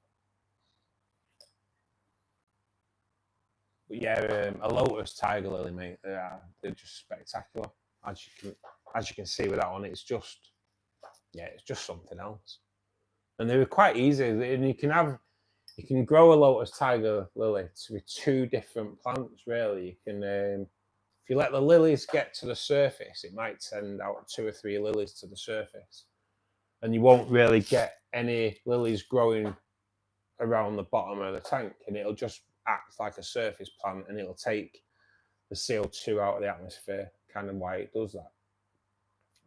But yeah, a lotus tiger lily, mate. They're just spectacular. As you can see with that one, it's just something else. And they were quite easy. And you can grow a lotus tiger lily to be two different plants. Really, you can if you let the lilies get to the surface, it might send out 2 or 3 lilies to the surface, and you won't really get any lilies growing around the bottom of the tank, and it'll just act like a surface plant, and it'll take the CO2 out of the atmosphere, kind of why it does that.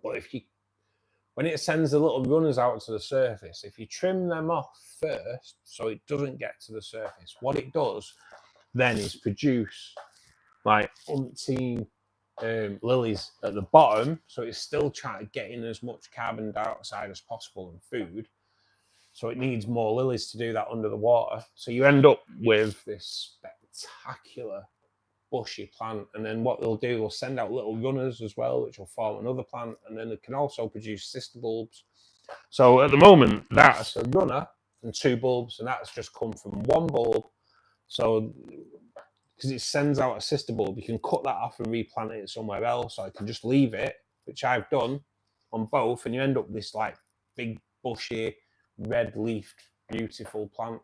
But when it sends the little runners out to the surface, if you trim them off first so it doesn't get to the surface, what it does then is produce like umpteen lilies at the bottom, so it's still trying to get in as much carbon dioxide as possible and food. So it needs more lilies to do that under the water. So you end up with this spectacular bushy plant. And then what they'll do, they'll send out little runners as well, which will form another plant. And then it can also produce sister bulbs. So at the moment, that's a runner and 2 bulbs, and that's just come from 1 bulb. So because it sends out a sister bulb, you can cut that off and replant it somewhere else. So I can just leave it, which I've done on both, and you end up with this like big bushy red leafed beautiful plant.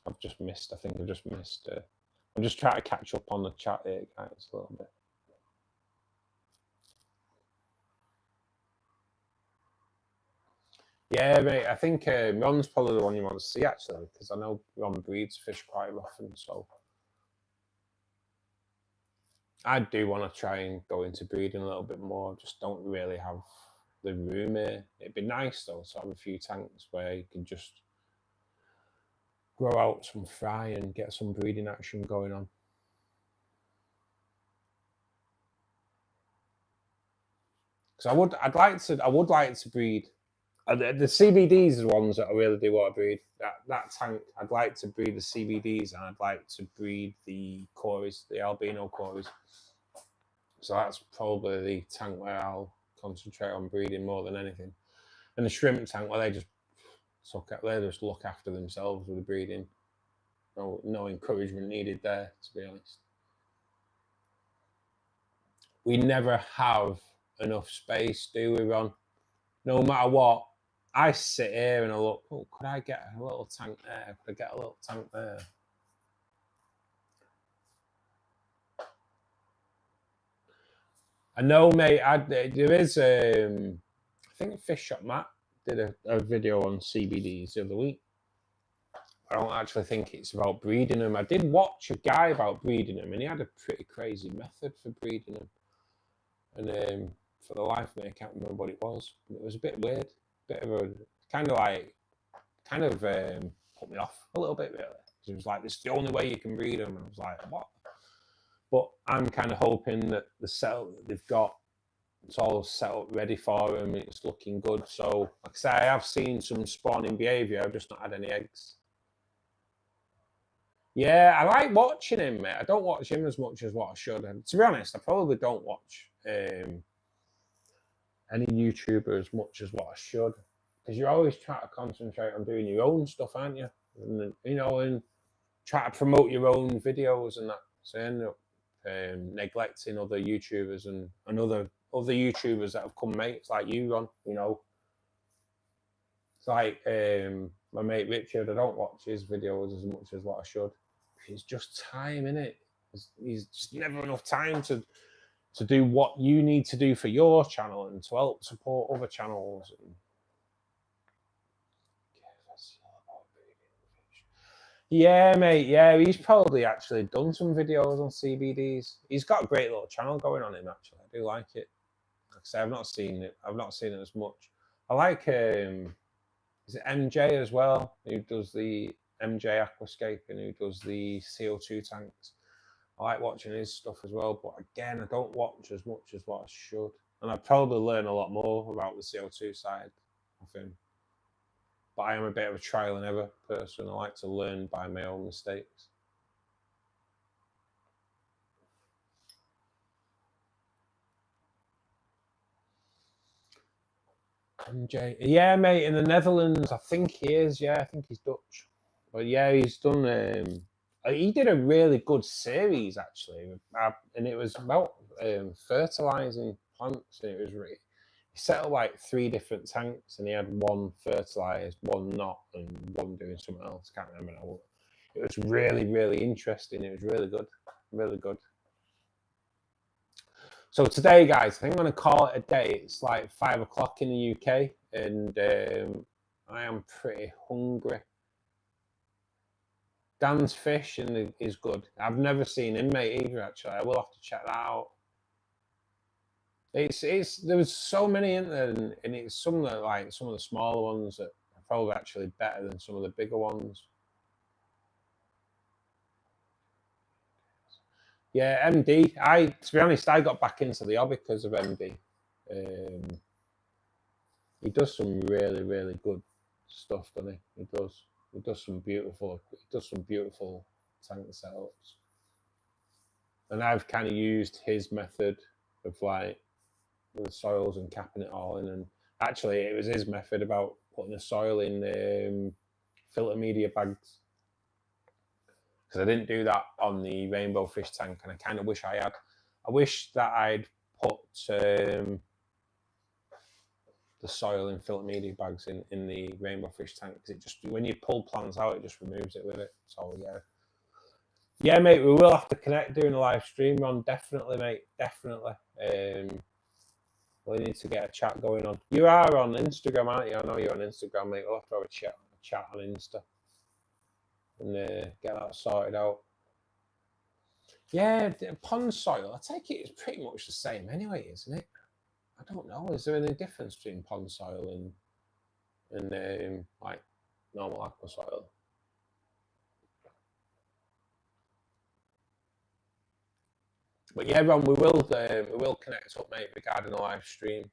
I think I've just missed I'm just trying to catch up on the chat here, guys, a little bit. Yeah, mate, I think Ron's probably the one you want to see, actually, because I know Ron breeds fish quite often, so I do want to try and go into breeding a little bit more. Just don't really have the room here. It'd be nice, though, to have a few tanks where you can just grow out some fry and get some breeding action going on. Because I would like to breed. The CBDs are the ones that I really do want to breed. That tank, I'd like to breed the CBDs, and I'd like to breed the cories, the albino cories. So that's probably the tank where I'll concentrate on breeding more than anything. And the shrimp tank, where they just look after themselves with the breeding. No encouragement needed there, to be honest. We never have enough space, do we, Ron? No matter what, I sit here and I look, oh, could I get a little tank there? Could I get a little tank there? I know, mate. There is, I think Fish Shop Matt did a video on CBDs the other week. I don't actually think it's about breeding them. I did watch a guy about breeding them, and he had a pretty crazy method for breeding them. And for the life of me, I can't remember what it was. It was a bit weird, bit of a kind of put me off a little bit, really. It was like, this is the only way you can breed them. And I was like, what? But I'm kind of hoping that the setup that they've got, it's all set up ready for them. It's looking good. So, like I say, I have seen some spawning behaviour. I've just not had any eggs. Yeah, I like watching him, mate. I don't watch him as much as what I should. And to be honest, I probably don't watch any YouTuber as much as what I should. Because you're always trying to concentrate on doing your own stuff, aren't you? And, you know, and try to promote your own videos and that. So I end up neglecting other YouTubers and other YouTubers that have come mates like you, Ron. You know, it's like my mate Richard. I don't watch his videos as much as what I should. It's just time, innit? He's just never enough time to do what you need to do for your channel and to help support other channels. Yeah, mate. Yeah, he's probably actually done some videos on CBDs. He's got a great little channel going on him. Actually, I do like it. Like I say, I've not seen it as much. I like is it MJ as well, who does the MJ Aquascaping, who does the CO2 tanks. I like watching his stuff as well, but again, I don't watch as much as what I should. And I probably learn a lot more about the CO2 side of him. But I am a bit of a trial and error person. I like to learn by my own mistakes. MJ, yeah, mate, in the Netherlands, I think he is. Yeah, I think he's Dutch. But yeah, he's done. He did a really good series actually, and it was about fertilizing plants. And it was really, he set up like 3 different tanks, and he had one fertilized, one not, and one doing something else. Can't remember now. It was really, really interesting. It was really good, really good. So today, guys, I think I'm going to call it a day. It's like 5 o'clock in the UK, and I am pretty hungry. Dan's fish is good. I've never seen him, mate, either, actually. I will have to check that out. There was so many in there, and it's some of the smaller ones that are probably actually better than some of the bigger ones. Yeah, MD. To be honest, I got back into the hobby because of MD. He does some really, really good stuff, doesn't he? He does some beautiful tank setups. And I've kind of used his method of like the soils and capping it all in. And actually, it was his method about putting the soil in filter media bags. Because I didn't do that on the rainbow fish tank, and I kind of wish I had. I wish that I'd put the soil in filter media bags in the rainbow fish tank, because it just, when you pull plants out, it just removes it with it. So yeah, mate, we will have to connect doing a live stream, Ron. Definitely, mate, definitely. We need to get a chat going on. You are on Instagram, aren't you? I know you're on Instagram, mate. We'll have to have a chat on Insta and get that sorted out. Yeah, pond soil, I take it it's pretty much the same anyway, isn't it? I don't know. Is there any difference between pond soil and like normal aqua soil? But yeah, Ron, we will connect up, mate, regarding the live stream.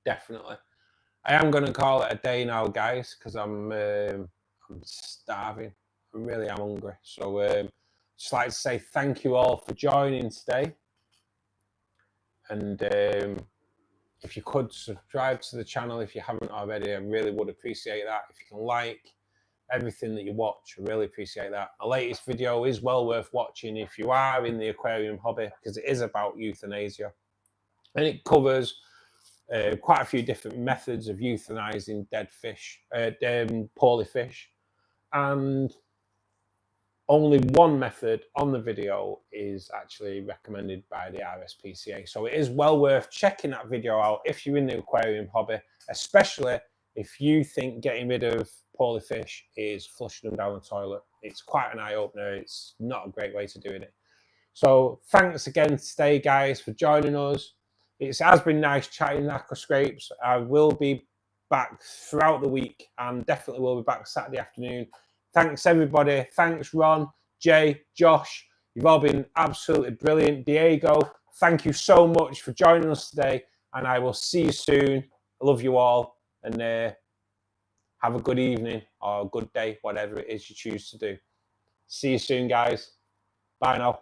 Definitely. I am going to call it a day now, guys, because I'm starving. I really am hungry. So just like to say thank you all for joining today. And if you could subscribe to the channel if you haven't already, I really would appreciate that. If you can like everything that you watch, I really appreciate that. The latest video is well worth watching if you are in the aquarium hobby, because it is about euthanasia. And it covers quite a few different methods of euthanizing dead fish, poorly fish. And only one method on the video is actually recommended by the RSPCA. So it is well worth checking that video out if you're in the aquarium hobby, especially if you think getting rid of poorly fish is flushing them down the toilet. It's quite an eye-opener. It's not a great way to doing it. So thanks again today, guys, for joining us. It has been nice chatting Aquascapes. I will be back throughout the week and definitely will be back Saturday afternoon. Thanks, everybody. Thanks, Ron, Jay, Josh. You've all been absolutely brilliant. Diego, thank you so much for joining us today, and I will see you soon. I love you all, and have a good evening or a good day, whatever it is you choose to do. See you soon, guys. Bye now.